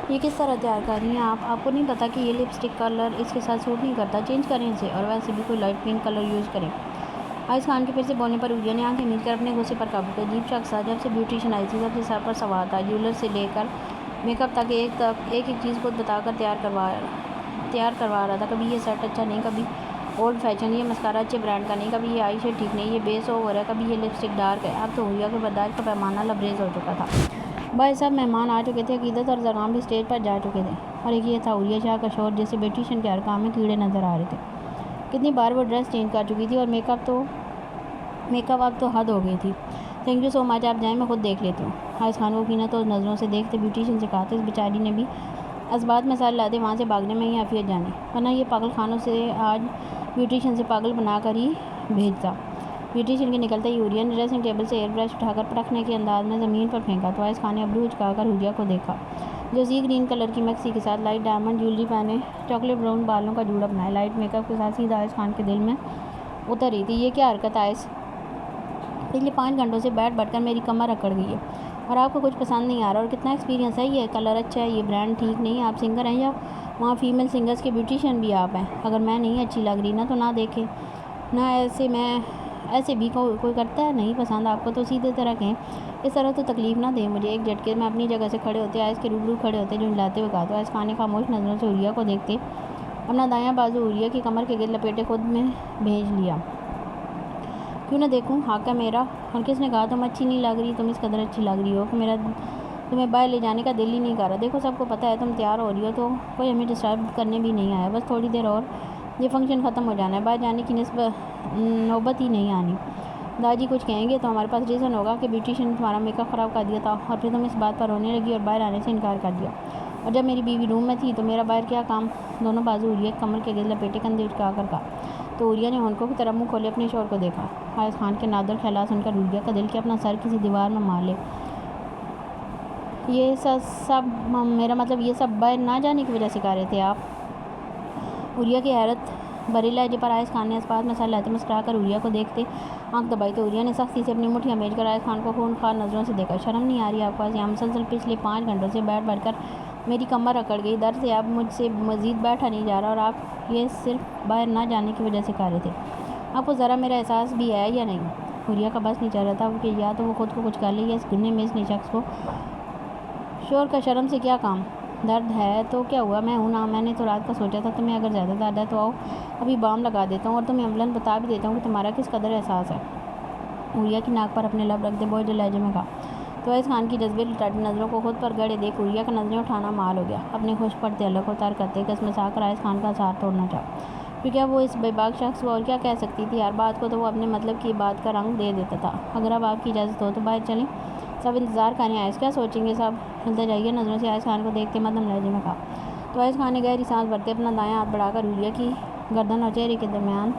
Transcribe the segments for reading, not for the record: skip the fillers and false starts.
یہ کس طرح تیار کر رہی ہیں آپ کو نہیں پتا کہ یہ لپسٹک کلر اس کے ساتھ سوٹ نہیں کرتا، چینج کریں اسے، اور ویسے بھی کوئی لائٹ پنک کلر یوز کریں۔ آئز خان کے پھر سے بولنے پر عوریہ نے آنکھیں مید کر اپنے غصے پر قابو کیا۔ عجیب شخص تھا، جب سے بیوٹیشین آئی تھی تب سے سر پر سوار تھا، جیولر سے لے کر میک اپ تک ایک چیز خود بتا کر تیار کروا رہا تھا۔ کبھی یہ سیٹ اچھا نہیں، کبھی اولڈ فیشن، یہ مسکارا اچھے برانڈ کا نہیں، کبھی یہ آئی شیڈ ٹھیک نہیں، یہ بیس اوور ہے، کبھی یہ لپسٹک ڈارک ہے۔ اب تو عوریہ کے برداشت کا پیمانہ لبریز ہو چکا تھا۔ بھائی صاحب مہمان آ چکے تھے، عقیدت اور زرام بھی اسٹیج پر جا چکے تھے، اور ایک یہ تھا عوریہ شاہ کا شوہر جسے بیوٹیشین کے ارکان میں کیڑے نظر آ رہے تھے۔ کتنی بار وہ ڈریس چینج کر چکی تھی، اور میک اپ اب تو حد ہو گئی تھی۔ تھینک یو سو مچ، آپ جائیں، میں خود دیکھ لیتی ہوں۔ آئز خان کو کینہ تو نظروں سے دیکھتے بیوٹیشین سے کہا تھا، اس بیچاری نے بھی اسبات میں سر لاتے وہاں سے بھاگنے میں ہی عافیت جانی، ورنہ یہ پاگل خانوں سے آج بیوٹیشین سے پاگل بنا کر ہی بھیجتا۔ بیوٹیشین کے نکلتے ہی عوریہ نے ڈریسنگ ٹیبل سے ایئر برش اٹھا کر پٹخنے کے انداز میں زمین پر پھینکا تو آئز خان نے ابرو اچکا کر عوریہ کو دیکھا، جو سی گرین کلر کی میکسی کے ساتھ لائٹ ڈائمنڈ جیولری پہنے چاکلیٹ براؤن بالوں کا جوڑا بنائے لائٹ میک اپ کے ساتھ سیدھا آئز خان کے دل میں اتر رہی تھی۔ یہ کیا حرکت آئز؟ پچھلے 5 گھنٹوں سے بیٹھ کر میری کمر اکڑ گئی ہے، اور آپ کو کچھ پسند نہیں آ رہا، اور کتنا ایکسپیرینس ہے، یہ کلر اچھا ہے، یہ برانڈ ٹھیک نہیں، آپ سنگر ہیں یا وہاں فیمیل سنگرز کے بیوٹیشین بھی آپ ہیں؟ اگر میں نہیں اچھی لگ رہی نا تو نہ دیکھیں نہ، ایسے بھی کوئی کرتا ہے؟ نہیں پسند آپ کو تو سیدھے طرح کہیں، اس طرح تو تکلیف نہ دیں مجھے۔ ایک جھٹکے میں اپنی جگہ سے کھڑے ہوتے آئز کے روبرو کھڑے ہوتے جھنجھلاتے ہوئے کہا تو آئز خان نے خاموش نظروں سے عوریہ کو دیکھتے اپنا دایاں بازو عوریہ کی کمر کے گرد لپیٹے خود میں بھیج لیا۔ کیوں نہ دیکھوں، حق ہے میرا، اور کس نے کہا تم اچھی نہیں لگ رہی؟ تم اس قدر اچھی لگ رہی ہو کہ میرا تمہیں باہر لے جانے کا دل ہی نہیں کر رہا۔ دیکھو سب کو پتہ ہے تم تیار ہو رہی ہو، تو کوئی ہمیں ڈسٹرب کرنے بھی نہیں آیا، بس تھوڑی دیر اور یہ فنکشن ختم ہو جانا ہے، باہر جانے کی نوبت ہی نہیں آنی۔ دادا جی کچھ کہیں گے تو ہمارے پاس ریزن ہوگا کہ بیوٹیشین نے تمہارا میک اپ خراب کر دیا تھا، اور پھر تم اس بات پر رونے لگی اور باہر آنے سے انکار کر دیا، اور جب میری بیوی روم میں تھی تو میرا باہر کیا کام؟ دونوں بازو عوریہ کی کمر کے گرد لپیٹے کندھے اٹھا کر کہا تو عوریہ نے ہونکوں کی طرف منہ کھولے اپنے شوہر کو دیکھا۔ آئز خان کے نادر خیالات سن کر عوریہ کا دل کہ اپنا سر کسی دیوار میں مار لے۔ یہ سب میرا مطلب یہ سب باہر نہ جانے کی وجہ سے کر رہے تھے آپ؟ عوریہ کی حیرت بھرے لہجے پر آئز خان نے اسپاس میں سر لاتے مسکرا کر عوریہ کو دیکھتے آنکھ دبائی تو عوریہ نے سختی سے اپنی مٹھیاں بھیج کر آئز خان کو خونخوار نظروں سے دیکھا۔ شرم نہیں آ رہی آپ کو؟ یہاں مسلسل پچھلے 5 گھنٹوں سے بیٹھ کر میری کمر اکڑ گئی، درد سے اب مجھ سے مزید بیٹھا نہیں جا رہا، اور آپ یہ صرف باہر نہ جانے کی وجہ سے کر رہے تھے۔ آپ کو ذرا میرا احساس بھی ہے یا نہیں؟ عوریہ کا بس نہیں چل رہا تھا کہ یا تو وہ خود کو کچھ کر لے یا اس گنے میں اس نے شخص کو شور کا شرم سے کیا کام؟ درد ہے تو کیا ہوا؟ میں ہوں نا، میں نے تو رات کا سوچا تھا تمہیں اگر زیادہ درد ہے تو آؤ ابھی بام لگا دیتا ہوں، اور تمہیں عملاً بتا بھی دیتا ہوں کہ تمہارا کس قدر احساس ہے۔ عوریہ کی ناک پر اپنے لب رکھ دے بوجھل لہجے میں کہا تو آئز خان کی جذبے لٹاتی نظروں کو خود پر گڑے دیکھ عوریہ کا نظریں اٹھانا مال ہو گیا۔ اپنے خوش پڑتے حلق کو تار کرتے کسمسا کر آئز خان کا سار توڑنا چاہا، کیونکہ اب وہ اس بے باک شخص کو اور کیا کہہ سکتی تھی؟ ہر بات کو تو وہ اپنے مطلب کی بات کا رنگ دے دیتا تھا۔ اگر اب آپ کی اجازت ہو تو باہر چلیں، سب انتظار کریں، آئز کیا سوچیں گے سب؟ چلتے جائیے، نظروں سے آئز خان کو دیکھتے مدھم لہجے میں کہا تو آئز خان نے گہری سانس بھرتے اپنا دایاں ہاتھ بڑھا کر عوریہ کی گردن اور چہرے کے درمیان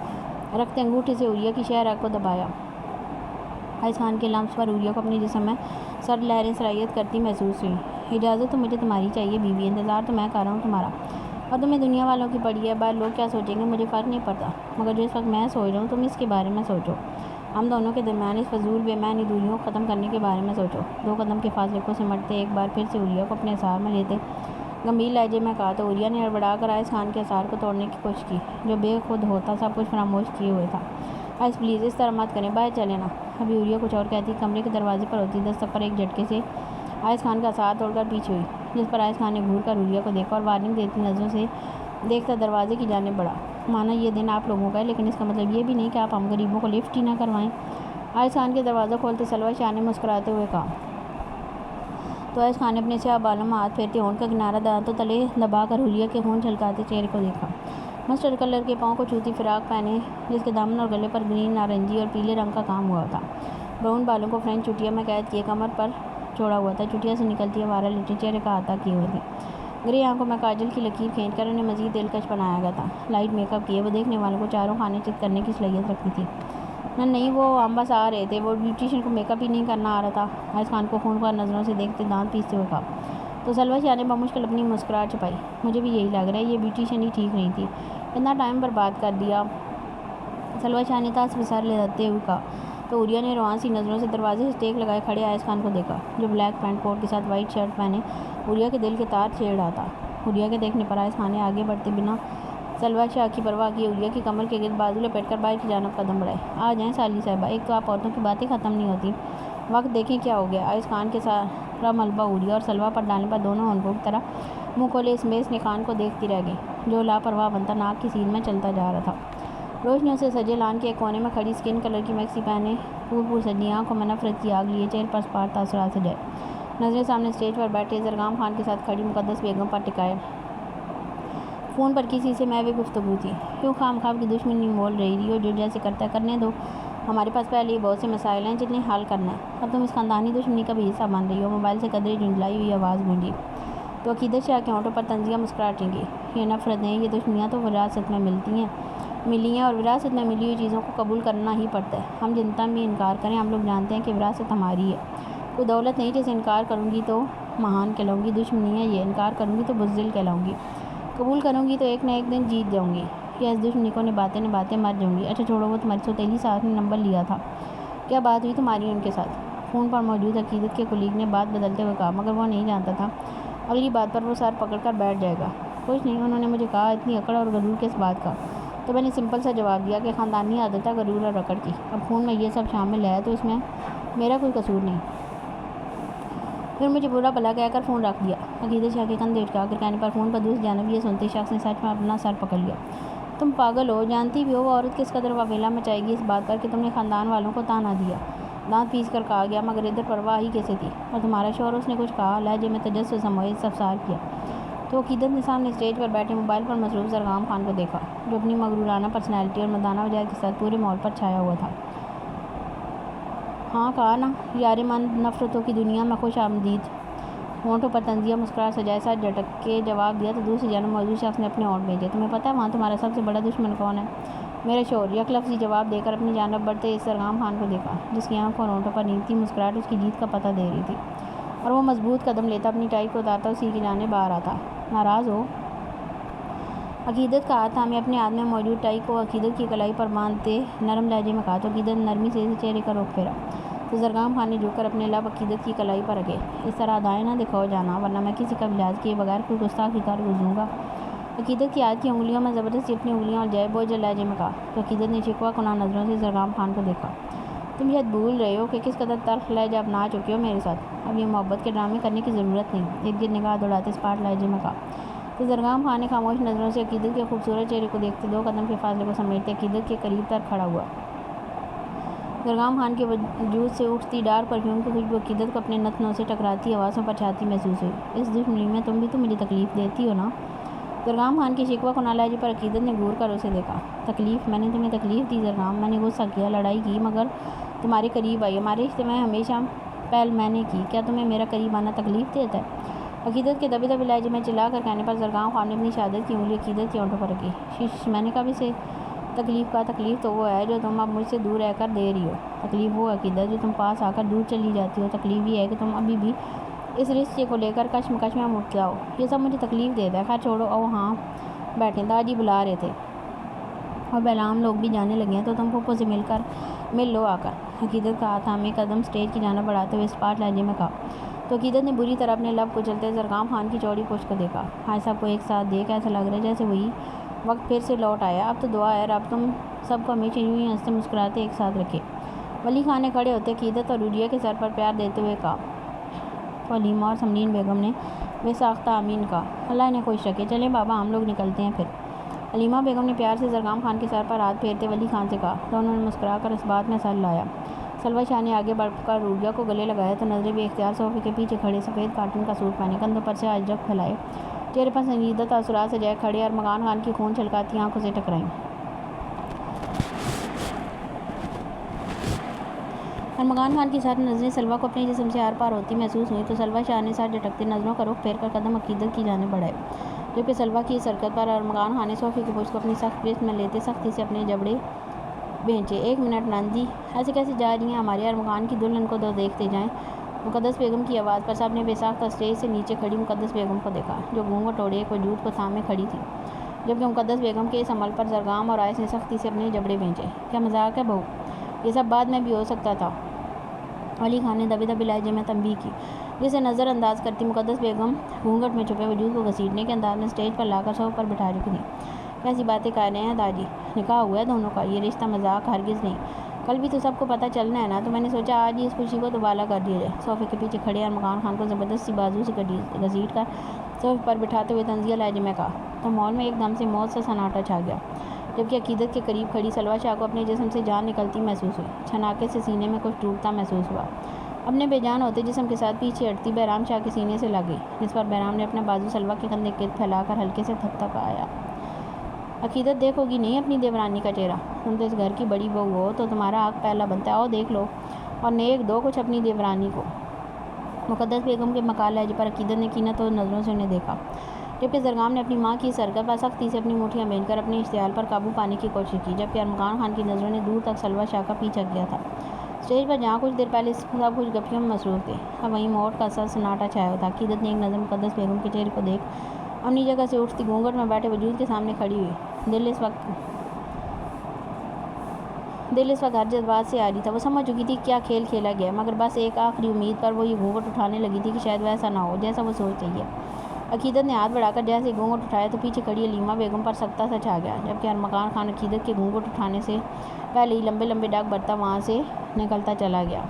رکھتے انگوٹھے سے عوریہ کی شہ رگ کو دبایا۔ آئز خان کے لمس پر عوریہ کو اپنے جسم میں سرد لہریں سرایت کرتی محسوس ہوئی۔ اجازت تو مجھے تمہاری چاہیے بیوی، انتظار تو میں کر رہا ہوں تمہارا، اور تمہیں دنیا والوں کی پڑی ہے، باہر لوگ کیا سوچیں گے مجھے فرق نہیں پڑتا، مگر جو اس وقت میں سوچ رہا ہوں تم اس کے بارے میں سوچو، ہم دونوں کے درمیان اس فضول بے معنی دوریوں کو ختم کرنے کے بارے میں سوچو۔ 2 قدم کے فاصلے کو سمٹتے ایک بار پھر سے عوریہ کو اپنے اثار میں لیتے گمبھیر لہجے میں کہا تو عوریہ نے ہڑبڑا کر آئز خان کے اثار کو توڑنے کی کوشش کی، جو بے خود ہوتا سب کچھ فراموش کیے ہوئے تھا۔ آئز پلیز اس طرح مت کریں، باہر چلیں نا۔ ابھی عوریہ کچھ اور کہتی کمرے کے دروازے پر ہوتی دستک پر ایک جھٹکے سے آئز خان کا اثار توڑ کر پیچھے ہوئی، جس پر آئز خان نے گھور کر عوریہ کو دیکھا اور وارننگ دیتی نظروں سے دیکھتا دروازے کی جانب بڑھا۔ مانا یہ دن آپ لوگوں کا ہے، لیکن اس کا مطلب یہ بھی نہیں کہ آپ ہم غریبوں کو لفٹ ہی نہ کروائیں۔ آئز خان کے دروازہ کھولتے سلوہ شاہ نے مسکراتے ہوئے کہا تو آئز خان نے اپنے سیاہ بالوں میں ہاتھ پھیرتے ہونٹ کا کنارہ دانتوں تلے دبا کر عوریہ کے خون چھلکاتے چہرے کو دیکھا۔ مسٹرڈ کلر کے پاؤں کو چھوتی فراق پہنے جس کے دامن اور گلے پر گرین، نارنجی اور پیلے رنگ کا کام ہوا تھا، براؤن بالوں کو فرینچ چٹیا میں قید کیے کمر پر چھوڑا ہوا تھا، چٹیا سے نکلتی آوارہ لٹیں چہرے کا احاطہ کیے ہوئے تھے، گرے آنکھوں میں کاجل کی لکیر کھینچ کر انہیں مزید دلکش بنایا گیا تھا۔ لائٹ میک اپ کیے وہ دیکھنے والوں کو چاروں خانے چت کرنے کی صلاحیت رکھتی تھی۔ نہیں وہ ہم بس آ رہے تھے، وہ بیوٹیشین کو میک اپ ہی نہیں کرنا آ رہا تھا، آئز خان کو خونخوار نظروں سے دیکھتے دانت پیستے ہوئے کہا تو سلوہ شاہ نے بمشکل اپنی مسکراہٹ چھپائی۔ مجھے بھی یہی لگ رہا ہے، یہ بیوٹیشین ہی ٹھیک نہیں تھی، اتنا ٹائم برباد کر دیا، سلوہ شاہ نے تاس بسار لیتے ہوئے کہا تو عوریہ نے روان سی نظروں سے دروازے سے ٹیک لگائے کھڑے آئز خان کو دیکھا، جو بلیک پینٹ کوٹ کے ساتھ وائٹ شرٹ پہنے عریہ کے دل کے تار چھیڑ رہا تھا۔ عریہ کے دیکھنے پر آئس خان نے آگے بڑھتے بنا سلوہ شاہ کی پرواہ کیے عریہ کی کمر کے گرد بازو لپیٹ کر باہر کی جانب قدم بڑھائے۔ آ جائیں سالی صاحبہ، ایک تو آپ عورتوں کی باتیں ختم نہیں ہوتی، وقت دیکھیں کیا ہو گیا۔ آئس خان کے سارا ملبہ عریہ اور سلوہ پر ڈالنے پر دونوں ہونٹوں کی طرح منہ کھولے اس میز نے خان کو دیکھتی رہ گئی، جو لاپرواہ بنتا ناک کی سیدھ میں چلتا جا رہا تھا۔ روشنیوں سے سجے لان کے ایک کونے میں کھڑی اسکن کلر کی میکسی پہنے پور سجی آنکھوں میں نفرت کی آگ لیے چہرے پر سپار تاثرات سجائے نظریں سامنے اسٹیج پر بیٹھے زرگام خان کے ساتھ کھڑی مقدس بیگم پر ٹکائے۔ فون پر کسی سے محو گفتگو تھی۔ کیوں خواہ کی دشمنی مول رہی ہو، جو جیسے کرتا ہے کرنے دو، ہمارے پاس پہلے ہی بہت سے مسائل ہیں جنہیں حل کرنا ہے، اب تم اس خاندانی دشمنی کا بھی حصہ بن رہی ہو۔ موبائل سے قدرے جھنجھلائی ہوئی آواز گونجی تو عقیدت شاہ کے ہونٹوں پر طنزیہ مسکراہٹ ٹنگی۔ یہ نفرتیں، یہ دشمنیاں تو وراثت میں ملی ہیں اور وراثت میں ملی ہوئی چیزوں کو قبول کرنا ہی پڑتا ہے۔ ہم جتنا بھی انکار کریں، ہم لوگ جانتے ہیں کہ وراثت ہماری ہے، کوئی دولت نہیں جسے انکار کروں گی تو مہان کہلاؤں گی۔ دشمنی ہے یہ، انکار کروں گی تو بزدل کہلاؤں گی، قبول کروں گی تو ایک نہ ایک دن جیت جاؤں گی، یا اس دشمنی کو نبھاتے مر جاؤں گی۔ اچھا چھوڑو، وہ تمہاری سوتیلی ساس نے نمبر لیا تھا، کیا بات ہوئی تمہاری ان کے ساتھ؟ فون پر موجود عقیدت کے کولیگ نے بات بدلتے ہوئے کہا، مگر وہ نہیں جانتا تھا اگلی بات پر وہ سر پکڑ کر بیٹھ جائے گا۔ کچھ نہیں، انہوں نے مجھے کہا، اتنی اکڑ اور غرور کس بات کا؟ تو میں نے سمپل سا جواب دیا کہ خاندانی عادت ہے غرور اور اکڑ کی، اب خون میں یہ سب شامل ہے تو اس میں میرا کوئی قصور نہیں۔ پھر مجھے برا بھلا کہہ کر فون رکھ دیا۔ عقیدت شاہ کے کندھے اٹکا کر کہنے پر فون پر دوسری جانب یہ سنتے شخص نے سچ میں اپنا سر پکڑ لیا۔ تم پاگل ہو، جانتی بھی ہو وہ عورت کس قدر واویلا مچائے گی اس بات پر کہ تم نے خاندان والوں کو تانا دیا۔ دانت پیس کر کہا گیا، مگر ادھر پرواہ ہی کیسے تھی؟ اور تمہارا شوہر، اس نے کچھ کہا؟ لہجے میں تجسس سموئے استفسار کیا تو عقیدت نے سامنے اسٹیج پر بیٹھے موبائل پر مصروف زرگام خان کو دیکھا، جو اپنی مغرورانہ پرسنالٹی اور مردانہ وجاہت کے ساتھ پورے ماحول پر چھایا ہوا تھا۔ ہاں کہا نا، یار من نفرتوں کی دنیا میں خوش آمدید۔ ہونٹوں پر طنزیہ مسکراہٹ سجائے ساتھ جھٹک کے جواب دیا تو دوسری جانب موجود شخص نے اپنے ہونٹ بھیجے۔ تمہیں پتہ ہے وہاں تمہارا سب سے بڑا دشمن کون ہے؟ میرا شوہر۔ یک لفظی جواب دے کر اپنی جانب بڑھتے اس زرگام خان کو دیکھا، جس کی آنکھوں اور ہونٹوں پر نیمتی مسکراہٹ اس کی جیت کا پتہ دے رہی تھی، اور وہ مضبوط قدم لیتا اپنی ٹائی کو اتارتا اسی کی جانب آ رہا تھا۔ ناراض ہو؟ عقیدت کا ہاتھ تھامے اپنے ہاتھ میں موجود ٹائی کو عقیدت کی کلائی پر باندھتے نرم لہجے میں کہا تو عقیدت نرمی سے چہرے کا رخ پھیرا تو زرگام خان نے جھک کر اپنے لب عقیدت کی کلائی پر رکھے۔ اس طرح ادائیں نہ دکھاؤ جانا، ورنہ میں کسی کا بھی لحاظ کیے بغیر کوئی گستاخی کر گزروں گا۔ عقیدت کی ہاتھ کی انگلیوں میں زبردستی اپنی انگلیاں الجھائے بوجھل لہجے میں کہا تو عقیدت نے شکوہ کناں نظروں سے زرگام خان کو دیکھا۔ تم شاید بھول رہے ہو کہ کس قدر تلخ لہجہ اپنا چکے ہو میرے ساتھ، اب یہ محبت کے ڈرامے کرنے کی ضرورت نہیں، ایک جن نگاہ دوڑاتے اسپاٹ لہجے میں کہا تو زرگام خان نے خاموش نظروں سے عقیدت کے خوبصورت چہرے کو دیکھتے 2 قدم کے فاصلے کو سمیٹتے عقیدت کے قریب تر کھڑا ہوا۔ زرگام خان کے وجود سے اٹھتی ڈارک پرفیوم کی خوشبو عقیدت کو اپنے نتنوں سے ٹکراتی آوازوں پر چھاتی محسوس ہوئی۔ اس دشمنی میں تم بھی تو مجھے تکلیف دیتی ہو نا؟ زرگام خان کے شکوہ کناں لہجے پر عقیدت نے گور کر اسے دیکھا۔ تکلیف؟ میں نے تمہیں تکلیف دی زرگام؟ میں نے غصہ کیا، لڑائی کی، مگر تمہارے قریب آئی، ہمارے رشتے میں ہمیشہ پہل میں نے کی، کیا تمہیں میرا قریب آنا تکلیف دیتا ہے؟ عقیدت کے دبے دبے لہجے میں چلا کر کہنے پر زرگام خان نے اپنی شہادت کی انگلی عقیدت کے ہونٹوں پر رکھی۔ شش، میں نے کبھی سے تکلیف کا؟ تکلیف تو وہ ہے جو تم اب مجھ سے دور رہ کر دے رہی ہو، تکلیف وہ عقیدت جو تم پاس آ کر دور چلی جاتی ہو، تکلیف یہ ہے کہ تم ابھی بھی اس رشتے کو لے کر کشمکش میں مبتلا ہو، یہ سب مجھے تکلیف دیتا ہے۔ خیر چھوڑو، او ہاں بیٹھیں، داجی بلا رہے تھے اور بیلام لوگ بھی جانے لگے ہیں تو تم پھپھو سے مل لو آ کر۔ عقیدت کا ہاتھ تھامے قدم اسٹیج کی جانب بڑھاتے ہوئے اسپاٹ لہجے میں کہا تو عقیدت نے بری طرح اپنے لب کچلتے زرگام خان کی چوڑی پشت کو دیکھا۔ ہاں سب کو ایک ساتھ دیکھ ایسا لگ رہا ہے جیسے وہی وقت پھر سے لوٹ آیا۔ اب تو دعا ہے رب تم سب کو ہمیشہ یوں ہی ہنستے مسکراتے ایک ساتھ رکھے۔ ولی خان نے کھڑے ہوتے عقیدت اور عریہ کے سر پر پیار دیتے ہوئے کہا تو علیمہ اور سمرین بیگم نے بے ساختہ آمین کہا۔ اللہ انہیں خوش رکھے، چلیں بابا ہم لوگ نکلتے ہیں پھر۔ علیمہ بیگم نے پیار سے زرگام خان کے سر پر ہاتھ پھیرتے ولی خان سے کہا تو انہوں نے مسکرا کر اس بات میں سر لایا۔ سلوہ شاہ نے آگے بڑھ کر عریہ کو گلے لگایا تو نظریں بے اختیار صوفے کے پیچھے کھڑے سفید کاٹن کا سوٹ پہنے کندھوں پر سے اجرک پھیلائے چہرے پر سنجیدہ تاثرات سجائے کھڑے ارمغان خان کی خون چھلکاتی آنکھوں سے ٹکرائیں۔ ارمغان خان کی ساتھ نظریں سلوہ کو اپنے جسم سے آر پار ہوتی محسوس ہوئی تو سلوہ شاہ نے سر جھٹکتے نظروں کا رخ پھیر کر قدم عقیدت کی جانب بڑھائے، جبکہ سلوہ کی اس حرکت پر ارمغان خان نے صوفے کی پشت کو اپنی سخت گرفت میں لیتے سختی سے اپنے جبڑے بھینچے۔ ایک منٹ ناندی، ایسے کیسے جا رہی ہیں ہمارے ارمغان کی دلہن کو تو دیکھتے جائیں۔ مقدس بیگم کی آواز پر سب نے بے ساختہ اسٹیج سے نیچے کھڑی مقدس بیگم کو دیکھا، جو گھونگھٹ اوڑھے ایک وجود کو تھامے کھڑی تھی، جبکہ مقدس بیگم کے اس عمل پر زرگام اور آئس نے سختی سے اپنے جبڑے بھینچے۔ کیا مذاق ہے بہو؟ یہ سب بعد میں بھی ہو سکتا تھا، ولی خان نے دبے دبے لہجے میں تنبیہ کی۔ جسے نظر انداز کرتی مقدس بیگم گھونگھٹ میں چھپے وجود کو گھسیٹنے کے انداز میں اسٹیج پر لا کر صوف پر بٹھا چکی تھی۔ کیسی باتیں کر رہے ہیں داجی، نکاح ہوا ہے دونوں کا، یہ رشتہ مذاق ہرگز نہیں۔ کل بھی تو سب کو پتہ چلنا ہے نا، تو میں نے سوچا آج ہی اس خوشی کو دوبالا کر دیا جائے۔ صوفے کے پیچھے کھڑے ارمغان خان کو زبردستی بازو سے گھسیٹ کر صوفے پر بٹھاتے ہوئے طنزیہ لہجے میں کہا تو مال میں ایک دم سے موت سا سناٹا چھا گیا، جبکہ عقیدت کے قریب کھڑی سلویٰ شاہ کو اپنے جسم سے جان نکلتی محسوس ہوئی۔ چھناکے سے سینے میں کچھ ٹوٹتا محسوس ہوا۔ اپنے بے جان ہوتے جسم کے ساتھ پیچھے ہٹتی بہرام شاہ کے سینے سے لگ گئی، جس پر بہرام نے اپنا بازو سلویٰ کے کندھے کے گرد پھیلا کر ہلکے سے تھپتھپایا۔ عقیدت دیکھو گی نہیں اپنی دیورانی کا چہرہ؟ تم تو اس گھر کی بڑی بہو ہو تو تمہارا حق پہلا بنتا ہے، آؤ دیکھ لو اور نیک دو کچھ اپنی دیورانی کو۔ مقدس بیگم کے مکار لہجے پر عقیدت نے کینہ تو نظروں سے انہیں دیکھا، جبکہ زرگام نے اپنی ماں کی اس حرکت پر سختی سے اپنی مٹھیاں بھیج کر اپنے اشتعال پر قابو پانے کی کوشش کی، جبکہ ارمغان خان کی نظروں نے دور تک سلویٰ شاہ کا پیچھا کیا تھا۔ اسٹیج پر جہاں کچھ دیر پہلے سب کچھ گپیوں میں مصروف تھے، اب وہیں موت کا سا سناٹا چھایا ہوا تھا۔ عقیدت نے ایک نظر مقدس بیگم کے چہرے کو دیکھ اپنی جگہ سے اٹھتی گھونگھٹ میں بیٹھے وجود کے سامنے کھڑی ہوئی۔ دل اس وقت ہر جذبات سے عاری تھا۔ وہ سمجھ چکی تھی کیا کھیل کھیلا گیا ہے، مگر بس ایک آخری امید پر وہ یہ گھونگھٹ اٹھانے لگی تھی کہ شاید ویسا نہ ہو جیسا وہ سوچ رہی ہے۔ عقیدت نے ہاتھ بڑھا کر جیسے گھونگھٹ اٹھایا تو پیچھے کھڑی علیمہ بیگم پر سکتہ سا چھا گیا، جبکہ ارمغان خان عقیدت کے گھونگھٹ اٹھانے سے پہلے ہی لمبے لمبے ڈگ برتا وہاں سے نکلتا چلا گیا۔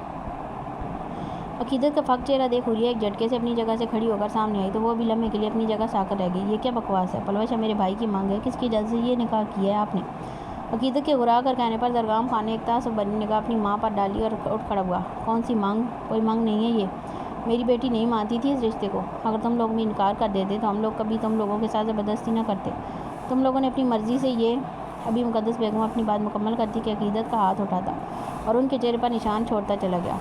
عقیدت کا فاق چہرہ دیکھ حوریہ ایک جھٹکے سے اپنی جگہ سے کھڑی ہو کر سامنے آئی تو وہ بھی لمحے کے لیے اپنی جگہ ساکت رہ گئی۔ یہ کیا بکواس ہے؟ پلوشہ میرے بھائی کی مانگ ہے، کس کی اجازت سے یہ نکاح کیا ہے آپ نے؟ عقیدت کے غرا کر کہنے پر زرگام خان نے ایک تعصب بھری نگاہ اپنی ماں پر ڈالی اور اٹھ کھڑا ہوا۔ کون سی مانگ؟ کوئی مانگ نہیں ہے یہ، میری بیٹی نہیں مانتی تھی اس رشتے کو۔ اگر تم لوگ بھی انکار کر دیتے تو ہم لوگ کبھی تم لوگوں کے ساتھ زبردستی نہ کرتے، تم لوگوں نے اپنی مرضی سے یہ۔ ابھی مقدس بیگم اپنی بات مکمل کرتی کہ عقیدت کا ہاتھ اٹھاتا اور ان کے چہرے پر نشان چھوڑتا چلا گیا۔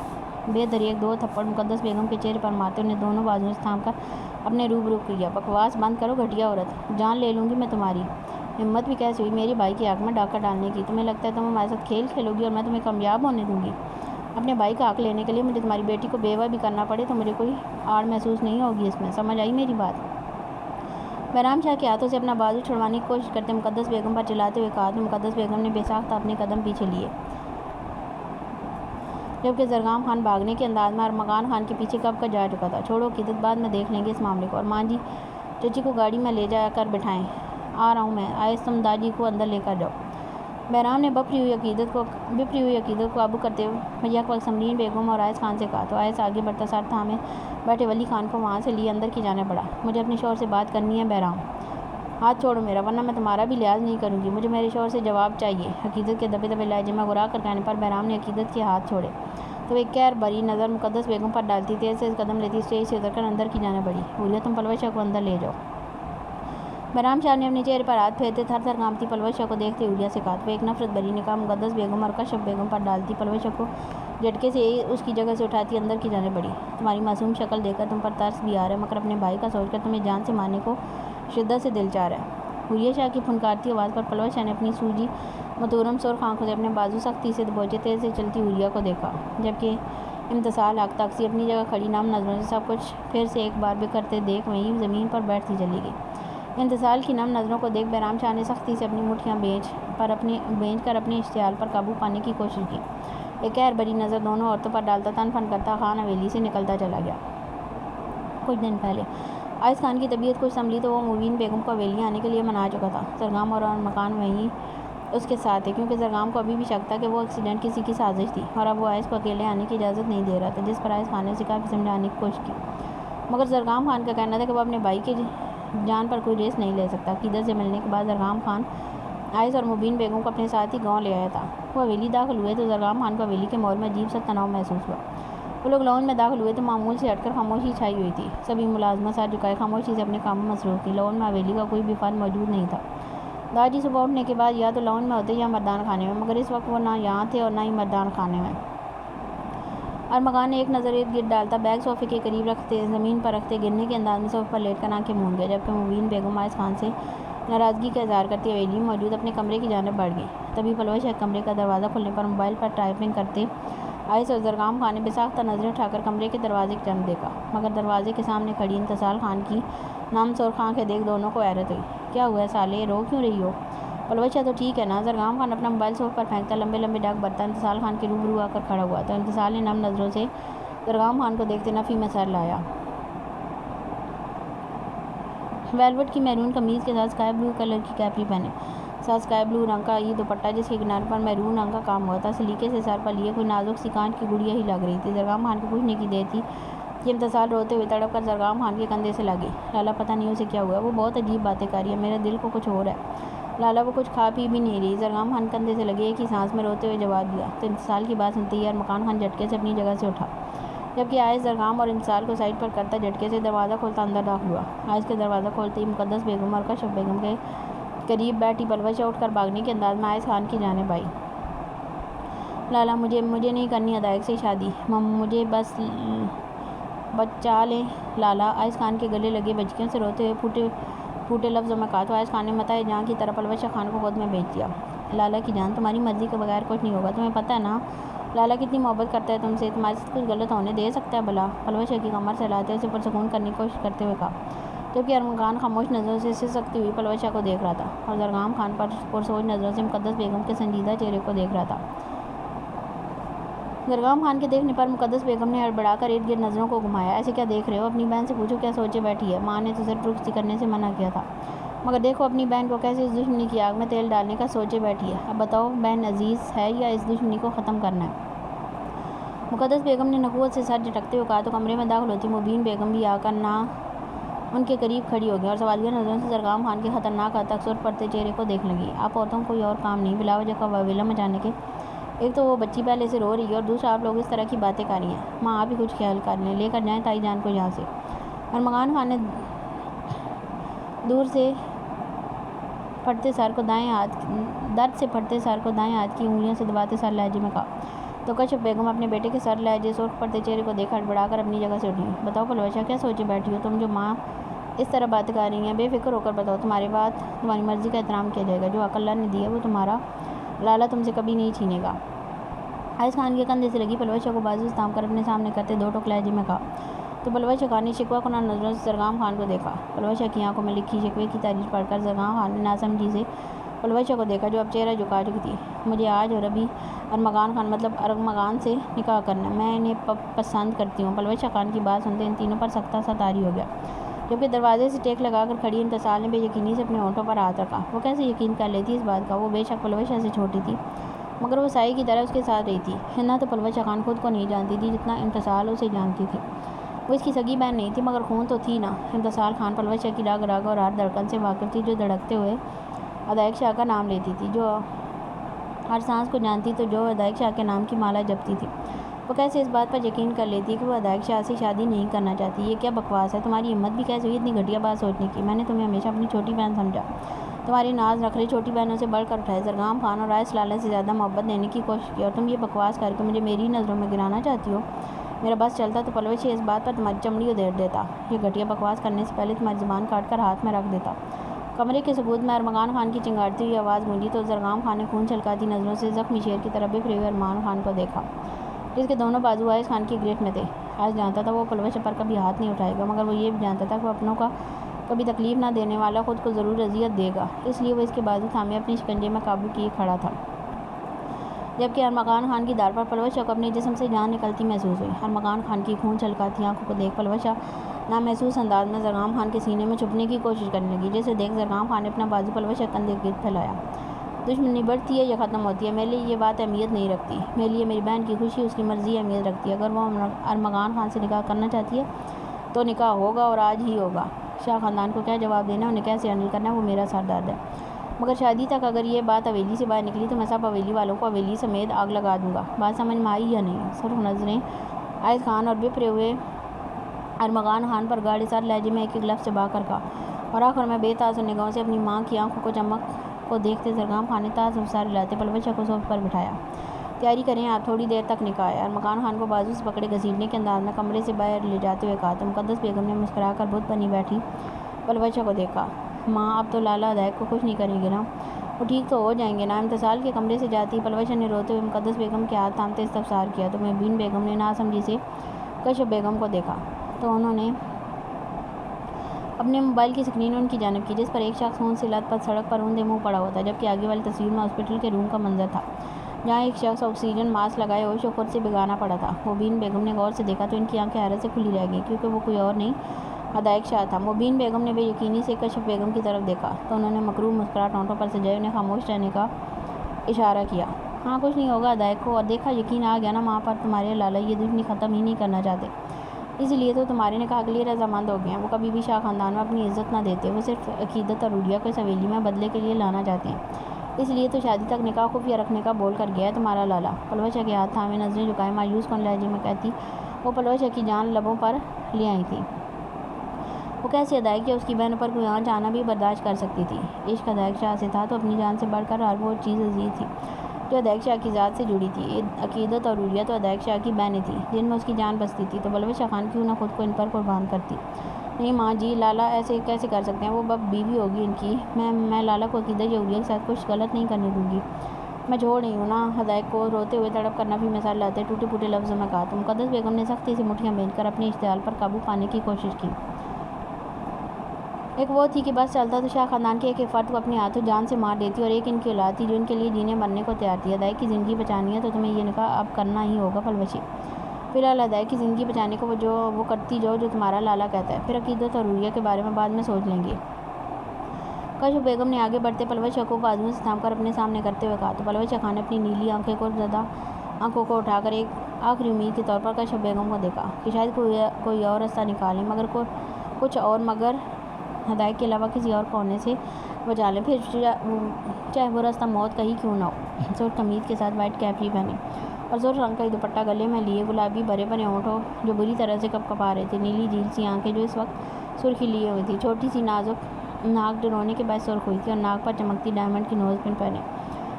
بے دریغ دو تھپڑ مقدس بیگم کے چہرے پر مارتے انہیں دونوں بازوؤں سے تھام کر اپنے روبرو کیا۔ بکواس بند کرو گھٹیا عورت، جان لے لوں گی میں تمہاری۔ ہمت بھی کیسے ہوئی میرے بھائی کے حق میں ڈاکہ ڈالنے کی؟ تمہیں لگتا ہے تم ہمارے ساتھ کھیل کھیلو گی اور میں تمہیں کامیاب ہونے دوں گی؟ اپنے بھائی کا حق لینے کے لیے مجھے تمہاری بیٹی کو بیوہ بھی کرنا پڑے تو مجھے کوئی آڑ محسوس نہیں ہوگی اس میں، سمجھ آئی میری بات؟ بہرام شاہ کے ہاتھوں سے اپنا بازو چھڑوانے کی کوشش کرتے مقدس بیگم پر چلاتے ہوئے کہا تو مقدس بیگم نے بے ساختہ اپنے قدم پیچھے لیے، جبکہ زرگام خان بھاگنے کے انداز میں ارمغان خان کے پیچھے کب کا جا چکا تھا۔ چھوڑو عقیدت، بعد میں دیکھ لیں گے اس معاملے کو، اور ماں جی چچی کو گاڑی میں لے جا کر بٹھائیں، آ رہا ہوں میں، آئس تم داجی کو اندر لے کر جاؤ۔ بہرام نے بپری ہوئی عقیدت کو قابو کرتے ہوئے یک وقت سمرین بیگم اور آئس خان سے کہا تو آئس آگے بڑھتا سر تھامے بیٹھے ولی خان کو وہاں سے لیے اندر کی جانب بڑھا۔ مجھے اپنے شوہر سے بات کرنی ہے بہرام، ہاتھ چھوڑو میرا، ورنہ میں تمہارا بھی لحاظ نہیں کروں گی، مجھے میرے شوہر سے جواب چاہیے۔ عقیدت کے دبے دبے لہجے میں غرا کر کہنے پر بہرام نے عقیدت کے ہاتھ چھوڑے تو ایک قہر بھری نظر مقدس بیگم پر ڈالتی تیز تیز قدم لیتی اسٹیج سے اتر کر اندر کی جانب بڑھی۔ حوریہ تم پلوشہ کو اندر لے جاؤ۔ بہرام شاہ نے اپنے چہرے پر ہاتھ پھیرتے تھر تھر کانپتی پلوشہ کو دیکھتے حوریہ سے کہا تو ایک نفرت بھری نگاہ مقدس بیگم اور کشف بیگم پر ڈالتی پلوشہ کو جھٹکے سے اس کی جگہ سے اٹھاتی اندر کی جانب بڑھی۔ تمہاری معصوم شکل دیکھ کر تم پر ترس بھی آ رہا ہے، مگر اپنے بھائی کا سوچ کر تمہیں جان سے مارنے کو شدت سے دل چاہ رہا ہے۔ حوریہ شاہ کی پھنکارتی آواز پر پلوشہ نے اپنی سوجی متورم سرخ آنکھوں سے اپنے بازو سختی سے دبوچے تیز سے چلتی حوریہ کو دیکھا، جبکہ امتثال حق تاکسی اپنی جگہ کھڑی نم نظروں سے سب کچھ پھر سے ایک بار بکھرتے دیکھ وہیں زمین پر بیٹھتی چلی گئی۔ امتثال کی نم نظروں کو دیکھ بہرام شاہ نے سختی سے اپنی مٹھیاں بھیج کر اپنے اشتعال پر قابو پانے کی کوشش کی۔ ایک قہر بھری نظر دونوں عورتوں پر ڈالتا تن فن کرتا خان حویلی سے نکلتا چلا گیا۔ کچھ دن پہلے آئس خان کی طبیعت کچھ سنبھلی تو وہ مبین بیگم کو حویلی آنے کے لیے منا چکا تھا۔ زرگام اور مکان وہیں اس کے ساتھ تھے، کیونکہ زرگام کو ابھی بھی شک تھا کہ وہ ایکسیڈنٹ کسی کی سازش تھی، اور اب وہ آئس کو اکیلے آنے کی اجازت نہیں دے رہا تھا، جس پر آئس خان نے اسے کافی سمجھانے کی کوشش کی، مگر زرگام خان کا کہنا تھا کہ وہ اپنے بھائی کے جان پر کوئی ریسک نہیں لے سکتا۔ عقیدت سے ملنے کے بعد زرگام خان آئس اور مبین بیگم کو اپنے ساتھ ہی گاؤں لے آیا تھا۔ وہ حویلی داخل ہوئے تو زرگام خان کو حویلی کے ماحول میں عجیب سا تناؤ محسوس ہوا۔ وہ لوگ لاؤنج میں داخل ہوئے تو معمول سے ہٹ کر خاموشی چھائی ہوئی تھی، سبھی ملازمہ سر جھکائے خاموشی سے اپنے کاموں میں مصروف تھی۔ لاؤنج میں حویلی کا کوئی بھی فرد موجود نہیں تھا۔ داجی صبح اٹھنے کے بعد یا تو لاؤنج میں ہوتے یا مردان خانے میں، مگر اس وقت وہ نہ یہاں تھے اور نہ ہی مردان خانے میں۔ ارمغان نے ایک نظر ارد گرد ڈالتا بیگ صوفے کے قریب رکھتے زمین پر رکھتے گرنے کے انداز میں صوفے پر لیٹ کر آنکھیں موند گیا، جبکہ مبین بیگم آئس خان سے ناراضگی کا اظہار کرتی حویلی میں موجود اپنے کمرے کی جانب بڑھ گئی۔ تبھی پلوشہ کے کمرے کا دروازہ کھلنے پر موبائل پر ٹائپنگ کرتے آئس اور زرگام خان نے بے ساختہ نظریں اٹھا کر کمرے کے دروازے کی جانب دیکھا، مگر دروازے کے سامنے کھڑی امتثال خان کی نم سرخ آنکھیں دیکھ دونوں کو حیرت ہوئی۔ کیا ہوا ہے سالے، رو کیوں رہی ہو؟ پلوشہ تو ٹھیک ہے نا؟ زرگام خان اپنا موبائل صوفے پر پھینکتا لمبے لمبے ڈگ برتا امتثال خان کے روبرو آ کر کھڑا ہوا تو امتثال نے نم نظروں سے زرگام خان کو دیکھتے نفی میں سر لایا۔ ویلوٹ کی میرون قمیض کے ساتھ اسکائی بلو کلر کی کیپری پہنے، ساتھ اسکائی بلو رنگ کا یہ دوپٹہ جس کے کنارے پر میرون رنگ کا کام ہوا تھا، سلیقے سے سر پر لیے کوئی نازک سی کانچ کی گڑیا ہی لگ رہی تھی۔ زرگام خان کو پوچھنے کی دیر تھی کہ امتصال روتے ہوئے تڑپ کر زرگام خان کے کندھے سے لگی۔ لالا پتہ نہیں اسے کیا ہوا، وہ بہت عجیب باتیں کر رہی ہے، میرے دل کو کچھ ہو رہا ہے۔ لالا وہ کچھ کھا پی بھی نہیں رہی۔ زرگام خان کندھے سے لگے ایک ہی سانس میں روتے ہوئے جواب دیا۔ تو امتصال کی بات سنتے ہی ارمغان خان جھٹکے سے اپنی جگہ سے اٹھا، جبکہ آئس زرگام اور امتصال کو سائڈ پر کرتا جھٹکے سے دروازہ کھولتا اندر داخل ہوا۔ آئس کے دروازہ کھولتے ہی مقدس بیگم اور کشف بیگم کے قریب بیٹھی پلوشہ اٹھ کر بھاگنے کے انداز میں آئس خان کی جانب آئی۔ لالا مجھے نہیں کرنی ادائک سے شادی، مجھے بس بچا لیں لالا، آئس خان کے گلے لگے بچکیوں سے روتے ہوئے پھوٹے لفظوں میں کہا تو آئس خان نے متاع جان کی طرح پلوشہ خان کو گود میں بھیج دیا۔ لالا کی جان تمہاری مرضی کے بغیر کچھ نہیں ہوگا، تمہیں پتہ ہے نا لالا کتنی محبت کرتا ہے تم سے، تمہارے ساتھ کچھ غلط ہونے دے سکتا ہے بھلا، پلوشہ کی کمر سے لاتے اسے پرسکون کرنے کی کوشش کرتے ہوئے کہا، جبکہ ارمغان خاموش نظروں سے سسکتی ہوئی پلوشہ کو دیکھ رہا تھا اور زرگام خان پر پرسوچ نظروں سے مقدس بیگم کے سنجیدہ چہرے کو دیکھ رہا تھا۔ زرگام خان کے دیکھنے پر مقدس بیگم نے ہڑبڑا کر ارد گرد نظروں کو گھمایا۔ ایسے کیا دیکھ رہے ہو؟ اپنی بہن سے پوچھو کیا سوچے بیٹھی ہے، ماں نے تو صرف رخصتی کرنے سے منع کیا تھا، مگر دیکھو اپنی بہن کو کیسے اس دشمنی کی آگ میں تیل ڈالنے کا سوچے بیٹھی ہے۔ اب بتاؤ بہن عزیز ہے یا اس دشمنی کو ختم کرنا ہے؟ مقدس بیگم نے نخوت سے سر جھٹکتے ہوئے کہا تو کمرے میں داخل ہوتی مبین بیگم بھی آ کر ان کے قریب کھڑی ہو گئی اور سوالیہ نظروں سے زرگام خان کے خطرناک حد تک سرخ پڑتے چہرے کو دیکھنے لگی۔ آپ عورتوں کو کوئی اور کام نہیں بلا وجہ کا واویلا مچانے کے، ایک تو وہ بچی پہلے سے رو رہی ہے اور دوسرا آپ لوگ اس طرح کی باتیں کر رہی ہیں۔ ماں آپ ہی کچھ خیال کر لیں، لے کر جائیں تائی جان کو یہاں سے۔ ارمغان خان نے درد سے پھٹتے سر کو دائیں ہاتھ کی انگلیوں سے دباتے سر لہجے میں کہا تو کشف بیگم اپنے بیٹے کے سر لہجے سرخ پڑتے چہرے کو دیکھ ہڑبڑا کر اپنی جگہ سے اٹھی۔ بتاؤ پلوشہ کیا سوچے بیٹھی ہو تم جو ماں اس طرح باتیں کر رہی ہیں؟ بے فکر ہو کر بتاؤ، تمہاری مرضی کا احترام کیا جائے گا، جو حق اللہ نے دی ہے وہ تمہارا لالا تم سے کبھی نہیں چھینے گا۔ آئس خان کے کندھے سے لگی پلوشہ کو بازو سے تھام کر اپنے سامنے کرتے دو ٹوک لہجے میں کہا تو پلوشہ خان نے شکوہ کنار نظروں سے زرگام خان کو دیکھا۔ پلوشہ کی آنکھوں میں لکھی شکوے کی تاریخ پڑھ کر زرگام خان نے ناسمجھی سے پلوشہ کو دیکھا جو اب چہرہ جھکا چکی تھی۔ مجھے آج اور ابھی ارمغان خان مطلب ارمغان سے نکاح کرنا ہے، میں انہیں پسند کرتی ہوں۔ پلوشہ خان کی بات سنتے ان تینوں پر سختہ سا طاری ہو گیا، جبکہ دروازے سے ٹیک لگا کر کھڑی امتصال نے بے یقینی سے اپنے ہونٹوں پر ہاتھ رکھا۔ وہ کیسے یقین کر لیتی اس بات کا؟ وہ بے شک پلوشہ سے چھوٹی تھی مگر وہ سائے کی طرح اس کے ساتھ رہی تھی۔ نہ تو پلوشہ خان خود کو نہیں جانتی تھی جتنا امتصال اسے جانتی تھی۔ وہ اس کی سگی بہن نہیں تھی مگر خون تو تھی نا۔ امتصال خان پلوشہ کی رگ رگ اور ہر دھڑکن سے واقف تھی، جو دھڑکتے ہوئے ادائک شاہ کا نام لیتی تھی، جو ہر سانس کو جانتی تو جو ادائک شاہ کے نام کی مالا جپتی تھی۔ وہ کیسے اس بات پر یقین کر لیتی کہ وہ ادائک شاہ سے شادی نہیں کرنا چاہتی؟ یہ کیا بکواس ہے؟ تمہاری ہمت بھی کیسے ہوئی اتنی گھٹیا بات سوچنے کی؟ میں نے تمہیں ہمیشہ اپنی چھوٹی بہن سمجھا، تمہاری ناز نخرے چھوٹی بہنوں سے بڑھ کر اٹھائے، زرگام خان اور آئس لالا سے زیادہ محبت دینے کی کوشش کی، اور تم یہ بکواس کر کے مجھے میری نظروں میں گرانا چاہتی ہو؟ میرا بس چلتا تو پلوشہ اس بات پر تمہاری چمڑی ادھیڑ دیتا، یہ گھٹیا بکواس کرنے سے پہلے تمہاری زبان کاٹ کر ہاتھ میں رکھ دیتا۔ کمرے کے ثبوت میں ارمغان خان کی چنگاڑتی ہوئی آواز گونجی تو زرگام خان نے خون چھلکاتی نظروں سے زخمی شیر کی طرح بکھرے ہوئے ارمغان خان کو دیکھا، جس کے دونوں بازو آئس خان کی گرفت میں تھے۔ آئس جانتا تھا وہ پلوشہ پر کبھی ہاتھ نہیں اٹھائے گا، مگر وہ یہ بھی جانتا تھا کہ وہ اپنوں کا کبھی تکلیف نہ دینے والا خود کو ضرور اذیت دے گا، اس لیے وہ اس کے بازو تھامے اپنی شکنجے میں قابو کیے کھڑا تھا۔ جبکہ ارمغان خان کی داڑھ پر پلوشہ کو اپنے جسم سے جان نکلتی محسوس ہوئی۔ ارمغان خان کی خون چھلکاتی آنکھوں کو دیکھ پلوشہ نامحسوس انداز میں زرگام خان کے سینے میں چھپنے کی کوشش کرنے لگی، جسے دیکھ زرگام خان نے اپنا بازو پلوشہ کے کندھے کے گرد پھیلایا۔ دشمنی بڑھتی ہے یا ختم ہوتی ہے، میرے لیے یہ بات اہمیت نہیں رکھتی، میرے لیے میری بہن کی خوشی اس کی مرضی اہمیت رکھتی ہے۔ اگر وہ ارمغان خان سے نکاح کرنا چاہتی ہے تو نکاح ہوگا اور آج ہی ہوگا۔ شاہ خاندان کو کیا جواب دینا ہے، انہیں کیسے ہینڈل کرنا ہے، وہ میرا سر درد ہے، مگر شادی تک اگر یہ بات حویلی سے باہر نکلی تو میں سب حویلی والوں کو حویلی سمیت آگ لگا دوں گا۔ بات سمجھ میں آئی یا نہیں؟ سرخ نظریں آئس خان اور بپھرے ہوئے ارمغان خان پر گاڑے سر لہجے میں ایک ایک لفظ چبا کر کہا، اور آخر میں بے تاثر نگاہوں سے اپنی ماں کی آنکھوں کو چمک کو دیکھتے زرگام خان نے تعصب سر ہلاتے پلوشہ کو صوفے پر بٹھایا۔ تیاری کریں آپ، تھوڑی دیر تک نکاح ہے۔ ارمغان خان کو بازو سے پکڑے گھسیٹنے کے انداز میں کمرے سے باہر لے جاتے ہوئے کہا تو مقدس بیگم نے مسکرا کر بت بنی بیٹھی پلوشہ کو دیکھا۔ ماں اب تو لالا ادائک کو کچھ نہیں کریں گے نا؟ وہ ٹھیک تو ہو جائیں گے نا؟ امتصال کے کمرے سے جاتی پلوشہ نے روتے ہوئے مقدس بیگم کے ہاتھ تھامتے استفسار کیا تو مبین بیگم نے ناسمجھی سے کشف بیگم کو دیکھا تو انہوں نے اپنے موبائل کی سکرین ان کی جانب کی، جس پر ایک شخص خون سے لت پت سڑک پر اوندھے منہ پڑا ہوا تھا، جبکہ آگے والی تصویر میں ہاسپٹل کے روم کا منظر تھا۔ جہاں ایک شخص آکسیجن ماسک لگائے ہوئے شوہر سے بھگانا پڑا تھا۔ مبین بیگم نے غور سے دیکھا تو ان کی آنکھیں حیرت سے کھلی رہ گئیں، کیونکہ وہ کوئی اور نہیں ہدایت شاہ تھا۔ مبین بیگم نے بے یقینی سے کشف بیگم کی طرف دیکھا تو انہوں نے مکروہ مسکراہٹ ہونٹوں پر سجائے انہیں خاموش رہنے کا اشارہ کیا۔ ہاں کچھ نہیں ہوگا ہدایت کو، اور دیکھا یقین آ گیا نا ماں پر تمہارے لالا یہ دشمنی ختم ہی نہیں کرنا چاہتے، اس لیے تو تمہارے نکاح کے لیے رضامند ہو گئے ہیں۔ وہ کبھی بھی شاہ خاندان میں اپنی عزت نہ دیتے، وہ صرف عقیدت اور عریہ کو اس حویلی میں بدلے کے لیے لانا چاہتے ہیں، اس لیے تو شادی تک نکاح خفیہ رکھنے کا بول کر گیا ہے تمہارا لالا۔ پلوہ شاہ کے ہاتھ تھامے نظریں جھکائے مایوس کن لہجے میں کہتی وہ پلوہ شاہ کی جان لبوں پر لے آئی تھی۔ وہ کیسی ہدایت کہ اس کی بہنوں پر کوئی آنچ آنا بھی برداشت کر سکتی تھی۔ عشق ہدایت شاہ سے تھا تو اپنی جان سے بڑھ کر ہر وہ چیز عزیز تھی جو ہدایت شاہ کی ذات سے جڑی تھی۔ عقیدت اور عریہ تو ہدایت شاہ کی بہنیں تھیں جن میں اس کی جان بستی تھی، تو پلوہ شاہ خان کیوں نہ خود کو ان پر قربان کرتی۔ نہیں ماں جی، لالا ایسے کیسے کر سکتے ہیں، وہ اب بیوی ہوگی ان کی، میں لالا کو عقیدت یا عریہ کے ساتھ کچھ غلط نہیں کرنے دوں گی۔ میں چھوڑ رہی ہوں نا، ہدایت کو روتے ہوئے تڑپ کرنا بھی مثال لاتے ٹوٹے پھوٹے لفظوں میں کہا تو مقدس بیگم نے سختی سے مٹھیاں باندھ کر اپنے اشتعال پر قابو پانے کی کوشش کی۔ ایک وہ تھی کہ بس چلتا تو شاہ خاندان کے ایک فرد کو اپنے ہاتھوں جان سے مار دیتی، اور ایک ان کی اولاد تھی جو ان کے لیے جینے مرنے کو تیار تھی۔ ہدایت کی زندگی بچانی ہے تو تمہیں یہ نکاح اب کرنا ہی ہوگا پلوشی۔ فی الحال ہدایت کی زندگی بچانے کو وہ کرتی جو تمہارا لالا کہتا ہے، پھر عقیدت اور عریہ کے بارے میں بعد میں سوچ لیں گے۔ کشف بیگم نے آگے بڑھتے پلوہ شاہ کو بازوؤں سے تھام کر اپنے سامنے کرتے ہوئے کہا تو پلوہ شاہ خان نے اپنی نیلی آنکھوں کو اٹھا کر ایک آخری امید کے طور پر کشف بیگم کو دیکھا کہ شاید کوئی اور راستہ نکالیں، مگر ہدایت کے علاوہ کسی اور کونے سے بچا لیں، پھر چاہے وہ راستہ موت کا ہی کیوں نہ ہو۔ سرخ قمیض کے ساتھ وائٹ کیپری پہنے اور سرخ رنگ کا ہی دوپٹہ گلے میں لیے، گلابی بھرے ہونٹوں جو بری طرح سے کپکپا رہے تھے، نیلی جھیل سی آنکھیں جو اس وقت سرخی لیے ہوئی تھی، چھوٹی سی نازک ناک جو رونے کے بعد سرخ ہوئی تھی، اور ناک پر چمکتی ڈائمنڈ کی نوز پن پہنے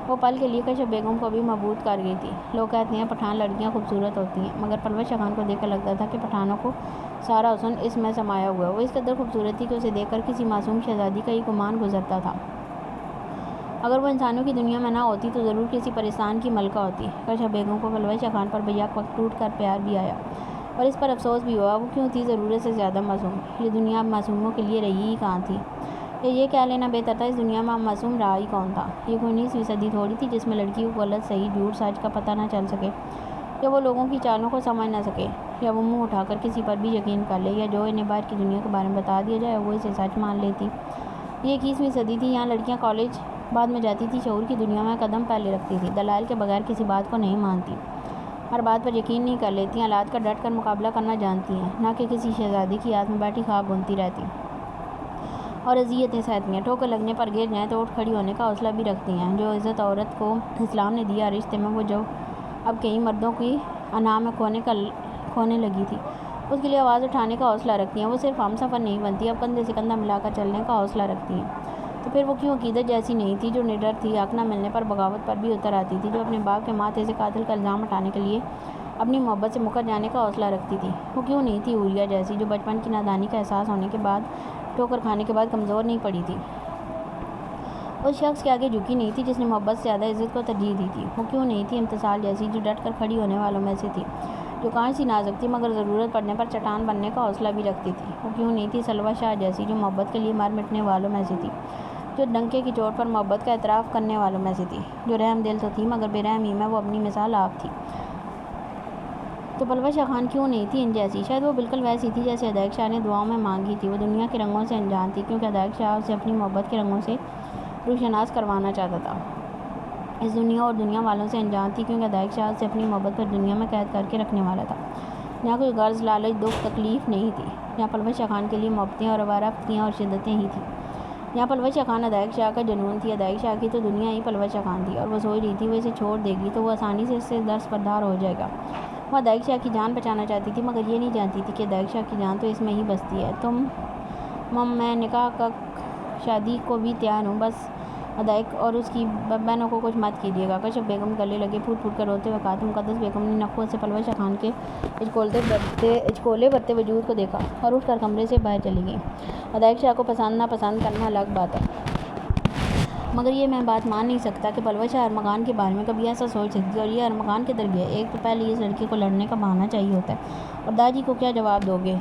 وہ پل کے لیے کشف بیگم کو بھی مبہوت کر گئی تھی۔ لوگ کہتے ہیں پٹھان لڑکیاں خوبصورت ہوتی ہیں، مگر پلوہ شاہ خان کو دیکھ کر لگتا تھا کہ پٹھانوں کو سارا حسن اس میں سمایا ہوا ہے۔ وہ اس قدر خوبصورت تھی کہ اسے دیکھ کر کسی معصوم شہزادی کا ہی گمان گزرتا تھا۔ اگر وہ انسانوں کی دنیا میں نہ ہوتی تو ضرور کسی پرستان کی ملکہ ہوتی۔ کشف بیگم کو پلوہ شاہ خان پر بیک وقت ٹوٹ کر پیار بھی آیا اور اس پر افسوس بھی ہوا۔ وہ کیوں تھی ضرورت سے زیادہ معصوم؟ یہ دنیا اب معصوموں کے لیے رہی ہی کہاں تھی؟ یہ کہہ لینا بہتر تھا اس دنیا میں اب معصوم رہا ہی کون تھا؟ یہ کوئی 19ویں صدی تھوڑی تھی جس میں لڑکی کو غلط صحیح جھوٹ سچ کا پتہ نہ چل سکے، یا وہ لوگوں کی چالوں کو سمجھ نہ سکے، یا وہ منہ اٹھا کر کسی پر بھی یقین کر لے، یا جو انہیں باہر کی دنیا کے بارے میں بتا دیا جائے وہ اسے سچ مان لیتی۔ یہ 21ویں صدی تھی، یہاں لڑکیاں کالج بعد میں جاتی تھی، شعور کی دنیا میں قدم پہلے رکھتی تھی، دلائل کے بغیر کسی بات کو نہیں مانتی، ہر بات پر یقین نہیں کر لیتی، حالات کا ڈٹ کر مقابلہ کرنا جانتی ہیں، نہ کہ کسی شہزادی کی یاد میں بیٹھی خواب بنتی رہتی اور اذیتیں سہتی ہیں۔ ٹھوکر لگنے پر گر جائیں تو اٹھ کھڑی ہونے کا حوصلہ بھی رکھتی ہیں۔ جو عزت عورت کو اسلام نے دیا رشتے میں، وہ جو اب کئی مردوں کی انا میں کھونے لگی تھی، اس کے لیے آواز اٹھانے کا حوصلہ رکھتی ہیں۔ وہ صرف ہم سفر نہیں بنتی، اب کندھے سے کندھا ملا کر چلنے کا حوصلہ رکھتی ہیں۔ تو پھر وہ کیوں عقیدت جیسی نہیں تھی جو نڈر تھی، حق نہ ملنے پر بغاوت پر بھی اتر آتی تھی، جو اپنے باپ کے ماتھے سے قاتل کا الزام ہٹانے کے لیے اپنی محبت سے مکر جانے کا حوصلہ رکھتی تھی؟ وہ کیوں نہیں تھی عریہ جیسی جو بچپن کی نادانی کا احساس ہونے کے بعد ٹھوکر کھانے کے بعد کمزور نہیں پڑی تھی، اس شخص کے آگے جھکی نہیں تھی جس نے محبت سے زیادہ عزت کو ترجیح دی تھی؟ وہ کیوں نہیں تھی امتثال جیسی جو ڈٹ کر کھڑی ہونے والوں میں سے تھی، جو کانچ سی نازک تھی مگر ضرورت پڑنے پر چٹان بننے کا حوصلہ بھی رکھتی تھی؟ وہ کیوں نہیں تھی سلوہ شاہ جیسی جو محبت کے لیے مر مٹنے والوں میں سے تھی، جو ڈنکے کی چوٹ پر محبت کا اعتراف کرنے والوں میں سے تھی، جو رحم دل تو تھی مگر بے رحمی میں وہ اپنی مثال آپ تھی؟ تو پلوہ شاہ خان کیوں نہیں تھی ان جیسی؟ شاید وہ بالکل ویسی تھی جیسے ہدایت شاہ نے دعاؤں میں مانگی تھی۔ وہ دنیا کے رنگوں سے انجان تھی کیونکہ ہدایت شاہ اسے اپنی محبت کے رنگوں سے روشناس کروانا چاہتا تھا۔ اس دنیا اور دنیا والوں سے انجان تھی کیونکہ ہدایت شاہ اسے اپنی محبت پر دنیا میں قید کر کے رکھنے والا تھا، جہاں کوئی غرض لالچ دکھ تکلیف نہیں تھی، جہاں پلوہ شاہ خان کے لیے محبتیں اور آوارہ پختیاں اور شدتیں ہی تھیں، جہاں پلوہ شاہ خان ہدایت شاہ کا جنون تھی۔ ہدایت شاہ کی تو دنیا ہی پلوہ شاہ خان تھی، اور وہ سوچ رہی تھی وہ اسے چھوڑ دے گی تو وہ آسانی سے اس سے دستبردار ہو جائے گا۔ وہ ہدایت شاہ کی جان بچانا چاہتی تھی مگر یہ نہیں جانتی تھی کہ ہدایت شاہ کی جان تو اس میں ہی بستی ہے۔ میں نکاح کا شادی کو بھی تیار ہوں، بس ہدایت اور اس کی بہنوں کو کچھ مت کیجیے گا۔ کشف بیگم گلے لگے پھوٹ پھوٹ کر روتے ہوئے کہا تو مقدس بیگم نے نخوت سے پلوہ شاہ خان کے اچکولے بھرتے وجود کو دیکھا اور اٹھ کر کمرے سے باہر چلی گئیں۔ ہدایت شاہ کو پسند نہ پسند کرنا الگ بات ہے، مگر یہ میں بات مان نہیں سکتا کہ پلوہ شاہ ارمغان کے بارے میں کبھی ایسا سوچ سکتی، اور یہ ارمغان کدھر گیا؟ ایک تو پہلے اس لڑکی کو لڑنے کا بہانہ چاہیے ہوتا ہے، اور داجی کو کیا جواب دو گے؟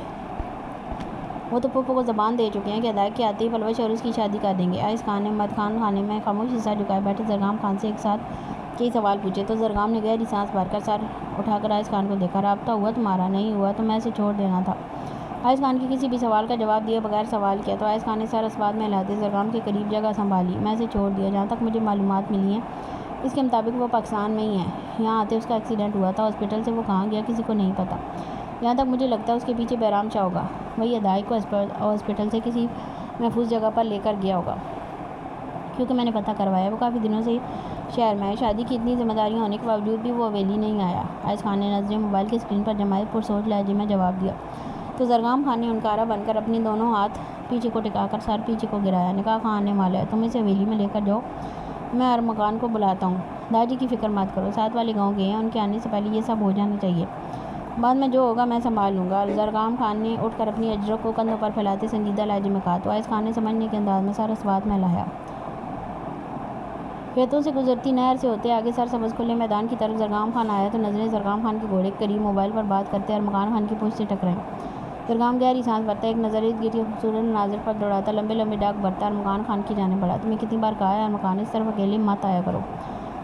وہ تو پھپھو کو زبان دے چکے ہیں کہ ہدایت کے آتے ہی پلوہ شاہ اور اس کی شادی کر دیں گے۔ آئس خان نے مدخان خانے میں خاموشی سے سر جھکائے بیٹھے زرغام خان سے ایک ساتھ کئی سوال پوچھے تو زرگام نے گہری سانس بھر کر سر اٹھا کر آئس خان کو دیکھا۔ رابطہ ہوا تمہارا؟ نہیں ہوا تو میں اسے چھوڑ دینا تھا۔ آئس خان کے کسی بھی سوال کا جواب دیے بغیر سوال کیا تو آئس خان نے سر اسبات میں ہلاتے زرگام کے قریب جگہ سنبھالی۔ میں اسے چھوڑ دیا، جہاں تک مجھے معلومات ملی ہیں اس کے مطابق وہ پاکستان میں ہی ہے۔ یہاں آتے اس کا ایکسیڈنٹ ہوا تھا۔ ہاسپٹل سے وہ کہاں گیا کسی کو نہیں پتہ۔ یہاں تک مجھے لگتا ہے اس کے پیچھے بہرام شاہ ہوگا، وہی ادائی کو ہاسپٹل سے کسی محفوظ جگہ پر لے کر گیا ہوگا، کیونکہ میں نے پتہ کروایا وہ کافی دنوں سے شہر میں ہے۔ شادی کی اتنی ذمہ داریاں ہونے کے باوجود بھی وہ حویلی نہیں آیا۔ آئس خان نے نظریں موبائل کی اسکرین پر جمائے پرسوچ لہجے میں جواب دیا تو زرگام خان نے انکارہ بن کر اپنے دونوں ہاتھ پیچھے کو ٹکا کر سر پیچھے کو گرایا۔ نکاح خان آنے والا ہے، تم اسے حویلی میں لے کر جاؤ، میں ارمغان کو بلاتا ہوں۔ داجی کی فکر مت کرو، ساتھ والے گاؤں گئے ہیں، ان کے آنے سے پہلے یہ سب ہو جانا چاہیے، بعد میں جو ہوگا میں سنبھال لوں گا۔ زرگام خان نے اٹھ کر اپنی اجروں کو کندھوں پر پھیلاتے سنجیدہ لہجے میں کہا تو آئس خان نے سمجھنے کے انداز میں سر اسوات میں ہلایا۔ کھیتوں سے گزرتی نہر سے ہوتے آگے سرسبز کھلے میدان کی طرف زرگام خان آیا تو نظریں زرگام خان کے گھوڑے کے قریب موبائل پر بات کرتے ارمغان خان کی پشت سے ٹکرائیں۔ زرگام گہری سانس بھرتا ایک نظر ارد گرد کے خوبصورت مناظر پر دوڑاتا لمبے لمبے ڈاک بھرتا ارمغان خان کی جانب بڑھا۔ تمہیں کتنی بار کہا ہے ارمغان، اس طرف اکیلے مت آیا کرو۔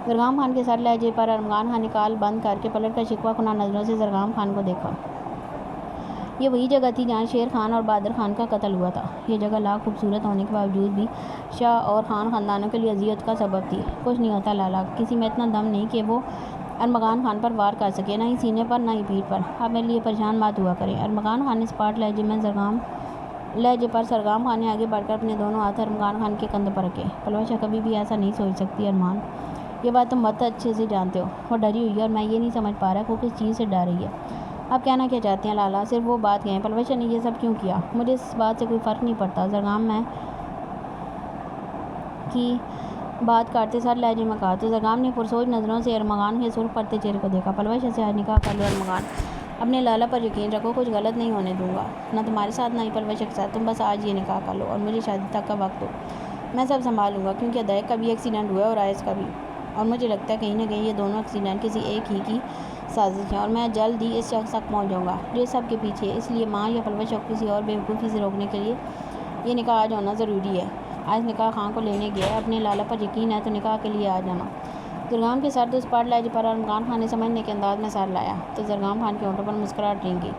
زرگام خان کے سر لہجے پر ارمغان خان نے کال بند کر کے پلٹ کر شکوہ کناں نظروں سے زرگام خان کو دیکھا۔ یہ وہی جگہ تھی جہاں شیر خان اور بہادر خان کا قتل ہوا تھا۔ یہ جگہ لاکھ خوبصورت ہونے کے باوجود بھی شاہ اور خان خاندانوں کے لیے اذیت کا سبب تھی۔ کچھ نہیں ہوتا لالا، کسی میں اتنا دم نہیں کہ وہ ارمغان خان پر وار کر سکے، نہ ہی سینے پر نہ ہی پیٹھ پر۔ آپ میرے لیے پریشان مت ہوا کریں۔ ارمغان خان نے سپاٹ لہجے پر زرگام خان نے آگے بڑھ کر اپنے دونوں ہاتھ ارمغان خان کے کندھوں پر رکھے۔ پلوشہ کبھی بھی ایسا نہیں سوچ سکتی ارمان، یہ بات تم بہت اچھے سے جانتے ہو۔ وہ ڈری ہوئی ہے اور میں یہ نہیں سمجھ پا رہا کہ وہ کس چیز سے ڈر رہی ہے۔ آپ کہنا کیا چاہتے ہیں لالا؟ صرف وہ بات کہیں، پلوشہ نے یہ سب کیوں کیا؟ مجھے اس بات سے کوئی فرق نہیں پڑتا، زرگام میں کی بات کاٹتے سر لہجے میں کہا تو زرگام نے پرسوچ نظروں سے ارمغان کے سرخ پڑتے چہرے کو دیکھا۔ پلوشہ سے آج نکاح کر لو ارمغان، اپنے لالا پر یقین رکھو، کچھ غلط نہیں ہونے دوں گا، نہ تمہارے ساتھ نہ ہی پلوشہ کے ساتھ۔ تم بس آج یہ نکاح کر لو اور مجھے شادی تک کا وقت دو، میں سب سنبھال لوں گا، کیونکہ ادائی کا بھی ایکسیڈنٹ ہوا ہے اور آئس کا بھی، اور مجھے لگتا ہے کہیں نہ کہیں یہ دونوں ایکسیڈنٹ کسی ایک ہی کی سازش ہیں، اور میں جلد ہی اس شخص تک پہنچ جاؤں گا جو اس سب کے پیچھے ہے۔ اس لیے ماں یا پلوشہ کو کسی اور بیوقوفی سے روکنے کے لیے یہ نکاح آج ہونا ضروری ہے۔ آج نکاح خان کو لینے گیا ہے، اپنے لالا پر یقین ہے تو نکاح کے لیے آ جانا۔ زرگام کے سر تو سپاٹ لہجے پر ارمغان خان نے سمجھنے کے انداز میں سر لایا تو زرگام خان کے ہونٹوں پر مسکراہٹ رنگ گئی۔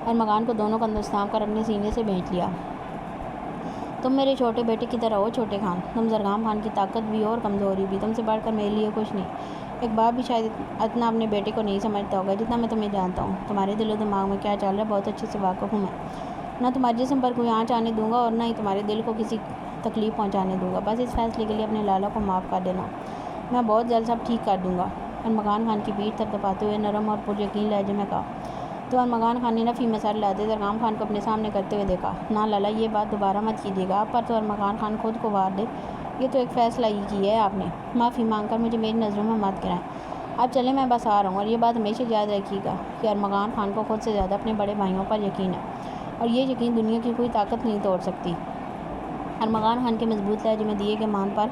ارمغان کو دونوں کندھوں سے تھام کر اپنے سینے سے بھینچ لیا۔ تم میرے چھوٹے بیٹے کی طرح ہو چھوٹے خان، تم زرگام خان کی طاقت بھی ہو اور کمزوری بھی، تم سے بڑھ کر میرے لیے کچھ نہیں۔ ایک باپ بھی شاید اتنا اپنے بیٹے کو نہیں سمجھتا ہوگا جتنا میں تمہیں جانتا ہوں۔ تمہارے دل و دماغ میں کیا چل رہا ہے بہت اچھے سے واقف ہوں میں۔ نہ تمہارے جسم پر کوئی آنچ آنے دوں گا اور نہ ہی تمہارے دل کو کسی تکلیف پہنچانے دوں گا۔ بس اس فیصلے کے لیے اپنے لالا کو معاف کر دینا، میں بہت جلد سب ٹھیک کر دوں گا۔ ارمغان خان کی پیٹھ تھپتھپاتے ہوئے نرم اور پر یقین لہجے میں کہا تو ارمغان خان نے نفی میں سر ہلاتے زرگام خان کو اپنے سامنے کرتے ہوئے دیکھا۔ نہ لالا، یہ بات دوبارہ مت کیجیے گا، آپ پر تو ارمغان خان خود کو وار دے، یہ تو ایک فیصلہ ہی کیا ہے آپ نے۔ معافی مانگ کر مجھے میری نظروں میں مت گرائیں، آپ چلیں، میں بس آ رہا ہوں۔ اور یہ بات ہمیشہ یاد رکھیے گا کہ ارمغان خان کو خود سے زیادہ اپنے بڑے بھائیوں پر یقین ہے، اور یہ یقین دنیا کی کوئی طاقت نہیں توڑ سکتی۔ ارمغان خان کے مضبوط لہجے میں دیے گئے مان پر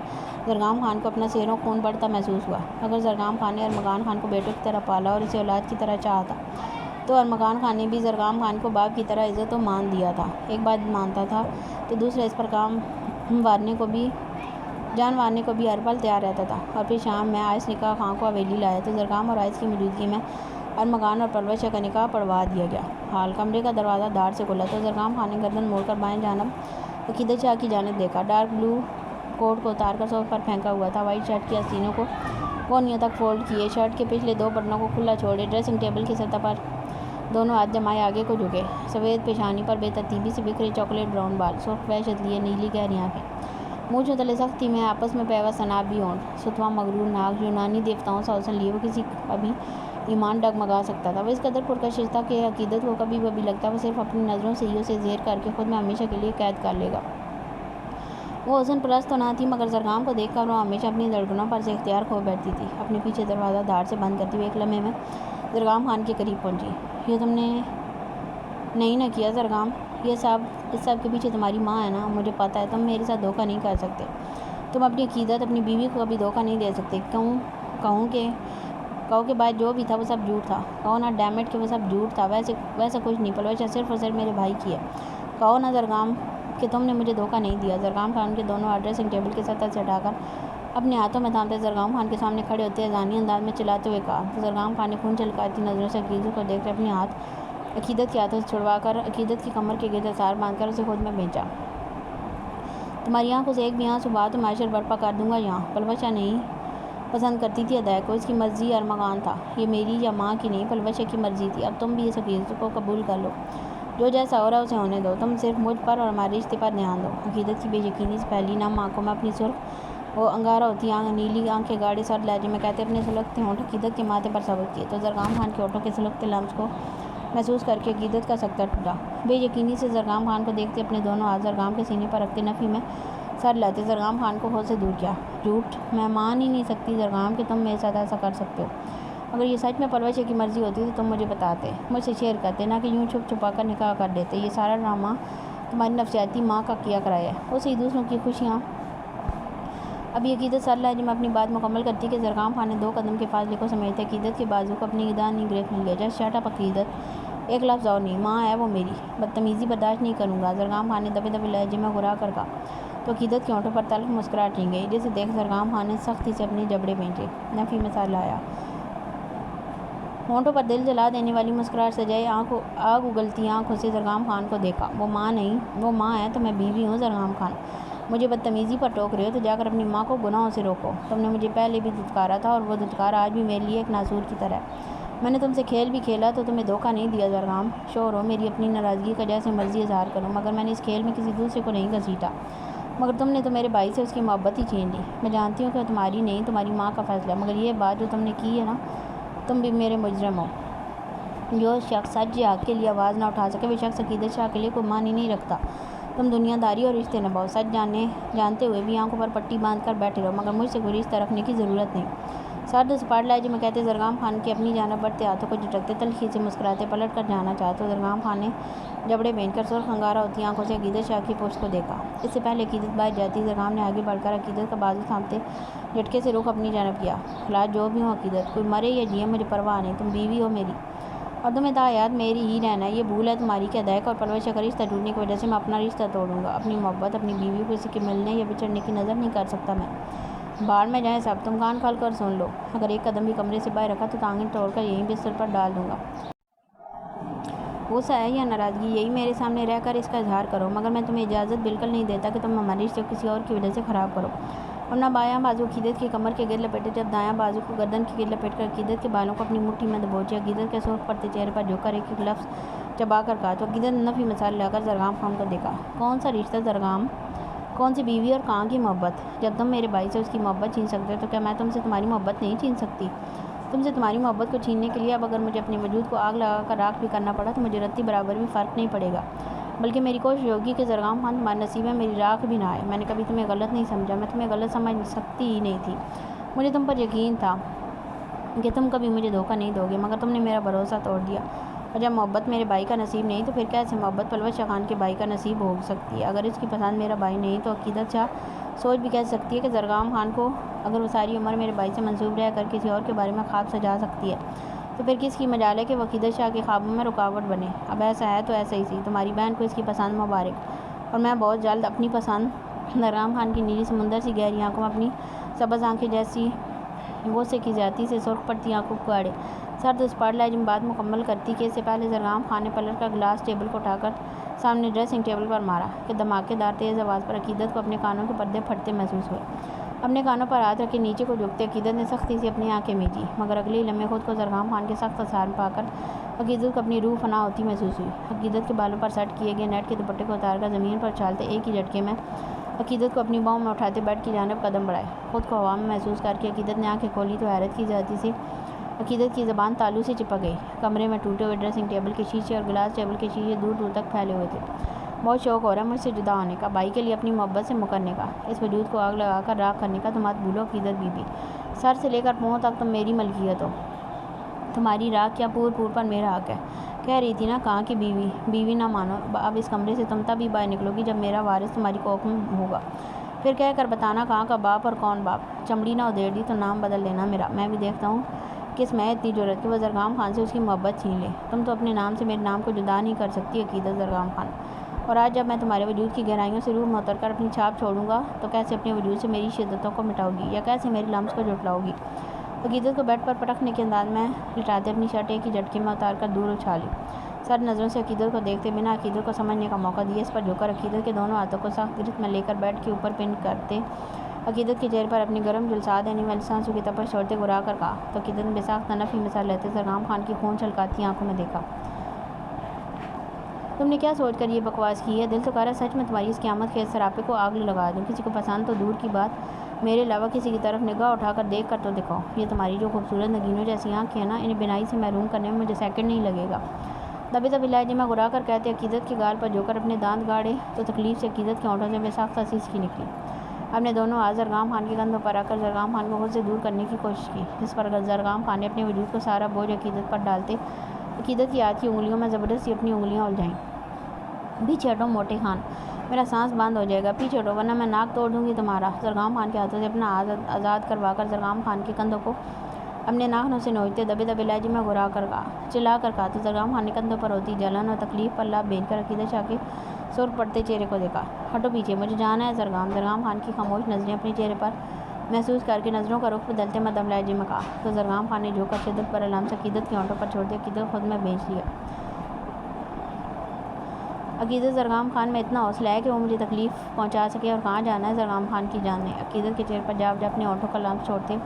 زرگام خان کو اپنا سینوں خون بڑھتا محسوس ہوا۔ اگر زرگام خان نے ارمغان خان کو بیٹوں کی طرح پالا اور اسے اولاد کی طرح چاہا تھا تو ارمغان خان نے بھی زرگام خان کو باپ کی طرح عزت و مان دیا تھا۔ ایک بات مانتا تھا تو دوسرا اس پر جان وارنے کو بھی ہر پل تیار رہتا تھا۔ اور پھر شام میں آئس نکاح خان کو حویلی لایا تو زرگام اور آئس کی موجودگی میں ارمغان اور پلوشہ کا نکاح پڑھوا دیا گیا۔ حال کمرے کا دروازہ دھاڑ سے کھلا تو زرگام خان نے گردن موڑ کر بائیں جانب عقیدت شاہ کی جانب دیکھا۔ ڈارک بلو کوٹ کو اتار کر صوفے پر پھینکا ہوا تھا، وائٹ شرٹ کی آستینوں کو کونیوں تک فولڈ کیے، شرٹ کے پچھلے دو بٹنوں کو کھلا چھوڑے، ڈریسنگ ٹیبل کی سطح پر دونوں ہاتھ جمائے آگے کو جھکے، سفید پیشانی پر بے ترتیبی سے بکھرے چاکلیٹ براؤن بال، سرخ وحشت لیے نیلی گہری آنکھیں، مونچھوں تلے سختی میں آپس میں پیوست انابی ہونٹ، ستواں مغرور ناک، یونانی دیوتاؤں سا حسن لیے وہ کسی کا بھی ایمان ڈگمگا سکتا تھا۔ وہ اس قدر پرکشش تھا کہ عقیدت کو کبھی کبھی لگتا وہ صرف اپنی نظروں سے ہی اسے زیر کر کے خود میں ہمیشہ کے لیے قید کر لے گا۔ وہ حسن پرست تو نہ تھی مگر زرگام کو دیکھ کر وہ ہمیشہ اپنی دھڑکنوں پر سے اختیار کھو بیٹھتی تھی۔ اپنے پیچھے دروازہ دھاڑ سے بند کرتی ہوئے ایک لمحے میں زرگام خان کے قریب پہنچی۔ یہ تم نے نہیں نہ کیا زرگام، اس سب کے پیچھے تمہاری ماں ہے نا، مجھے پتہ ہے تم میرے ساتھ دھوکہ نہیں کر سکتے، تم اپنی عقیدت اپنی بیوی کو کبھی دھوکہ نہیں دے سکتے۔ کہو کہ بات جو بھی تھا وہ سب جھوٹ تھا، کہو نا ڈیم اٹ کہ وہ سب جھوٹ تھا، ویسا کچھ نہیں، پلوشہ صرف اور صرف میرے بھائی کی ہے، کہو نا زرگام کہ تم نے مجھے دھوکہ نہیں دیا۔ زرگام خان کے دونوں ہاتھ ڈریسنگ ٹیبل کی سطح سے ہٹا کر اپنے ہاتھوں میں تھامتے زرگام خان کے سامنے کھڑے ہوتے اذانی انداز میں چلاتے ہوئے کہا تو زرگام خان نے خون چھلکاتی نظروں سے عقیدت کو دیکھ کر اپنے ہاتھ عقیدت کے ہاتھوں سے چھڑوا کر عقیدت کی کمر کے گرد اثار باندھ کر اسے خود میں بھیجا۔ تمہاری آنکھوں سے ایک بھی آنسو بہا تو معاشر برپا کر دوں گا یہاں۔ پلوشہ نہیں پسند کرتی تھی ادائے کو، اس کی مرضی ارمغان تھا، یہ میری یا ماں کی نہیں پلوشہ کی مرضی تھی۔ اب تم بھی اس عقیدت کو قبول کر لو، جو جیسا ہو رہا ہے اسے ہونے دو، تم صرف مجھ پر اور ہمارے رشتے پر دھیان دو۔ عقیدت کی بے یقینی سے پھیلی نم آنکھوں میں اپنی سرخ وہ انگارہ ہوتی نیلی آنکھیں گاڑی سرد لہجے میں کہتے اپنے سلگتے ہونٹ عقیدت کے ماتھے پر ثابت کیے تو زرگام خان کے ہونٹوں کے سلگتے لمس کو محسوس کر کے عقیدت کا سکتہ ٹوٹا۔ بے یقینی سے زرگام خان کو دیکھتے اپنے دونوں ہاتھ زرگام کے سینے پر رکھتے نفی میں سر لاتے زرگام خان کو خود سے دور کیا۔ جھوٹ، میں مان ہی نہیں سکتی زرگام کہ تم میرے ساتھ ایسا کر سکتے ہو۔ اگر یہ سچ میں پلوشہ کی مرضی ہوتی تو تم مجھے بتاتے، مجھ سے شیئر کرتے، نہ کہ یوں چھپ چھپا کر نکاح کر دیتے۔ یہ سارا ڈرامہ تمہاری نفسیاتی ماں کا کیا کرایا ہے، اسے دوسروں کی خوشیاں۔ ابھی عقیدت سر لہجے میں اپنی بات مکمل کرتی کہ زرگام خان نے 2 قدم کے فاصلے کو سمیٹتے عقیدت کے بازو کو اپنی داہنی گرفت میں لیا۔ جسٹ شٹ اپ عقیدت، ایک لفظ اور نہیں، ماں ہے وہ میری، بدتمیزی برداشت نہیں کروں گا۔ زرگام خان نے دبے دبے لہجے میں گھرا کر کہا تو عقیدت کے ہونٹوں پر تلخ مسکراہٹ رنگ گئی، جسے دیکھ زرگام خان نے سختی سے اپنے جبڑے بھینچے، نفی میں سر لایا۔ ہونٹوں پر دل جلا دینے والی مسکراہٹ سجائے آگ اگلتی آنکھوں سے زرگام خان کو دیکھا۔ وہ ماں نہیں، وہ ماں ہے تو میں بیوی ہوں۔ زرگام خان، مجھے بدتمیزی پر ٹوک رہے ہو تو جا کر اپنی ماں کو گناہوں سے روکو۔ تم نے مجھے پہلے بھی دھتکارا تھا اور وہ دھتکار آج بھی میرے لیے ایک ناسور کی طرح ہے۔ میں نے تم سے کھیل بھی کھیلا تو تمہیں دھوکہ نہیں دیا۔ زرگام شور ہو میری اپنی ناراضگی کا جیسے مرضی اظہار کروں، مگر میں نے اس کھیل میں کسی دوسرے کو نہیں گھسیٹا، مگر تم نے تو میرے بھائی سے اس کی محبت ہی چھین لی۔ میں جانتی ہوں کہ وہ تمہاری نہیں، تمہاری ماں کا فیصلہ ہے، مگر یہ بات جو تم نے کی ہے نا، تم بھی میرے مجرم ہو۔ جو شخص سچ یا حق کے لیے آواز نہ اٹھا سکے وہ شخص عقیدت شاہ کے لیے کوئی معنی نہیں رکھتا۔ تم دنیا داری اور رشتے نبھاؤ، سچ جانتے ہوئے بھی آنکھوں پر پٹی باندھ کر بیٹھے رہو، مگر مجھ سے کوئی رشتہ رکھنے کی ضرورت نہیں۔ سرد سپاٹ لہجے میں کہتے زرگام خان کے اپنی جانب بڑھتے ہاتھوں کو جھٹکتے تلخی سے مسکراتے پلٹ کر جانا چاہا تو زرگام خان نے جبڑے بھینچ کر سرخ انگارہ ہوتی آنکھوں سے عقیدت شاہ کی پشت کو دیکھا۔ اس سے پہلے عقیدت باہر جاتی زرگام نے آگے بڑھ کر عقیدت کا بازو تھامتے جھٹکے سے رخ اپنی جانب کیا۔ حالات جو بھی ہوں عقیدت، کوئی مرے یا جیے مجھے پرواہ نہیں، تم بیوی ہو میری اور تمہیں تا حیات میری ہی رہنا ہے۔ یہ بھول ہے تمہاری کہ ادائک اور پلوشہ کا رشتہ ٹوٹنے کی وجہ سے میں اپنا رشتہ توڑوں گا، اپنی محبت، اپنی بیوی کو کسی کے ملنے یا بچھڑنے کی نظر نہیں کر سکتا میں۔ بھاڑ میں جائیں سب، تم کان کھول کر سن لو، اگر ایک قدم بھی کمرے سے باہر رکھا تو ٹانگیں توڑ کر یہیں بستر پر ڈال دوں گا۔ غصہ ہے یا ناراضگی، یہی میرے سامنے رہ کر اس کا اظہار کرو، مگر میں تمہیں اجازت بالکل نہیں دیتا کہ تم ہمارے رشتے کو کسی اور کی وجہ سے خراب کرو۔ اپنا بایاں بازو عقیدت کی کمر کے گرد لپیٹے جب دایاں بازو کو گردن کے گرد لپیٹ کر عقیدت کے بالوں کو اپنی مٹھی میں دبوچے عقیدت کے سرخ پڑتے چہرے پر جھک کر ایک ایک لفظ چبا کر کہا تو عقیدت نے نفی مثال لا کر زرگام خان کو دیکھا۔ کون سا رشتہ زرگام، کون سی بیوی اور کہاں کی محبت؟ جب تم میرے بھائی سے اس کی محبت چھین سکتے ہو تو کیا میں تم سے تمہاری محبت نہیں چھین سکتی؟ تم سے تمہاری محبت کو چھیننے کے لیے اب اگر مجھے اپنے وجود کو آگ لگا کر راکھ بھی کرنا پڑا تو مجھے رتی برابر بھی فرق نہیں پڑے گا، بلکہ میری کوشش ہوگی کہ زرگام خان تمہارے نصیب میں میری راکھ بھی نہ آئے۔ میں نے کبھی تمہیں غلط نہیں سمجھا، میں تمہیں غلط سمجھ سکتی ہی نہیں تھی، مجھے تم پر یقین تھا کہ تم کبھی مجھے دھوکہ نہیں دو گے، مگر تم نے میرا بھروسہ توڑ دیا۔ اور جب محبت میرے بھائی کا نصیب نہیں تو پھر کیسے محبت پلوشہ خان کے بھائی کا نصیب ہو سکتی ہے؟ اگر اس کی پسند میرا بھائی نہیں تو عقیدت شاہ سوچ بھی کہہ سکتی ہے کہ زرگام خان کو اگر وہ ساری عمر میرے بھائی سے منسوب رہ کر کسی اور کے بارے میں خواب سجا سکتی ہے تو پھر کس کی مجال ہے کہ وہ عقیدت شاہ کے خوابوں میں رکاوٹ بنے؟ اب ایسا ہے تو ایسا ہی سی، تمہاری بہن کو اس کی پسند مبارک، اور میں بہت جلد اپنی پسند۔ زرگام خان کی نیلی سمندر سی گہری آنکھوں میں اپنی سبز آنکھیں جیسی غصے کی زیادتی سے سرخ پڑتی آنکھوں کو گاڑے سرد اسپاٹ لہجے میں بات مکمل کرتی کہ اس سے پہلے زرگام خان نے پلٹ کر گلاس ٹیبل کو اٹھا کر سامنے ڈریسنگ ٹیبل پر مارا کہ دھماکے دار تیز آواز پر عقیدت کو اپنے کانوں کے پردے پھٹتے محسوس ہوئے۔ اپنے کانوں پر ہاتھ رکھے نیچے کو جھکتے عقیدت نے سختی سے اپنی آنکھیں میجی، مگر اگلے ہی لمحے خود کو زرگام خان کے سخت اثار میں پا کر عقیدت کو اپنی روح فنا ہوتی محسوس ہوئی۔ عقیدت کے بالوں پر سیٹ کیے گئے نیٹ کے دوپٹے کو اتار کر زمین پر اچھالتے ایک ہی جھٹکے میں عقیدت کو اپنی باہوں میں اٹھاتے بیڈ کی جانب قدم بڑھائے۔ خود کو ہوا میں محسوس کر کے عقیدت نے آنکھیں کھولی تو حیرت کی زیادتی سے عقیدت کی زبان تالو سے چپک گئی۔ کمرے میں ٹوٹے ہوئے ڈریسنگ ٹیبل کے شیشے اور گلاس ٹیبل کے شیشے دور دور تک پھیلے ہوئے تھے۔ بہت شوق ہو رہا ہے مجھ سے جدا ہونے کا، بھائی کے لیے اپنی محبت سے مکرنے کا، اس وجود کو آگ لگا کر راکھ کرنے کا، تو مت بھولو عقیدت بی بی، سر سے لے کر پاؤں تک تم میری ملکیت ہو، تمہاری راکھ کیا پور پور پر میرا حق ہے۔ کہہ رہی تھی نا کہاں کی بیوی، بیوی نہ مانو، اب اس کمرے سے تم تب ہی باہر نکلو گی جب میرا وارث تمہاری کوکھ میں ہوگا، پھر کہہ کر بتانا کہاں کا باپ اور کون باپ، چمڑی نہ ادھیڑ دی تو نام بدل لینا میرا، میں بھی دیکھتا ہوں کس میں اتنی جرأت کہ وہ زرگام خان سے اس کی محبت چھین لے۔ تم تو اپنے نام سے میرے نام کو جدا نہیں کر سکتی عقیدت۔ زرگام خان اور آج جب میں تمہارے وجود کی گہرائیوں سے روح میں اتر کر اپنی چھاپ چھوڑوں گا تو کیسے اپنے وجود سے میری شدتوں کو مٹاؤ گی یا کیسے میرے لمس کو جھٹلاؤ گی؟ عقیدت کو بیڈ پر پٹکنے کے انداز میں لٹاتے اپنی شرٹ ایک ہی جھٹکے میں اتار کر دور اچھالی۔ سر نظروں سے عقیدت کو دیکھتے بنا عقیدت کو سمجھنے کا موقع دیے اس پر جھک کر عقیدت کے دونوں ہاتھوں کو سخت گرفت میں لے کر بیڈ کے اوپر پن کرتے عقیدت کے چہرے پر اپنی گرم جلسا دینے والی سانسوں کی تپش چھوڑتے گرا کر کہا تو عقیدت نے بے ساختہ نفی میں سر لیتے زرگام خان کی خون چھلکاتی آنکھوں میں دیکھا۔ تم نے کیا سوچ کر یہ بکواس کی ہے؟ دل تو کہہ رہا سچ میں تمہاری اس قیامت خیز سراپے کو آگ لگا دوں۔ کسی کو پسند تو دور کی بات، میرے علاوہ کسی کی طرف نگاہ اٹھا کر دیکھ کر تو دکھاؤ۔ یہ تمہاری جو خوبصورت نگینوں جیسی آنکھیں ہیں نا، انہیں بینائی سے محروم کرنے میں مجھے سیکنڈ نہیں لگے گا۔ دبے دبے لہجے میں گرا کر کہتے عقیدت کے گال پر جو کر اپنے دانت گاڑے تو تکلیف سے عقیدت کے ہونٹوں سے بے ساختہ سسکی نکلی۔ اپنے دونوں ہاتھ زرگام خان کے کندھوں پر رکھ کر زرگام خان کو خود سے دور کرنے کی کوشش کی، جس پر زرگام خان نے اپنے وجود کو سارا بوجھ عقیدت پر ڈالتے عقیدت کی ہاتھ کی انگلیوں میں زبردستی اپنی انگلیاں الجھائیں۔ پیچھے ہٹو موٹے خان، میرا سانس بند ہو جائے گا، پیچھے ہٹو ورنہ میں ناک توڑ دوں گی تمہارا۔ زرگام خان کے ہاتھوں سے اپنا ہاتھ آزاد کروا کر زرگام خان کے کندھوں کو اپنے ناخنوں سے نوچتے دبے دبے لہجے میں گرا کر کہا، چلا کر کہا تو زرگام خان نے کندھوں پر ہوتی جلن اور تکلیف پر لب بھیج کر عقیدت شاہ کے سرخ پڑتے چہرے کو دیکھا۔ ہٹو پیچھے، مجھے جانا ہے زرگام خان کی خاموش نظریں اپنے چہرے پر محسوس کر کے نظروں کا رخ بدلتے مدھم لہجے میں کہا تو زرگام خان نے جھک کر شدت پر لمس عقیدت کے ہونٹوں پر چھوڑ دیا۔ عقیدت خود میں بھیج لیا۔ عقیدت زرگام خان میں اتنا حوصلہ ہے کہ وہ مجھے تکلیف پہنچا سکے، اور کہاں جانا ہے زرگام خان کی جان نے؟ عقیدت کے چہرے پر جا اپنے ہونٹوں کا لمس چھوڑتے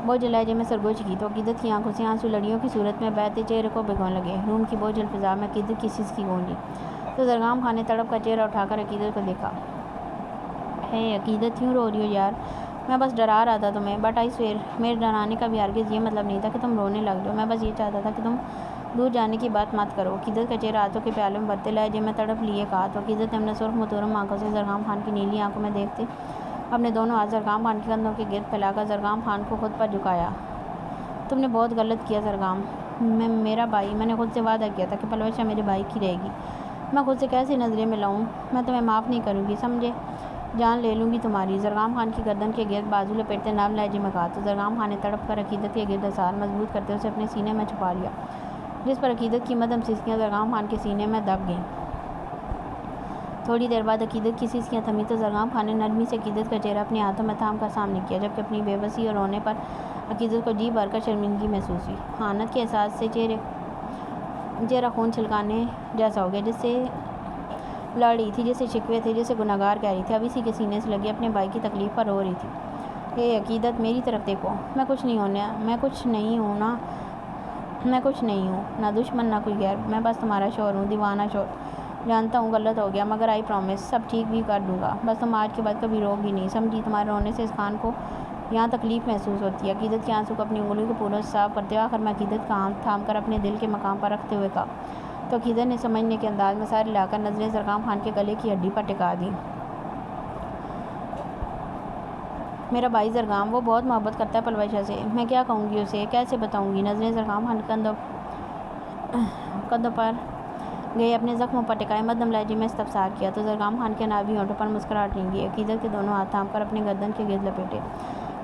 بوجھ لہجے میں سرگوشی کی تو عقیدت کی آنکھوں سے آنسو لڑیوں کی صورت میں بہتے چہرے کو بھگونے لگے۔ روم کی بوجھل فضا میں عقیدت کی سسکی گونجی تو زرگام خان نے تڑپ کا چہرہ اٹھا کر عقیدت کو دیکھا۔ ہے عقیدت کیوں رو رہی ہو یار؟ میں بس ڈرا رہا تھا تمہیں، بٹ آئی سویئر میرے ڈرانے کا بھی ہرگز یہ مطلب نہیں تھا کہ تم رونے لگ جاؤ۔ میں بس یہ چاہتا تھا کہ تم دور جانے کی بات مت کرو۔ عقیدت کا چہرہ ہاتھوں کے پیالوں میں بھرتے لہجے میں تڑپ لیے کہا تو عقیدت نے اپنے سرخ متورم آنکھوں سے زرگام خان کی نیلی آنکھوں میں دیکھتے اپنے دونوں ہاتھ زرگام خان کے کندھوں کے گرد پھیلا کر زرگام خان کو خود پر جھکایا۔ تم نے بہت غلط کیا زرگام، میرا بھائی، میں نے خود سے وعدہ کیا تھا کہ پلوشہ میرے بھائی کی رہے گی۔ میں خود سے کیسے نظریں ملاؤں؟ میں تمہیں معاف نہیں کروں گی، سمجھے؟ جان لے لوں گی تمہاری۔ زرگام خان کی گردن کے گرد بازو لپیٹتے نرم لہجے میں کہا تو زرگام خان نے تڑپ کر عقیدت کے گرد اثار مضبوط کرتے اسے اپنے سینے میں چھپا لیا، جس پر عقیدت کی مدھم سسکیاں زرگام خان کے سینے میں دب گئیں۔ تھوڑی دیر بعد عقیدت کی سسکیاں تھمی تو زرگام خان نے نرمی سے عقیدت کا چہرہ اپنے ہاتھوں میں تھام کر سامنے کیا، جبکہ اپنی بے بسی اور رونے پر عقیدت کو جی بھر کر شرمندگی محسوس ہوئی۔ خیانت کے احساس سے چہرہ خون چھلکانے جیسا ہو گیا، جس سے لڑ رہی تھی، جسے شکوے تھے، جسے گنہگار کہہ رہی تھی، اب اسی کے سینے سے لگے اپنے بھائی کی تکلیف پر رو رہی تھی۔ اے عقیدت، میری طرف دیکھو، میں کچھ نہیں ہوں، نہ دشمن نہ کوئی غیر، میں بس تمہارا شوہر ہوں، دیوانہ شوہر۔ جانتا ہوں غلط ہو گیا، مگر آئی پرومس سب ٹھیک بھی کر دوں گا، بس تم آج کے بعد کبھی رو گی نہیں، سمجھی؟ تمہارے رونے سے اس خان کو یہاں تکلیف محسوس ہوتی ہے۔ عقیدت کے آنسو کو اپنی انگلیوں کے پوروں سے صاف کرتے ہوئے آخر میں عقیدت کا ہاتھ تھام کر اپنے دل کے مقام پر رکھتے ہوئے کہا تو عقیدت نے سمجھنے کے انداز میں سر ہلا کر نظریں زرگام خان کے گلے کی ہڈی پر ٹکا دیں۔ میرا بھائی زرگام، وہ بہت محبت کرتا ہے پلوشہ سے، میں کیا کہوں گی اسے، کیسے بتاؤں گی؟ نظریں زرگام خان کندھوں پر گئے اپنے زخموں پر ٹکائے مدھم لہجے میں استفسار کیا تو زرگام خان کے نابی ہونٹوں پر مسکراہٹ رنگی۔ عقیدت کے دونوں ہاتھ تھام کر اپنے گردن کے گرد لپیٹے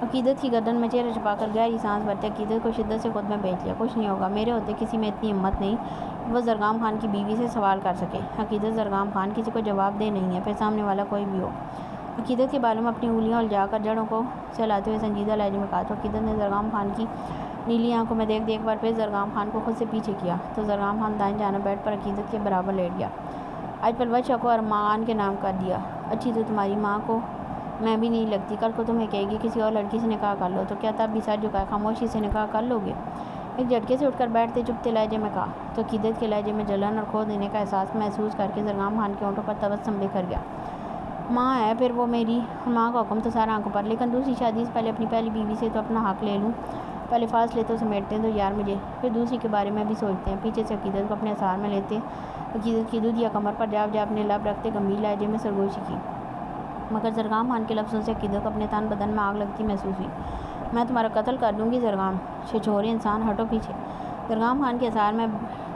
عقیدت کی گردن میں چہرہ چھپا کر گہری سانس بھرتے عقیدت کو شدت سے خود میں بیچ لیا۔ کچھ نہیں ہوگا، میرے ہوتے کسی میں اتنی ہمت نہیں کہ وہ زرگام خان کی بیوی سے سوال کر سکے۔ عقیدت زرگام خان کسی کو جواب دہ نہیں ہے، پھر سامنے والا کوئی بھی ہو۔ عقیدت کے بالوں میں اپنی انگلیاں الجھا کر جڑوں کو سہلاتے ہوئے سنجیدہ لہجے میں کہا تو عقیدت نے زرگام خان کی نیلی آنکھوں میں دیکھ ایک بار پھر زرگام خان کو خود سے پیچھے کیا تو زرگام خان دائیں جانب بیٹھ پر عقیدت کے برابر لیٹ گیا۔ آج پلوشہ کو ارمان کے نام کر دیا، اچھی تو تمہاری ماں کو میں بھی نہیں لگتی، کل کو تمہیں کہے گی کسی اور لڑکی سے نکاح کر لو تو کیا تب بھی سر جھکائے خاموشی سے نکاح کر لو گے؟ ایک جھٹکے سے اٹھ کر بیٹھتے چپتے لہجے میں کہا تو عقیدت کے لہجے میں جلن اور کھو دینے کا احساس محسوس کر کے زرگام خان کے ہونٹوں پر تبسم بکھر گیا۔ ماں ہے پھر وہ میری، اور ماں کا حکم تو سارا آنکھوں پر، لیکن دوسری شادی سے پہلے اپنی پہلی بیوی سے تو اپنا حق لے لوں، پہلے فاصلے تو سمیٹتے ہیں تو یار مجھے، پھر دوسری کے بارے میں بھی سوچتے ہیں۔ پیچھے سے عقیدت کو اپنے اثار میں لیتے عقیدت کی دودھ یا کمر پر جا اپنے لب رکھتے گمبھیر لہجے میں سرگوشی کی، مگر زرگام خان کے لفظوں سے عقیدت کو اپنے تن بدن میں آگ لگتی محسوس ہوئی۔ میں تمہارا قتل کر دوں گی زرگام، چھچورے انسان، ہٹو پیچھے۔ زرگام خان کے اثار میں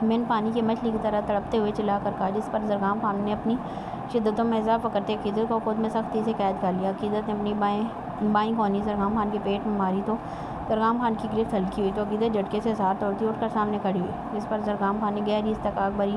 بن پانی کی مچھلی کی طرح تڑپتے ہوئے چلا کر کہا، جس پر زرگام خان نے اپنی شدتوں میں اضافہ کرتے عقیدت کو خود میں سختی سے قید کر لیا۔ عقیدت نے اپنی بائیں کونی زرگام خان کے پیٹ میں ماری تو زرگام خان کی گرفت ہلکی ہوئی تو عقیدت جھٹکے سے اثار توڑتی اٹھ کر سامنے کھڑی ہوئی، جس پر زرگام خان نے گہری استحقاق بھری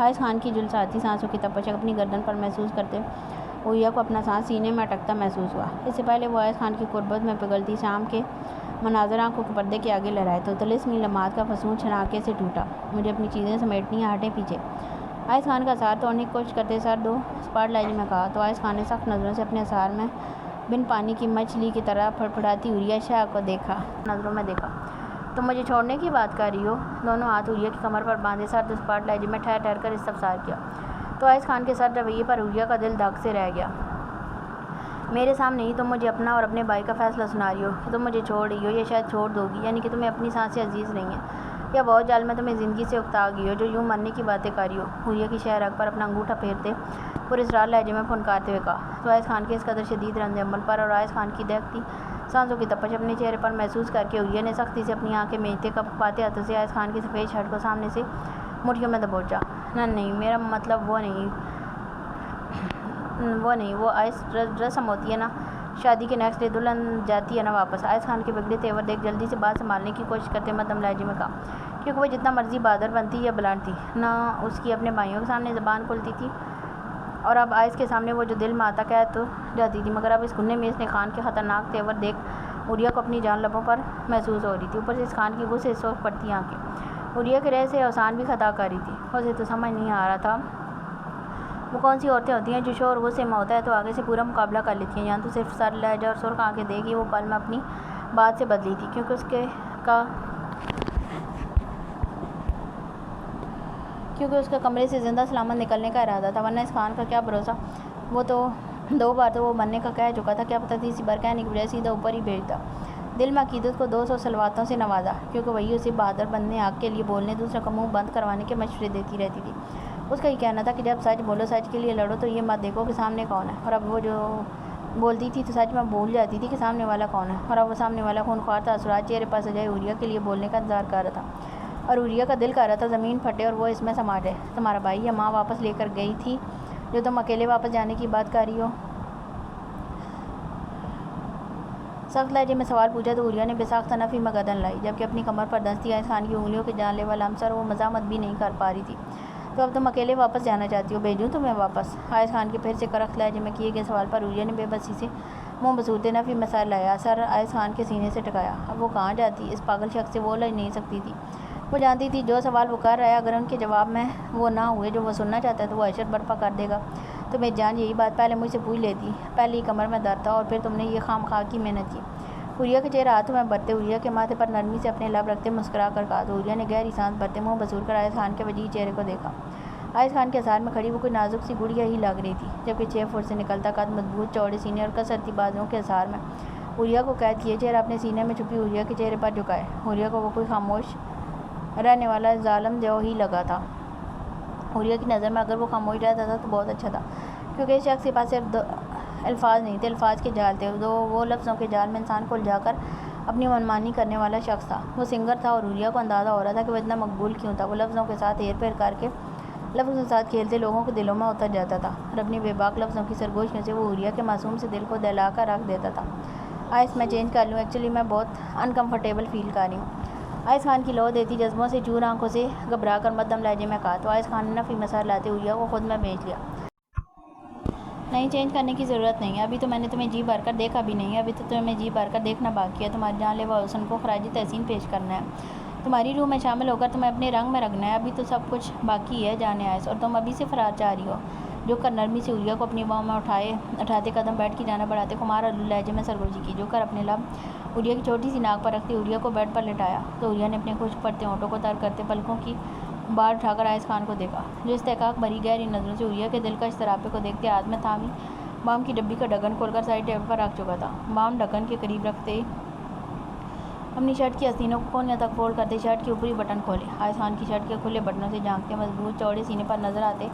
آئس خان کی جلساتی سانسوں کی تپش اپنی گردن پر محسوس کرتے عریہ کو اپنا سانس سینے میں اٹکتا محسوس ہوا۔ اس سے پہلے وہ آئس خان کی قربت میں پگھلتی شام کے مناظر آنکھوں کے پردے کے آگے لہرائے تو طلسمی لمحات کا فسون چھناکے سے ٹوٹا۔ مجھے اپنی چیزیں سمیٹنی ہیں، ہٹیں پیچھے۔ آئس خان کا اثار توڑنے کی کوشش کرتے سر دو سپاٹ لہجے میں کہا تو آئس خان نے سخت نظروں سے اپنے اثار میں بن پانی کی مچھلی کی طرح پھڑپھڑاتی عریہ شاہ کو دیکھا، نظروں میں دیکھا۔ تم مجھے چھوڑنے کی بات کر رہی ہو؟ دونوں ہاتھ عریہ کی کمر پر باندھے سر دو سپاٹ لہجے میں ٹھہر ٹھہر کر استفسار کیا تو آئس خان کے سر رویے پر عریہ کا دل دھک سے رہ گیا۔ میرے سامنے ہی تم مجھے اپنا اور اپنے بھائی کا فیصلہ سنا رہی ہو کہ تم مجھے چھوڑ رہی ہو یا شاید چھوڑ دو گی، یعنی کہ تمہیں اپنی سانسیں عزیز نہیں ہیں یا بہت جال میں تمہیں زندگی سے اکتا گئی ہو جو یوں مرنے کی باتیں کر رہی ہو، عریہ کی شہ رگ پر اپنا انگوٹھا پھیرتے پراسرار لہجے میں پھنکارتے ہوئے کہا تو آئس خان کے اس قدر شدید رد عمل پر اور آئس خان کی دہکتی سانسوں کی تپش اپنے چہرے پر محسوس کر کے عریہ نے سختی سے اپنی آنکھیں میچتے کپاتے ہاتھوں سے آئس خان کی سفید شرٹ کو سامنے سے مٹھیوں میں دبوچا۔ نہیں، میرا مطلب وہ نہیں، وہ آئس رسم ہوتی ہے نا، شادی کے نیکسٹ ڈے دلہن جاتی ہے نا واپس۔ آئس خان کے بگڑے تیور دیکھ جلدی سے بات سنبھالنے کی کوشش کرتے مدھم لہجے میں کہا کیونکہ وہ جتنا مرضی بہادر بنتی یا بلانٹ تھی نہ اس کی اپنے بھائیوں کے سامنے زبان کھلتی تھی اور اب آئس کے سامنے وہ جو دل میں آتا کہہ تو جاتی تھی، مگر اب اس گھنے میں اس نے خان کے خطرناک تیور دیکھ عریہ کو اپنی جان لبوں پر محسوس ہو رہی تھی، اوپر سے اس خان کی غصے سے سرخ پڑتی آنکھیں عریہ کے رہ سے اوسان بھی خطا کر رہی تھی۔ اسے تو سمجھ نہیں آ رہا تھا وہ کون سی عورتیں ہوتی ہیں جو شور غصے میں ہوتا ہے تو آگے سے پورا مقابلہ کر لیتی ہیں، یہاں تو صرف سر لہجہ اور سرخ آنکھیں دے گی وہ پل میں اپنی بات سے بدلی تھی کیونکہ اس کا کمرے سے زندہ سلامت نکلنے کا ارادہ تھا، ورنہ اس خان کا کیا بھروسہ، وہ تو 2 بار تو وہ مرنے کا کہہ چکا تھا، کیا پتہ تیسری بار کہنے کی بجائے سیدھا اوپر ہی بھیجتا۔ دل میں عقیدت کو 200 صلواتوں سے نوازا کیونکہ وہی اسے بہادر بننے، حق کے لیے بولنے، دوسروں کا منہ بند کروانے کے مشورے دیتی رہتی تھی۔ اس کا یہ کہنا تھا کہ جب سچ بولو، سچ کے لیے لڑو تو یہ مت دیکھو کہ سامنے کون ہے، اور اب وہ جو بولتی تھی تو سچ میں بھول جاتی تھی کہ سامنے والا کون ہے، اور اب وہ سامنے والا خونخوار تاثرات چہرے پر سجائے عریہ کے لیے بولنے کا انتظار کر رہا تھا اور عریہ کا دل کر رہا تھا زمین پھٹے اور وہ اس میں سما جائے۔ تمہارا بھائی یا ماں واپس لے کر گئی تھی جو تم اکیلے واپس جانے کی بات کر رہی ہو؟ سخت لہجے میں سوال پوچھا تو عریہ نے بے ساختہ نفی میں گردن لائی جبکہ اپنی کمر پر دھنستی آئس خان کی انگلیوں کے جان لیوا لمس اور وہ مزاحمت بھی نہیں کر پا رہی تھی۔ تو اب تم اکیلے واپس جانا چاہتی ہو؟ بھیجوں تمہیں واپس؟ آئس خان کے پھر سے کرخت لہجے میں کیے گئے سوال پر عریہ نے بے بسی سے منہ بسورتے نفی میں سر لایا، سر آئس خان کے سینے سے ٹکایا۔ اب وہ کہاں جاتی؟ اس پاگل شخص سے وہ الجھ نہیں سکتی تھی۔ وہ جانتی تھی جو سوال وہ کر رہا ہے اگر ان کے جواب میں وہ نہ ہوئے جو وہ سننا چاہتا ہے تو وہ عشرت برپا کر دے گا۔ تو میری جان یہی بات پہلے مجھ سے پوچھ لیتی، پہلے ہی کمر میں درد تھا اور پھر تم نے یہ خام خواہ کی محنت کی۔ عریہ کے چہرہ ہاتھوں میں بھرتے عریہ کے ماتھے پر نرمی سے اپنے لب رکھتے مسکرا کر کہا تو عریہ نے گہری سانس بھرتے منہ بسور کر آئس خان کے وجیح چہرے کو دیکھا۔ آئس خان کے اثار میں کھڑی وہ کوئی نازک سی گڑیا ہی لگ رہی تھی جبکہ 6 فٹ سے نکلتا قد، مضبوط چوڑے سینے اور کسرتی بازوؤں کے اثار میں عریہ کو قید کیے چہرہ اپنے سینے میں چھپی عریہ کے چہرے پر جھکائے عریہ کو وہ کوئی خاموش رہنے والا ظالم جو ہی لگا تھا۔ عریہ کی نظر میں اگر وہ خاموش رہتا تھا تو بہت اچھا تھا کیونکہ اس شخص کے پاس صرف الفاظ نہیں تھے، الفاظ کے جال تھے، وہ لفظوں کے جال میں انسان کو الجھا کر اپنی منمانی کرنے والا شخص تھا۔ وہ سنگر تھا اور عریہ کو اندازہ ہو رہا تھا کہ وہ اتنا مقبول کیوں تھا۔ وہ لفظوں کے ساتھ ہیر پھیر کر کے لفظوں کے ساتھ کھیلتے لوگوں کے دلوں میں اتر جاتا تھا اور اپنی بے باک لفظوں کی سرگوشیوں سے وہ عریہ کے معصوم سے دل کو دہلا کر رکھ دیتا تھا۔ آئس میں چینج کر لوں، ایکچولی میں بہت انکمفرٹیبل فیل کر رہی ہوں۔ آئس خان کی لو دیتی جذبوں سے چور آنکھوں سے گھبرا کر مدھم لہجے میں کہا تو آئس خان نے نفی میں سر لاتے عریہ کو خود میں بھیج لیا۔ نہیں، چینج کرنے کی ضرورت نہیں ہے، ابھی تو میں نے تمہیں جی بھر کر دیکھا بھی نہیں ہے، ابھی تو تمہیں جی بھر کر دیکھنا باقی ہے۔ تمہارے جان لیوا حسن کو خراج تحسین پیش کرنا ہے، تمہاری روح میں شامل ہو کر تمہیں اپنے رنگ میں رکھنا ہے، ابھی تو سب کچھ باقی ہے جانے آئس، اور تم ابھی سے فرار چاہ رہی ہو۔ جھک کر نرمی سے عریہ کو اپنی باہوں میں اٹھاتے قدم بیڈ کی جانب بڑھاتے خمار آلو لہجے میں سرگوشی کی، جھک کر اپنے لب عریہ کی چھوٹی سی ناک پر رکھتے عریہ کو بیڈ پر لٹایا تو عریہ نے اپنے خشک پڑتے ہونٹوں کو تر کرتے پلکوں کی باڑ اٹھا کر آئس خان کو دیکھا جو استحقاق بھری گہری نظروں سے عریہ کے دلکش سراپے کو دیکھتے ہاتھ میں تھامی بام کی ڈبی کا ڈھکن کھول کر سائڈ ٹیبل پر رکھ چکا تھا۔ بام ڈھکن کے قریب رکھتے اپنی شرٹ کی آستینوں کو کونیوں تک فولڈ کرتے شرٹ کے اوپری بٹن کھولے، آئس خان کی شرٹ کے کھلے بٹنوں سے جھانکتے مضبوط چوڑے سینے پر نظر آتے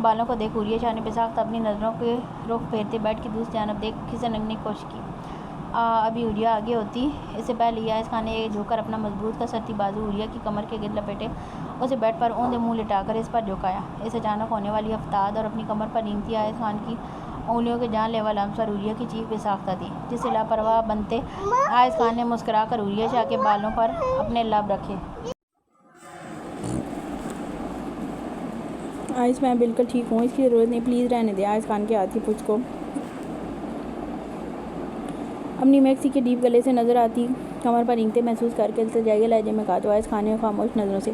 بالوں کو دیکھ عریہ شاہ نے بے ساختہ اپنی نظروں کے رخ پھیرتے بیڈ کی دوسری جانب دیکھ کھسکنے کی کوشش کی۔ ابھی عریہ آگے ہوتی اس سے پہلے ہی آئس خان نے جھک کر اپنا مضبوط کسرتی بازو عریہ کی کمر کے گرد لپیٹے اسے بیڈ پر اوندے منہ لٹا کر اس پر جھکایا۔ اس اچانک ہونے والی افتاد اور اپنی کمر پر رینگتی آئس خان کی انگلیوں کے جان لیوا لمس پر عریہ کی چیخ بے ساختہ تھی جس سے لاپرواہ بنتے آئس خان نے مسکرا کر عریہ شاہ کے بالوں پر اپنے لب رکھے۔ آئس میں بالکل ٹھیک ہوں، اس کی ضرورت نہیں، پلیز رہنے دیں۔ آئس خان کے ہاتھ کی پشت کو اپنی میکسی کے ڈیپ گلے سے نظر آتی کمر پر رینگتے محسوس کر کے التجائی لہجے میں کہا تو آئس خان نے خاموش نظروں سے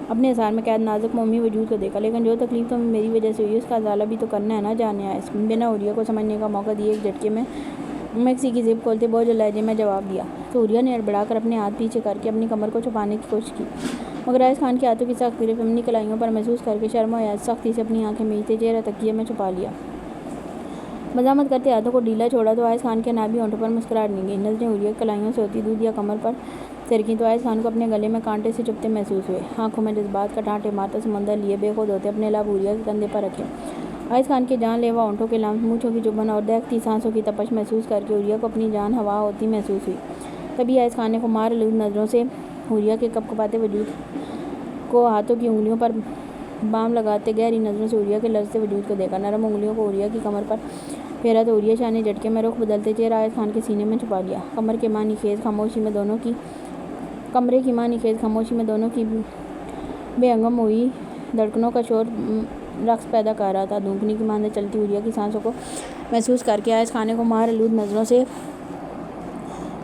اپنے اظہار میں قید نازک مومی وجود کو دیکھا۔ لیکن جو تکلیف تمہیں میری وجہ سے ہوئی اس کا ازالہ بھی تو کرنا ہے نا جانے آئس۔ بنا عریہ کو سمجھنے کا موقع دیے ایک جھٹکے میں میکسی کی زپ کھولتے بوجھل لہجے میں جواب دیا تو عریہ نے ہڑبڑا کر اپنے ہاتھ پیچھے کر کے اپنی کمر کو چھپانے کی کوشش کی، مگر آئس خان کے ہاتھوں کی سخت گرفت اپنی کلائیوں پر محسوس کر کے شرم و حیا سے سختی سے اپنی آنکھیں میچتے چہرہ تکیے میں چھپا لیا۔ مزاحمت کرتے ہاتھوں کو ڈھیلا چھوڑا تو آئس خان کے نابی ہونٹوں پر مسکراہٹ نہیں گئی۔ نظریں عریہ کی کلائیوں سے ہوتی دودھ یا کمر پر سرکیں تو آئس خان کو اپنے گلے میں کانٹے سے چبھتے محسوس ہوئے۔ آنکھوں میں جذبات کا ٹانٹے مارتا سمندر لیے بے خود ہوتے اپنے لب عریہ کے کندھے پر رکھے، آئس خان کے جان لیوا ہونٹوں کے لمس، مونچھوں کی چبھن اور دہکتی سانسوں کی تپش محسوس کر کے عریہ کو اپنی جان ہوا ہوتی محسوس ہوئی۔ تبھی آئس خان نے خمار آلود نظروں سے عریہ کے کپکپاتے وجود کو، ہاتھوں کی انگلیوں پر بام لگاتے گہری نظروں سے عریہ کے لرزتے وجود کو دیکھا، نرم انگلیوں کو عریہ کی کمر پر پھیرا تو عریہ شاہ نے جھٹکے میں رخ بدلتے چہرہ آئس خان کے سینے میں چھپا لیا۔ کمرے کی معنی خیز خاموشی میں دونوں کی بے ہنگم ہوئی دھڑکنوں کا شور رقص پیدا کر رہا تھا۔ دھوکنے کی مانند چلتی عریہ کی سانسوں کو محسوس کر کے آئس خان نے خمار آلود نظروں سے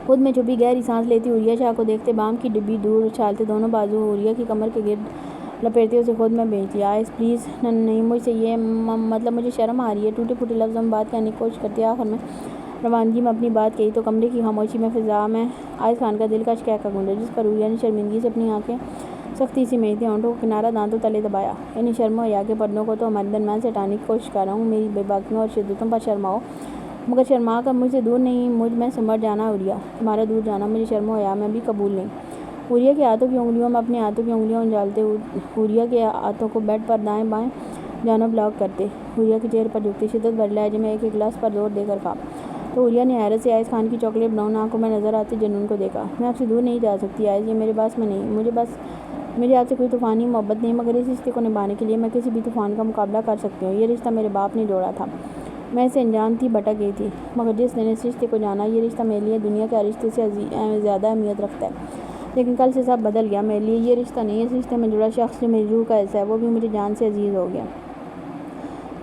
خود میں چھپی گہری سانس لیتی عریہ شاہ کو دیکھتے بام کی ڈبی دور اچھالتے دونوں بازو عریہ کی کمر کے گرد لپیٹتے اسے خود میں بھیج لیا۔ آئس پلیز نہیں، مجھ سے یہ مطلب مجھے شرم آ رہی ہے، ٹوٹے پھوٹے لفظوں میں بات کہنے کی کوشش کرتے آخر میں روانگی میں اپنی بات کہی تو کمرے کی خاموشی میں فضا میں آئس خان کا دل کا شکیقہ گونجا، جس پر عریہ نے شرمندگی سے اپنی آنکھیں سختی سے میچتے ہونٹوں کا کنارہ دانتوں تلے دبایا۔ انہیں شرم و حیا کے پردوں کو تو ہمارے درمیان سے ہٹانے کی کوشش کر رہا ہوں، میری بے باکیوں اور شدتوں پر شرماؤ، مگر شرما کر مجھ سے دور نہیں، مجھ میں سمٹ جانا عریہ، تمہارا دور جانا مجھے شرم و حیا میں بھی قبول نہیں۔ عریہ کے ہاتھوں کی انگلیوں میں اپنے ہاتھوں کی انگلیاں الجھاتے عریہ کے ہاتھوں کو بیڈ پر دائیں بائیں جانب لاک کرتے عریہ کے چہرے پر جھکتے شدت بھرے لہجے میں ایک ایک لفظ پر زور دے کر کہا تو عریہ نے حیرت سے آئس خان کی چاکلیٹ براؤن آنکھوں میں نظر آتے جنون کو دیکھا۔ میں آپ سے دور نہیں جا سکتی آئس، یہ میرے بس میں نہیں، مجھے آپ سے کوئی طوفانی محبت نہیں، مگر اس رشتے کو نبھانے کے لیے میں کسی بھی طوفان کا مقابلہ کر سکتی ہوں۔ یہ رشتہ میرے باپ نے جوڑا تھا، میں اسے انجان تھی، بھٹک گئی تھی، مگر جس دن اس رشتے کو جانا، یہ رشتہ میرے لیے دنیا کے ہر رشتے سے زیادہ اہمیت رکھتا ہے۔ لیکن کل سے سب بدل گیا، میرے لیے یہ رشتہ نہیں، اس رشتے میں جڑا شخص جو میری روح کا حصہ ہے وہ بھی مجھے جان سے عزیز ہو گیا۔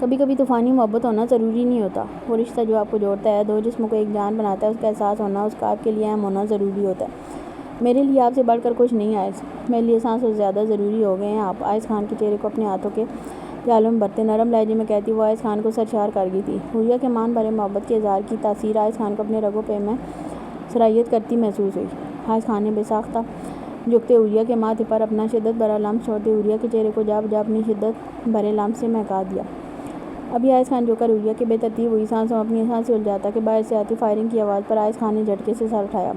کبھی کبھی طوفانی محبت ہونا ضروری نہیں ہوتا، وہ رشتہ جو آپ کو جوڑتا ہے، دو جسموں کو ایک جان بناتا ہے، اس کا احساس ہونا، اس کا آپ کے لیے اہم ہونا ضروری ہوتا ہے۔ میرے لیے آپ سے بڑھ کر کچھ نہیں آئس، میرے لیے سانسوں سے زیادہ ضروری ہو گئے ہیں آپ۔ آئس خان کے چہرے کو اپنے ہاتھوں کے جالوں میں بھرتے نرم لہجے میں کہتی وہ آئس خان کو سرشار کر گئی تھی۔ عریہ کے مان بھرے محبت کے اظہار کی تاثیر آئس خان کو اپنے رگوں پہ میں سرایت کرتی محسوس ہوئی۔ آئس خان نے بے ساختہ جھکتے عریہ کے ماتھے پر اپنا شدت بھرا لمس چھوڑتے عریہ کے چہرے کو جا بجا اپنی شدت بھرے لمس سے مہکا دیا۔ ابھی آئس خان جھک کر عریہ کے بے ترتیب ہوئی سانسوں میں اپنی سانسیں الجھاتا کہ باہر سے آتی فائرنگ کی آواز پر آئس خان نے جھٹکے سے سر اٹھایا۔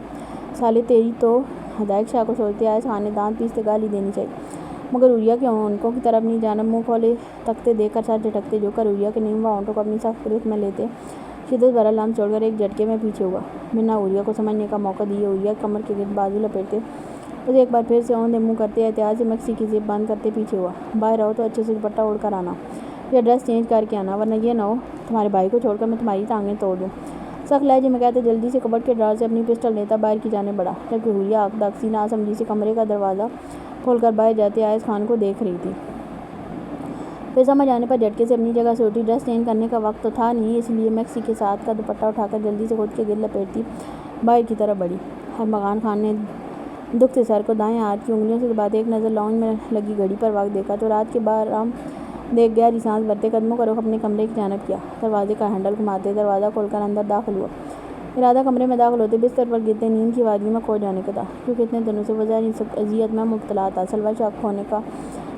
سالے تیری تو ہدایت شاہ کو سوچتے آئس خان نے دانت پیستے گالی دینی چاہیے، مگر عریہ کے ہونٹوں کی طرف اپنی جانب منہ کھولے تکتے دیکھ کر سر جھٹکتے جھک کر عریہ کے نیموا ہونٹوں کو اپنی سخت گرفت میں لیتے شدت بھرا لمس چھوڑ کر ایک جھٹکے میں پیچھے ہوا، بنا عریہ کو سمجھنے کا موقع دیے عریہ کمر کے گرد بازو لپیٹتے اسے ایک بار پھر سے اوندے منہ کرتے احتیاط سے میکسی کی زپ بند کرتے پیچھے ہوا۔ باہر آؤ تو اچھے سے دوپٹہ اوڑھ کر آنا یا ڈریس چینج کر کے آنا، ورنہ یہ نہ ہو تمہارے بھائی کو چھوڑ کر میں تمہاری ٹانگیں توڑ دوں، سخت لہجے میں کہتے جلدی سے کبرٹ کے ڈرار سے اپنی پسٹل لیتا باہر کی جانب بڑھا، جبکہ عریہ آکداکسی ناسمجھی سے کمرے کا دروازہ کھول کر باہر جاتے آئس خان کو دیکھ رہی تھی۔ پھر سمجھ آنے پر جھٹکے سے اپنی جگہ سے اٹھی، ڈریس چینج کرنے کا وقت تو تھا نہیں، اس لیے میکسی کے ساتھ کا دوپٹہ اٹھا کر جلدی سے خود کے گرد لپیٹتی باہر کی طرف بڑھی۔ ارمغان خان نے دکھتے سر کو دائیں ہاتھ کی انگلیوں سے دباتے ایک نظر لاؤنج میں لگی گھڑی پر وقت دیکھا تو رات کے 12 دیکھ گہری سانس بھرتے قدموں کا رخ اپنے کمرے کی جانب کیا، دروازے کا ہینڈل گھماتے دروازہ کھول کر اندر داخل ہوا۔ ارادہ کمرے میں داخل ہوتے بستر پر گرتے نیند کی وادی میں کھو جانے کا تھا، کیونکہ اتنے دنوں سے وہ ذہنی اذیت میں مبتلا تھا۔ سلویٰ شاہ کو کھونے کا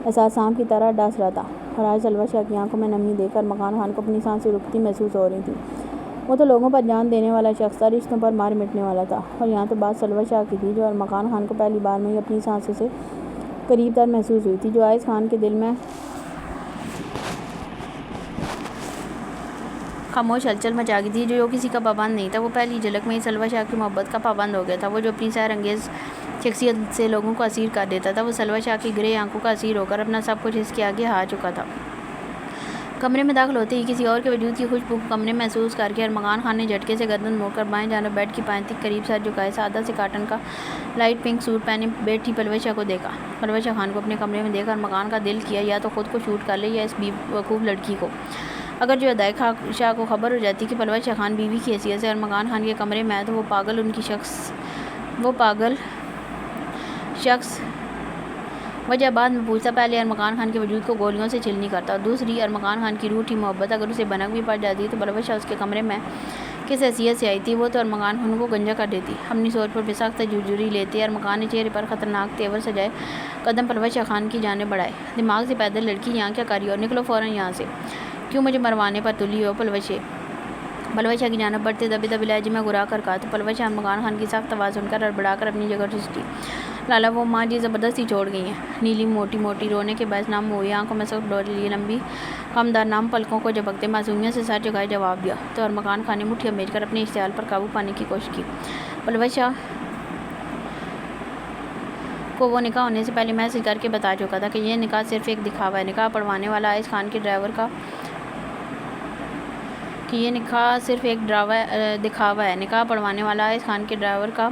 احساس سانپ کی طرح ڈس رہا تھا، اور آج سلویٰ شاہ کی آنکھوں میں نمی دیکھ کر ارمغان خان کو اپنی سانسیں رکتی محسوس ہو رہی تھیں۔ وہ تو لوگوں پر جان دینے والا شخص تھا، رشتوں پر مار مٹنے والا تھا، اور یہاں تو بات سلویٰ شاہ کی تھی جو ارمغان خان کو پہلی بار میں ہی اپنی سانسوں سے قریب تر محسوس ہوئی تھی، جو آئس خان کے دل میں خاموش ہلچل مچا گئی تھی، جو کسی کا پابند نہیں تھا۔ وہ پہلی جھلک میں ہی سلویٰ شاہ کی محبت کا پابند ہو گیا تھا، وہ جو اپنی سحر انگیز شخصیت سے لوگوں کو اسیر کر دیتا تھا، وہ سلویٰ شاہ کی گرے آنکھوں کا اسیر ہو کر اپنا سب کچھ اس کے آگے ہار چکا تھا۔ کمرے میں داخل ہوتے ہی کسی اور کے وجود کی خوشبو کمرے محسوس کر کے ارمغان خان نے جھٹکے سے گردن موڑ کر بائیں جانب بیڈ کی پائیں تک قریب سر جھکائے سادہ سے کاٹن کا لائٹ پنک سوٹ پہنے بیٹھی پلوش شاہ کو دیکھا۔ پلوش شاہ خان کو اپنے کمرے میں دیکھ ارمغان کا دل کیا یا تو خود کو شوٹ کر لے یا اس بیوقوف لڑکی کو۔ اگر جو ادائق شاہ کو خبر ہو جاتی کہ پلوش شاہ خان بیوی کی حیثیت سے ارمغان خان کے کمرے میں آئے تو وہ پاگل شخص وجہ بعد میں پوچھتا، پہلے ارمغان خان کے وجود کو گولیوں سے چھلنی کرتا، اور دوسری ارمغان خان کی روٹھی محبت اگر اسے بھنک بھی پڑ جاتی تو پلوش شاہ اس کے کمرے میں کس حیثیت سے آئی تھی، وہ تو ارمغان خان کو گنجا کر دیتی۔ اپنی سوچ پر بے ساختہ جھرجھری لیتے ارمغان نے چہرے پر خطرناک تیور سجائے قدم پلوش شاہ خان کی جانب بڑھائے۔ دماغ سے پیدل لڑکی یہاں کیا کر رہی ہو؟ نکلو فوراً یہاں سے، کیوں مجھے مروانے پر تلی ہو؟ پلوش شاہ کی جانب بڑھتے دبے دبے لہجے میں گھرا کر کہا تو پلوش شاہ ارمغان خان کی سخت آواز سن کر ہڑبڑا کر اپنی جگہ ٹھسٹی۔ لالا وہ ماں جی زبردستی چھوڑ گئی ہیں۔ نیلی موٹی موٹی رونے کے باعث نام ہوئی آنکھوں میں سخت ڈوری لیے لمبی خمدار نام پلکوں کو جھپکتے معصومیت سے سر جھکائے جواب دیا تو ارمغان خان نے مٹھیاں بھیج کر اپنے اشتعال پر قابو پانے کی کوشش کی۔ پلوش شاہ کو وہ نکاح ہونے سے پہلے محض کر کے بتا چکا تھا کہ یہ نکاح صرف ایک دکھاوا ہے۔ نکاح پڑھوانے والا آئس خان کے ڈرائیور کا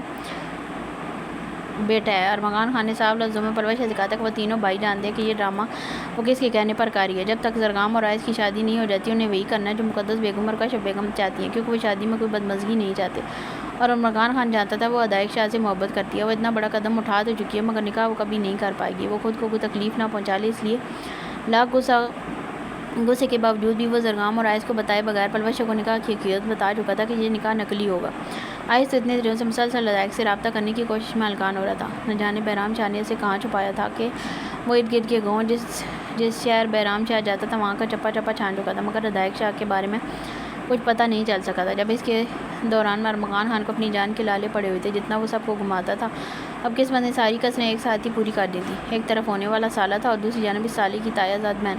بیٹا ہے۔ ارمغان خان نے صاف لفظوں میں پلوش شاہ سے کہا تھا کہ وہ تینوں بھائی جانتے ہیں کہ یہ ڈرامہ وہ کس کے کہنے پر کاری ہے۔ جب تک زرگام اور آئس کی شادی نہیں ہو جاتی انہیں وہی کرنا ہے جو مقدس بیگم اور کشف بیگم چاہتی ہیں، کیونکہ وہ شادی میں کوئی بدمزگی نہیں چاہتے، اور ارمغان خان جانتا تھا وہ ادائق شاہ سے محبت کرتی ہے۔ وہ اتنا بڑا قدم اٹھا تو چکی ہے مگر نکاح وہ کبھی نہیں کر پائے گی۔ وہ خود کو کوئی تکلیف نہ پہنچا لے اس لیے لاکھ غصے کے باوجود بھی وہ زرگام اور آئس کو بتائے بغیر پلوش شاہ کو نکاح کی حقیقت بتا چکا تھا کہ یہ نکاح نقلی ہوگا۔ آئس تو اتنے دنوں سے مسلسل ادائق سے رابطہ کرنے کی کوشش میں ہلکان ہو رہا تھا۔ نہ جانے بہرام شاہ نے اسے کہاں چھپایا تھا کہ وہ ارد گرد کے گاؤں جس شہر بہرام شاہ جاتا تھا وہاں کا چپا چپا چھان چکا تھا، مگر ادائق شاہ کے بارے میں کچھ پتہ نہیں چل سکا تھا۔ جب اس کے دوران میں ارمغان خان کو اپنی جان کے لالے پڑے ہوئے تھے جتنا وہ سب کو گھماتا تھا، اب قسمت نے ساری کسریں ایک ساتھ ہی پوری کر دی تھی۔ ایک طرف ہونے والا سالہ تھا اور دوسری جانب اس سالے کی تایا زاد بہن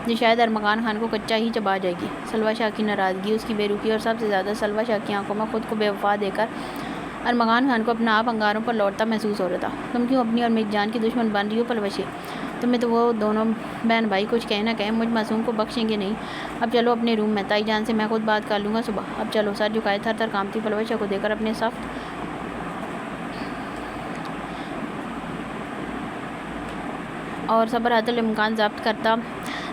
جو شاید ارمغان خان کو کچا ہی چبا جائے گی۔ سلویٰ شاہ کی ناراضگی، اس کی بے رخی اور سب سے زیادہ سلویٰ شاہ کی آنکھوں میں خود کو بے وفا دے کر ارمغان خان کو اپنا آپ انگاروں پر لوٹتا محسوس ہو رہا تھا۔ تم کیوں اپنی اور میری جان کی دشمن بن رہی ہو پلوش؟ تمہیں تو وہ دونوں بہن بھائی کچھ کہیں نہ کہیں مجھ معصوم کو بخشیں گے نہیں۔ اب چلو اپنے روم میں، تائی جان سے میں خود بات کر لوں گا صبح۔ اب چلو۔ سر جھکائے تھر تھر کانپتی پلوش شاہ کو دیکھ کر اپنے سخت اور صبر حد الامکان ضبط کرتا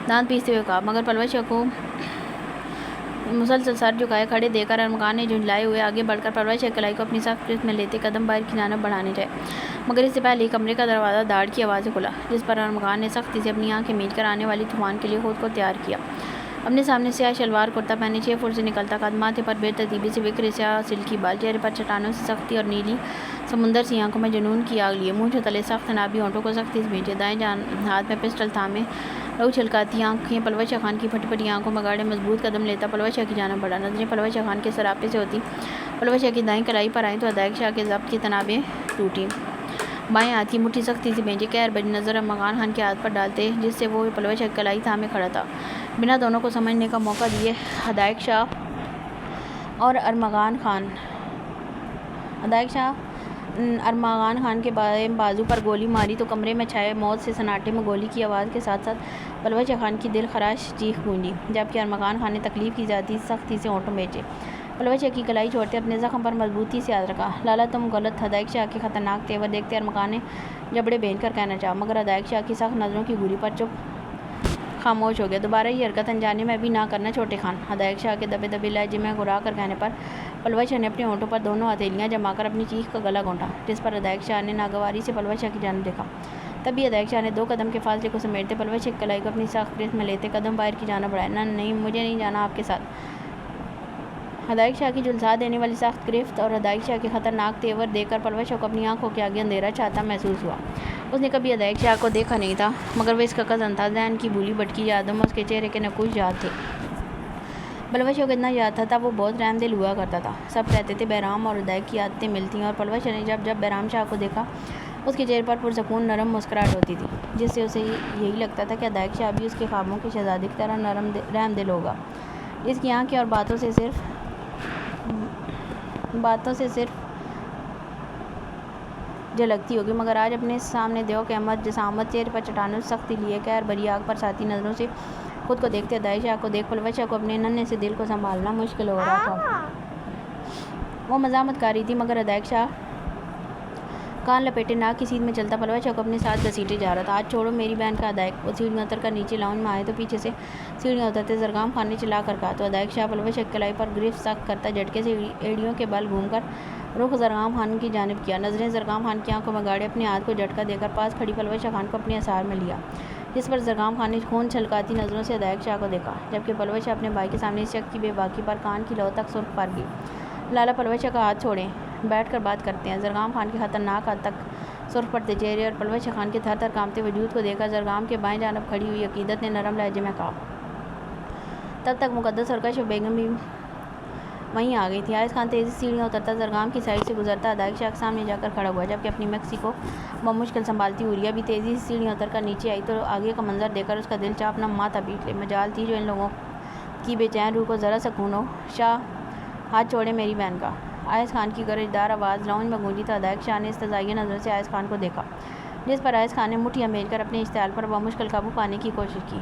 دانت پیستے ہوئے کہا، مگر پلوش شاہ کو مسلسل سر جھکائے کھڑے دیکھ کر ارمغان نے جھنجھلائے ہوئے آگے بڑھ کر پلوش شاہ کلائی کو اپنی سخت گرفت میں لیتے قدم باہر کی جانب بڑھانے جائے، مگر اس سے پہلے ہی کمرے کا دروازہ دھاڑ کی آواز سے کھلا، جس پر ارمغان نے سختی سے اپنی آنکھیں میچ کر آنے والی طوفان کے لیے خود کو تیار کیا۔ اپنے سامنے سیاہ شلوار کرتا پہنے 6 فٹ سے نکلتا قد، ماتھے پر بے ترتیبی سے بکھرے سیاہ سلکی بال، چہرے پر چٹانوں سے سختی اور نیلی سمندر سی آنکھوں میں جنون کی آگ لیے، منہ تلے سخت نابی ہونٹوں کو سختی سے بھینچے، دائیں ہاتھ میں پسٹل تھامے لہو چھلکاتی آنکھیں پلوش شاہ خان کی پھٹی پھٹی آنکھوں میں گاڑے مضبوط قدم لیتا پلوش شاہ کی جانب بڑھا۔ نظریں پلوش شاہ خان کے سراپے سے ہوتی پلوش شاہ کی دائیں کلائی پر آئیں تو ادائق شاہ کے ضبط کی تنابیں ٹوٹیں، بائیں ہاتھ کی مٹھی سختی سے بھینچے، قہر بھری نظر ارمغان خان کے ہاتھ پر ڈالتے جس سے وہ پلوش شاہ کی کلائی تھامے کھڑا تھا، بنا دونوں کو سمجھنے کا موقع دیے ادائق شاہ اور ارمغان خان کے بازو پر گولی ماری تو کمرے میں چھائے موت سے سناٹے میں گولی کی آواز کے ساتھ ساتھ پلوش شاہ خان کی دل خراش چیخ گونجی، جبکہ ارمغان خان نے تکلیف کی زیادتی سختی سے ہونٹوں بھینچے، پلوش شاہ کی کلائی چھوڑتے اپنے زخم پر مضبوطی سے ہاتھ رکھا۔ لالا تم غلط۔ ادائق شاہ کے خطرناک تیور دیکھتے ارمغان نے جبڑے بھینچ کر کہنا چاہا، مگر ادائق شاہ کی سخت نظروں کی گھوری پر چپ خاموش ہو گیا۔ دوبارہ یہ حرکت انجانے میں بھی نہ کرنا چھوٹے خان۔ ادائق شاہ کے دبے دبے لہجے میں گھرا کر کہنے پر پلوش شاہ نے اپنے ہونٹوں پر دونوں ہتھیلیاں جما کر اپنی چیخ کا گلا گھونٹا، جس پر ادائق شاہ نے ناگواری سے پلوش شاہ کی جانب دیکھا۔ تبھی ادائق شاہ نے 2 قدم کے فاصلے کو سمیٹتے پلوش شاہ کی کلائی کو اپنی سخت گرفت میں لیتے قدم باہر کی جانب بڑھائے۔ نہیں، مجھے نہیں جانا آپ کے ساتھ۔ ادائق شاہ کی جھلسا دینے والی سخت گرفت اور ادائق شاہ کے خطرناک تیور دیکھ کر پلوش شاہ کو اپنی آنکھوں کے آگے اندھیرا چھاتا محسوس ہوا۔ اس نے کبھی ادائق شاہ کو دیکھا نہیں تھا، مگر وہ اس کا کزن تھا، ذہن کی بھولی بھٹکی یادوں میں اس کے چہرے کے نقوش یاد تھے۔ پلوش شاہ کو اتنا یاد تھا وہ بہت رحم دل ہوا کرتا تھا۔ سب کہتے تھے بہرام اور ادائق کی عادتیں ملتی ہیں، اور پلوش شاہ نے جب بہرام شاہ کو دیکھا اس کے چہرے پر پرسکون نرم مسکراہٹ ہوتی تھی، جس سے اسے یہی لگتا تھا کہ ادائق شاہ بھی اس کے خوابوں کے شہزادے کی طرح رحم دل ہوگا، اس کی آنکھیں اور باتوں سے صرف جھلکتی ہوگی، مگر آج اپنے سامنے دیو قیامت جسامت، چہرے پر چٹانوں سے سختی لیے قہر بھری آگ برساتی نظروں سے خود کو دیکھتے ادائک شاہ کو دیکھ پلوش شاہ کو اپنے ننھے سے دل کو سنبھالنا مشکل ہو رہا تھا۔ وہ مزاحمت کر رہی تھی مگر ادائک شاہ کان لپیٹے ناک کی سیدھ میں چلتا پلوش شاہ کو اپنے ساتھ گھسیٹے جا رہا تھا۔ ہاتھ چھوڑو میری بہن کا ادائک۔ وہ سیڑھیاں اتر کر نیچے لاؤنج میں آئے تو پیچھے سے سیڑھیاں اترتے زرگام خان نے چلا کر کہا تو ادائک شاہ پلوش شاہ کی کلائی پر گرفت سخت کرتا جھٹکے سے ایڑیوں کے بل گھوم کر رخ زرگام خان کی جانب کیا۔ نظریں زرگام خان کی آنکھوں میں گاڑے اپنے ہاتھ کو جھٹکا دے کر پاس کھڑی پلوش خان کو اپنے اثار میں لیا، جس پر زرگام خان نے خون چھلکاتی نظروں سے ادائک شاہ کو دیکھا، جبکہ پلوش شاہ اپنے بھائی کے سامنے اس شخص کی بے باکی پر کان کی لو تک سرخ پڑ گئی۔ لالا پلوش شاہ کا ہاتھ چھوڑیں، بیٹھ کر بات کرتے ہیں۔ زرگام خان کے خطرناک حد تک سرخ پڑتے چہرے اور پلوش خان کے تھر تھر کانپتے وجود کو دیکھا زرگام کے بائیں جانب کھڑی ہوئی عقیدت نے نرم لہجے میں کہا۔ تب تک مقدس اور کشف بیگم بھی وہیں آ گئی تھی۔ آئز خان تیزی سے سیڑھیاں اترتا زرگام کی سائڈ سے گزرتا ادائک شاہ کے سامنے جا کر کھڑا ہوا، جبکہ اپنی میکسی کو بمشکل سنبھالتی عوریہ بھی تیزی سے سیڑھیاں اتر کر نیچے آئی تو آگے کا منظر دیکھ کر اس کا دل چاہ اپنا ماتھا پیٹ لے۔ مجال تھی جو ان لوگوں کی بے چین روح کو ذرا سکون ہو۔ شاہ ہاتھ چھوڑے میری بہن کا۔ آئز خان کی گرجدار آواز لاؤنج میں گونجی تو ادائک شاہ نے استہزائیہ نظروں سے آئز خان کو دیکھا، جس پر آئز خان نے مٹھیاں بھیج کر اپنے اشتعال پر بمشکل قابو پانے کی کوشش کی۔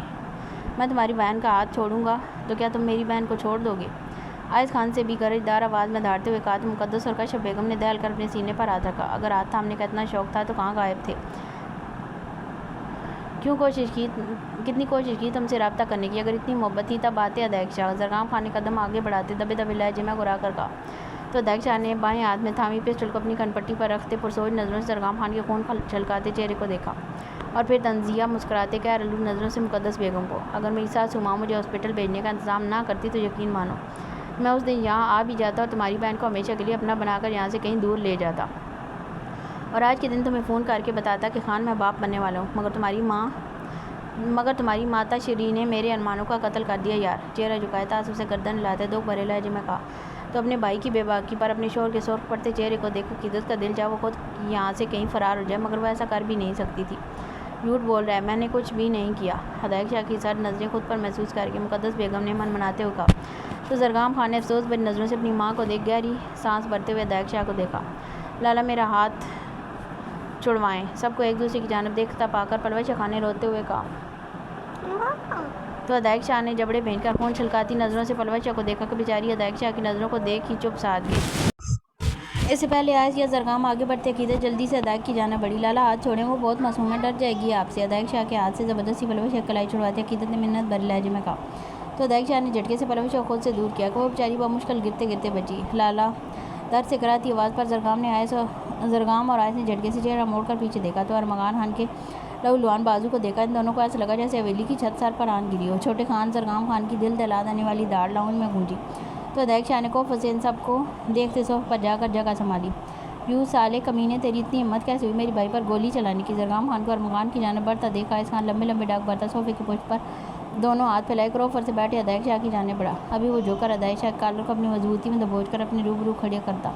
میں تمہاری بہن کا ہاتھ چھوڑوں گا تو کیا تم میری بہن کو چھوڑ دو گے؟ آئز خان سے بھی گرجدار آواز میں دھاڑتے ہوئے کہا تو مقدس اور کشف بیگم نے دہل کر اپنے سینے پر ہاتھ رکھا۔ اگر ہاتھ تھامنے کا اتنا شوق تھا تو کہاں غائب تھے؟ کتنی کوشش کی تم سے رابطہ کرنے کی؟ اگر اتنی محبت تھی تب آتے ادائک شاہ۔ زرگام خان نے قدم آگے بڑھاتے دبے دبے لہجے میں گھرا کر کہا تو ادائک شاہ نے بائیں ہاتھ میں تھامی پسٹل کو اپنی کن پٹی پر رکھتے پرسوچ نظروں سے زرگام خان کے خون چھلکاتے چہرے کو دیکھا اور پھر طنزیہ مسکراتے غیر آلود نظروں سے مقدس بیگم کو۔ اگر میری ساس ہما مجھے ہاسپٹل بھیجنے کا انتظام نہ کرتی تو یقین مانو میں اس دن یہاں آ بھی جاتا اور تمہاری بہن کو ہمیشہ کے لیے اپنا بنا کر یہاں سے کہیں دور لے جاتا، اور آج کے دن تمہیں فون کر کے بتاتا کہ خان میں باپ بننے والا ہوں، مگر تمہاری ماتا شری نے میرے ارمانوں کا قتل کر دیا یار۔ چہرہ جھکائے تعصب سے گردن ہلاتے دکھ بھرے لہجے میں کہا تو اپنے بھائی کی بے باکی پر اپنے شوہر کے سرخ پڑتے چہرے کو دیکھ عقیدت کا دل چاہا وہ خود یہاں سے کہیں فرار ہو جائے، مگر وہ ایسا کر بھی نہیں سکتی تھی۔ جھوٹ بول رہا ہے، میں نے کچھ بھی نہیں کیا۔ ادائک شاہ کی سرد نظریں خود پر محسوس کر کے مقدس بیگم نے من مناتے ہوئے کہا تو زرگام خان نے افسوس بھری نظروں سے اپنی ماں کو دیکھ گہری سانس بھرتے ہوئے ادائک شاہ کو دیکھا۔ لالا میرا ہاتھ چھڑوائیں۔ سب کو ایک دوسرے کی جانب دیکھتا پا کر پلوش خان نے روتے ہوئے کہا تو ادائک شاہ نے جبڑے بھینچ کر خون چھلکاتی نظروں سے پلوش شاہ کو دیکھا کہ بیچاری ادائک شاہ کی نظروں کو دیکھ ہی چپ سادھ گئی۔ اس سے پہلے آئز یا زرگام آگے بڑھتے عقیدت جلدی سے ادائک کی جانب بڑھی۔ لالا ہاتھ چھوڑیں، وہ بہت معصوم ہے، ڈر جائے گی آپ سے۔ ادائک شاہ کے ہاتھ سے زبردستی پلوش شاہ کلائی چھڑواتے عقیدت نے منت بھرے لہجے میں کہا تو ادائک شاہ نے جھٹکے سے پلوش شاہ کو خود سے دور کیا کہ وہ بیچاری بمشکل گرتے گرتے بچی۔ لالا درد سے کراتی آواز پر زرگام اور آئز نے جھٹکے سے چہرہ موڑ کر پیچھے دیکھا تو ارمغان خان کے لہولہان بازو کو دیکھا۔ ان دونوں کو ایسا لگا جیسے حویلی کی چھت سر پر آن گری ہو۔ چھوٹے خان زرگام خان کی دل دہلا دینے والی داڑھ لاؤنج میں گونجی تو ادائک شاہ نے کوفت سے ان سب کو دیکھتے صف پر جا کر جگہ سنبھالی۔ یوں سالے کمینے تیری اتنی ہمت کیسے ہوئی میری بھائی پر گولی چلانے کی؟ زرگام خان کو ارمغان کی جانب بڑھتا دیکھا آئز خان لمبے لمبے ڈاک بھرتا صوفے کی پشت پر دونوں ہاتھ پھیلائے کروفر سے بیٹھے ادائک شاہ کی جانب بڑھا۔ ابھی وہ جھک کر ادائک شاہ کے کالر کو اپنی مضبوطی میں دبوچ کر اپنے روبرو کھڑے کرتا،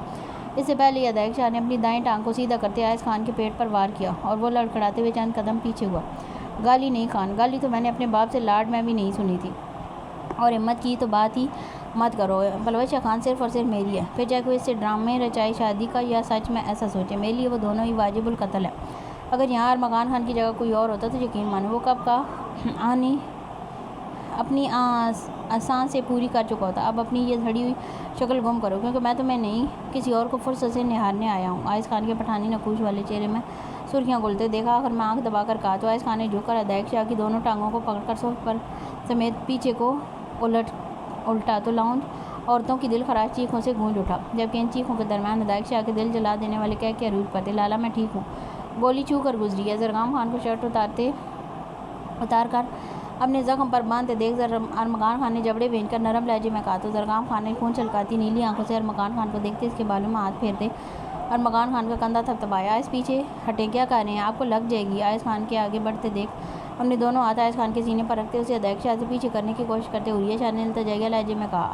اس سے پہلے ادائک شاہ نے اپنی دائیں ٹانگ کو سیدھا کرتے آئز خان کے پیٹ پر وار کیا اور وہ لڑکھڑاتے ہوئے چند قدم پیچھے ہوا۔ گالی نہیں خان، گالی تو میں نے اپنے باپ سے لاڈ میں بھی نہیں سنی تھی، اور ہمت کی تو بات ہی مت کرو۔ پلوش خان صرف اور صرف میری ہے، پھر چاہے کوئی اس سے ڈرامے رچائے شادی کا یا سچ میں ایسا سوچے، میرے لیے وہ دونوں ہی واجب القتل ہیں۔ اگر یہاں ارمغان خان کی جگہ کوئی اور ہوتا تو یقین مانو وہ کب کا اپنی سانس سے پوری کر چکا ہوتا۔ اب اپنی یہ دھڑی ہوئی شکل گم کرو، کیونکہ میں تمہیں نہیں کسی اور کو فرصت سے نہارنے آیا ہوں۔ آئز خان کے پٹھانی نقوش والے چہرے میں سرخیاں گھلتے دیکھا، آخر میں آنکھ دبا کر کہا تو آئز خان نے جھک کر ادائک شاہ کی دونوں ٹانگوں کو پکڑ کر صف پر سمیت پیچھے کو الٹا تو لاؤنج عورتوں کی دل خراش چیخوں سے گونج اٹھا، جبکہ ان چیخوں کے درمیان ادائک شاہ کے دل جلا دینے والے کہہ کے عروج پر تھے لالا میں ٹھیک ہوں، گولی چھو کر گزری ہے۔ زرگام خان کو شرٹ اتار کر اپنے زخم پر باندھتے دیکھ ارمغان خان نے جبڑے بھینچ کر نرم لہجے میں کہا تو زرگام خان نے خون چھلکاتی نیلی آنکھوں سے ارمغان خان کو دیکھتے اس کے بالوں میں ہاتھ پھیرتے ارمغان خان کا کندھا تھپتھپایا۔ آئز پیچھے ہٹیں، کیا کر رہے ہیں آپ کو لگ جائے گی۔ آئز خان کے آگے بڑھتے دیکھ اپنے دونوں ہاتھ آئز خان کے سینے پر رکھتے اسے ادائک شاہ سے پیچھے کرنے کی کوشش کرتے عوریہ شاہ نے التجائیہ لہجے میں کہا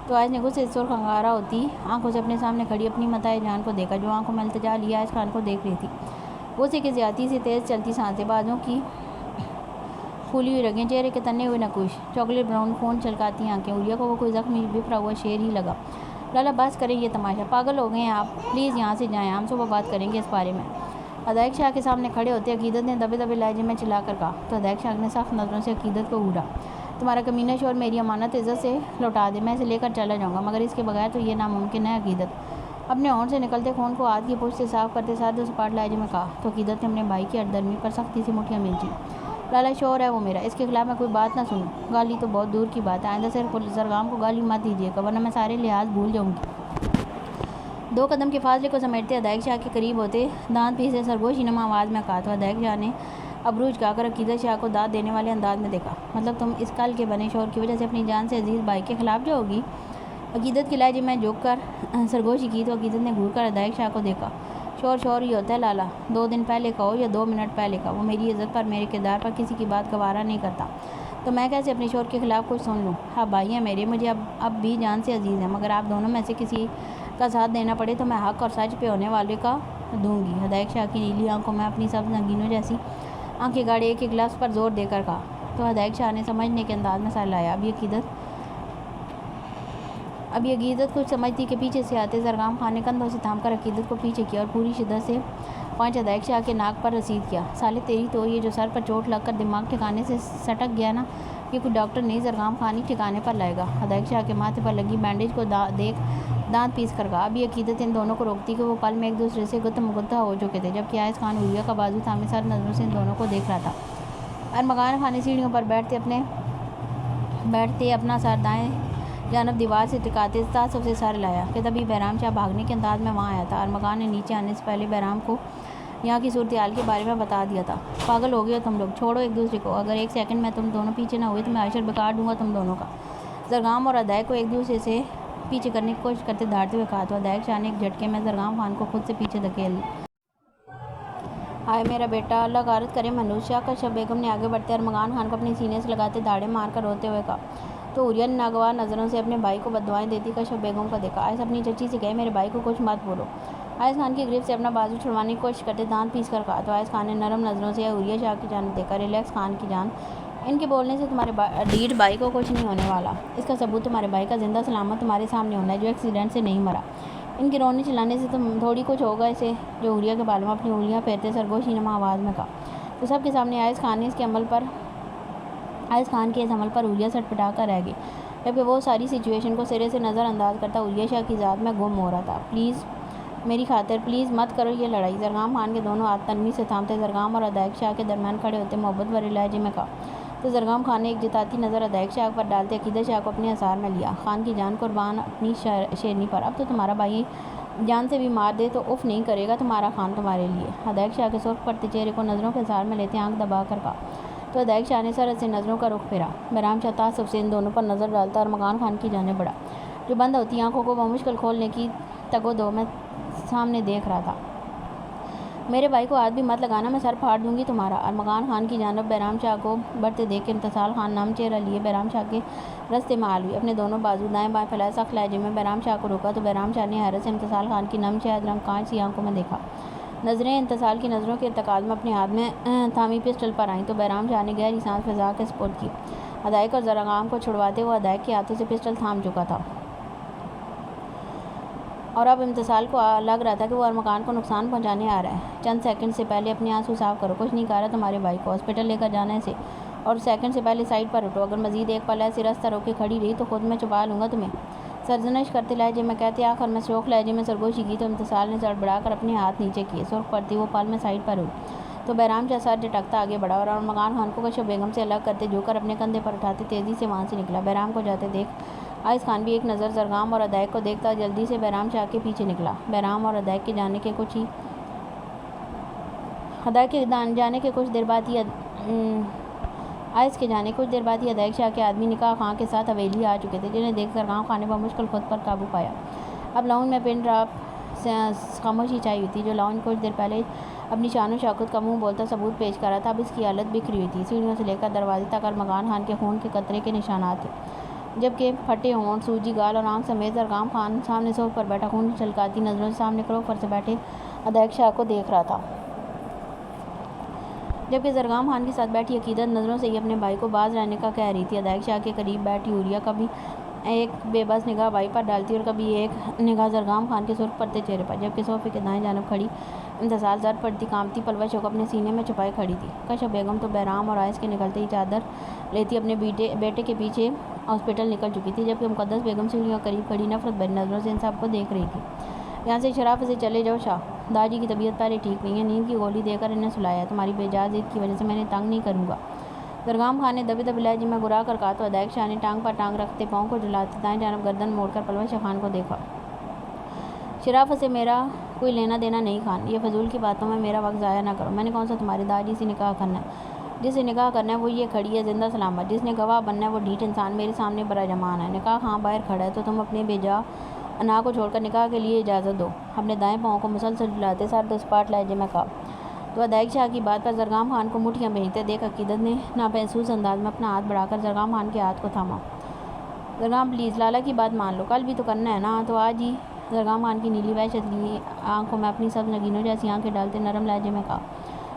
تو آئز نے غصے سے سرخ انگارہ ہوتی آنکھوں سے اپنے سامنے کھڑی اپنی متاع جان کو دیکھا جو آنکھوں میں التجا لیے آئز خان کو دیکھ رہی تھی۔ غصے کی زیادتی سے تیز چلتی سانسیں، بازوں کی پھولی ہوئی رگیں، چہرے کے تنے ہوئے نقوش، چاکلیٹ براؤن خون چھلکاتی آنکھیں، عوریہ کو وہ کوئی زخمی بفرا ہوا شیر ہی لگا۔ لالا بس کریں یہ تماشا، پاگل ہو گئے ہیں آپ، پلیز یہاں سے جائیں، ہم صبح بات کریں گے اس بارے میں۔ ادائک شاہ کے سامنے کھڑے ہوتے عقیدت نے دبے دبے لہجے میں چلا کر کہا تو ادائک شاہ نے سخت نظروں سے عقیدت کو گھورا تمہارا کمینہ شوہر میری امانت عزت سے لوٹا دے، میں اسے لے کر چلا جاؤں گا، مگر اس کے بغیر تو یہ ناممکن ہے۔ عقیدت اپنے ہونٹ سے نکلتے خون کو ہاتھ کی پشت سے صاف کرتے ساتھ سپاٹ لہجے میں کہا تو عقیدت نے اپنے بھائی کی ہردرمی پر سختی سے مٹھیاں مینچی۔ لالا شوہر ہے وہ میرا، اس کے خلاف میں کوئی بات نہ سنوں، گالی تو بہت دور کی بات ہے، آئندہ سے زرگام کو گالی مت دیجیے گا ورنہ میں سارے لحاظ بھول جاؤں گی۔ 2 قدم کے فاصلے کو سمیٹتے ادائق شاہ کے قریب ہوتے دانت پیسے سرگوشی نما آواز میں کہا تو ادائق شاہ نے ابرو جھکا کر عقیدت شاہ کو داد دینے والے انداز میں دیکھا۔ مطلب تم اس کل کے بنے شوہر کی وجہ سے اپنی جان سے عزیز بھائی کے خلاف جاؤ گی؟ عقیدت کے لہجے میں جھک کر سرگوشی کی تو عقیدت نے گھور کر ادائق شاہ کو دیکھا۔ شوہر شوہر ہی ہوتا ہے لالا، 2 دن پہلے کہو یا 2 منٹ پہلے کا، وہ میری عزت پر میرے کردار پر کسی کی بات گوارا نہیں کرتا، تو میں کیسے اپنے شوہر کے خلاف کچھ سن لوں؟ آپ بھائی ہیں میرے، مجھے اب بھی جان سے عزیز ہیں، مگر آپ دونوں میں سے کسی کا ساتھ دینا پڑے تو میں حق اور سچ پہ ہونے والے کا دوں گی۔ ادائق شاہ کی نیلی آنکھوں میں اپنی سبز نگینوں جیسی آنکھیں گاڑے ایک ایک لفظ پر زور دے کر کہا تو ادائق شاہ نے سمجھنے کے انداز میں سر لایا۔ ابھی عقیدت کچھ سمجھتی کہ پیچھے سے آتے زرگام خان نے کندھوں سے تھام کر عقیدت کو پیچھے کیا اور پوری شدت سے پانچ ادائق شاہ کے ناک پر رسید کیا۔ سالے تیری تو یہ جو سر پر چوٹ لگ کر دماغ ٹھکانے سے سٹک گیا نا، یہ کوئی ڈاکٹر نہیں، زرگام خان ہی ٹھکانے پر لائے گا۔ ادائق شاہ کے ماتھے پر لگی بینڈیج کو دیکھ دانت پیس کر کہا۔ ابھی عقیدت ان دونوں کو روکتی کہ وہ پل میں ایک دوسرے سے گتم گتہ ہو چکے تھے، جبکہ آئز خان عوریہ کا بازو تھامے سر نظروں سے ان دونوں کو دیکھ رہا تھا۔ ارمغان خان نے سیڑھیوں پر بیٹھتے اپنا سر دائیں جانب دیوار سے ٹکاتے تعصب سے سر ہلایا کہ تبھی بہرام شاہ بھاگنے کے انداز میں وہاں آیا تھا۔ ارمغان نے نیچے آنے سے پہلے بہرام کو یہاں کی صورتحال کے بارے میں بتا دیا تھا۔ پاگل ہو گئے ہو تم لوگ، چھوڑو ایک دوسرے کو، اگر 1 سیکنڈ میں تم دونوں پیچھے نہ ہوئے تو میں عشر بیکار دوں گا تم دونوں کا۔ زرگام اور ادائق کو ایک دوسرے سے پیچھے کرنے کی کوشش کرتے دھاڑتے ہوئے کہا تو ادائق شاہ نے ایک جھٹکے میں زرگام خان کو خود سے پیچھے دھکیل دیا۔ ہائے میرا بیٹا، اللہ غارت کرے مہنوش شاہ، کشف بیگم نے آگے بڑھتے ارمغان خان کو اپنے سینے سے لگاتے دھاڑے مار کر روتے ہوئے کہا تو عوریہ نے ناگوار نظروں سے اپنے بھائی کو بددعائیں دیتی کشف بیگم کو دیکھا۔ آئس اپنی چچی سے کہے میرے بھائی کو کچھ مت بولو۔ آئس خان کی گرفت سے اپنا بازو چھڑوانے کی کوشش کرتے دانت پیس کر کہا تو آئس خان نے نرم نظروں سے عوریہ شاہ کی جانب دیکھا۔ ریلیکس خان کی جان، ان کے بولنے سے تمہارے ڈیڈ بھائی کو کچھ نہیں ہونے والا، اس کا ثبوت تمہارے بھائی کا زندہ سلامت تمہارے سامنے ہونا ہے جو ایکسیڈنٹ سے نہیں مرا۔ ان کے رونے چلانے سے تم تھوڑی کچھ ہوگا اسے، جو عوریہ کے بالوں میں اپنی انگلیاں پھیرتے سرگوشی نما آواز میں کہا تو سب کے سامنے آئس خان کے اس عمل پر عوریہ سٹ پٹا کر رہ گئے، جبکہ وہ ساری سچویشن کو سرے سے نظر انداز کرتا عوریہ شاہ کی ذات میں گم ہو رہا تھا۔ پلیز میری خاطر پلیز مت کرو یہ لڑائی، زرگام خان کے دونوں ہاتھ تنوی سے تھامتے زرگام اور ادائق شاہ کے درمیان کھڑے ہوتے محبت بھرے لہجے میں کہا تو زرگام خان نے ایک جتاتی نظر ادائق شاہ پر ڈالتے عقیدت شاہ کو اپنے اثار میں لیا۔ خان کی جان قربان اپنی شیرنی پر، اب تو تمہارا بھائی جان سے بھی مار دے تو اف نہیں کرے گا تمہارا خان تمہارے لیے۔ ادائق شاہ کے سرخ پڑتے چہرے کو نظروں کے اثار میں لیتے آنکھ دبا کر کہا تو ادائق شاہ نے سرحد سے نظروں کا رخ پھیرا۔ بہرام شاہ تعصب سے ان دونوں پر نظر ڈالتا ارمغان خان کی جانب بڑھا، جو بند ہوتی آنکھوں کو بمشکل کھولنے کی تگ و دو میں سامنے دیکھ رہا تھا۔ میرے بھائی کو ہاتھ بھی مت لگانا، میں سر پھاڑ دوں گی تمہارا۔ ارمغان خان کی جانب بہرام شاہ کو بڑھتے دیکھ کے امتثال خان نام چہرہ لیے بہرام شاہ کے رستے میں آل ہوئی، اپنے دونوں بازو دائیں بائیں پھیلائے سخت لہجے میں بہرام شاہ کو روکا تو بہرام شاہ نے حیرت سے امتثال خان کی نم شہد رنگ کانچ سی آنکھوں میں دیکھا۔ نظریں امتثال کی نظروں کے ارتکاز میں اپنے ہاتھ میں تھامی پسٹل پر آئیں تو بہرام شاہ نے گہری سانس فضا کے سپرد کی۔ ادائق اور زرگام کو چھڑواتے وہ ادائق کے ہاتھوں سے پسٹل تھام چکا تھا اور اب امتثال کو لگ رہا تھا کہ وہ ارمغان کو نقصان پہنچانے آ رہا ہے۔ چند سیکنڈ سے پہلے اپنے آنسو صاف کرو، کچھ نہیں کہہ رہا تمہارے بھائی کو، ہاسپٹل لے کر جانا ہے اسے، اور سیکنڈ سے پہلے سائڈ پر ہٹو، اگر مزید ایک پل ایسے راستہ روک کے کھڑی رہی تو خود میں چھپا لوں گا تمہیں۔ سرزنش کرتے لہجے میں کہتے آخر میں شوخ لہجے میں سرگوشی کی تو امتثال نے سر بڑھا کر اپنے ہاتھ نیچے کیے، سرخ پڑتی وہ پل میں سائڈ پر ہوئی تو بہرام شاہ سر جھٹکتا آگے بڑھا اور ارمغان خان کو کشف بیگم سے الگ کرتے جھک کر اپنے کندھے پر اٹھاتے تیزی سے وہاں سے نکلا۔ بہرام کو جاتے دیکھ آئس خان بھی ایک نظر زرگام اور ادائق کو دیکھتا جلدی سے بہرام شاہ کے پیچھے نکلا۔ بہرام اور ادائق کے جانے کے کچھ دیر بعد ہی آئس کے جانے کچھ دیر بعد ہی ادائق شاہ کے آدمی نکاح خاں کے ساتھ حویلی آ چکے تھے، جنہیں دیکھ زرگام خان نے بمشکل خود پر قابو پایا۔ اب لاؤنج میں پن ڈراپ خاموشی چھائی ہوئی تھی، جو لاؤنج کچھ دیر پہلے اپنی شان و شوکت کا منہ بولتا ثبوت پیش کر رہا تھا، اب اس کی حالت بکھری ہوئی تھی۔ سیڑھیوں سے لے کر دروازے تک ارمغان خان کے خون کے قطرے کے نشانات تھے، جبکہ پھٹے ہونٹ، سوجی گال اور آنکھ سمیت زرگام خان سامنے صوف پر بیٹھا خون چھلکاتی نظروں سے سامنے کروک پر سے بیٹھے ادائق شاہ کو دیکھ رہا تھا، جبکہ زرگام خان کے ساتھ بیٹھی عقیدت نظروں سے ہی اپنے بھائی کو باز رہنے کا کہہ رہی تھی۔ ادائق شاہ کے قریب بیٹھی عوریہ کا بھی ایک بے بس نگاہ بھائی پر ڈالتی اور کبھی ایک نگاہ زرگام خان کے سرخ پڑتے چہرے پر، جبکہ صوفے کے دائیں جانب کھڑی امتسال زر پڑتی کامتی پلوشوں کو اپنے سینے میں چھپائے کھڑی تھی۔ کشف بیگم تو بہرام اور آئس کے نکلتے ہی چادر لیتی اپنے بیٹے کے پیچھے ہاسپٹل نکل چکی تھی، جبکہ مقدس بیگم سیڑھیوں کے قریب کھڑی نفرت بھری نظروں سے ان سب کو دیکھ رہی تھی۔ یہاں سے شرافت سے چلے جاؤ شاہ، داجی کی طبیعت پہلے ٹھیک نہیں ہے، نیند کی گولی دے کر انہیں سلایا، تمہاری بے جا ضد کی وجہ سے میں انہیں تنگ نہیں کروں گا۔ زرگام خان نے دبے دبے لہجے میں گرا کر کہا تو ادائک شاہ نے ٹانگ پر ٹانگ رکھتے پاؤں کو جھلاتے دائیں جانب گردن موڑ کر پلوش خان کو دیکھا۔ شرافت سے میرا کوئی لینا دینا نہیں خان، یہ فضول کی باتوں میں میرا وقت ضائع نہ کرو۔ میں نے کون سا تمہاری داجی سے نکاح کرنا ہے؟ جس سے نکاح کرنا ہے وہ یہ کھڑی ہے زندہ سلامت، جس نے گواہ بننا ہے وہ ڈھیٹ انسان میرے سامنے براجمان ہے۔ نکاح خاں باہر کھڑا ہے تو تم اپنے بے جا انا کو چھوڑ کر نکاح کے لیے اجازت دو، اپنے دائیں پاؤں کو مسلسل جھلاتے سرد و سپاٹ لہجے میں کہا۔ تو ادائک شاہ کی بات پر زرگام خان کو مٹھیاں بھیجتے دیکھ عقیدت نے نامحسوس انداز میں اپنا ہاتھ بڑھا کر زرگام خان کے ہاتھ کو تھاما۔ زرگام پلیز لالا کی بات مان لو، کل بھی تو کرنا ہے نا، تو آج ہی۔ زرگام خان کی نیلی وحشت لی آنکھوں میں اپنی سبز نگینوں جیسی آنکھیں ڈالتے نرم لہجے میں کہا۔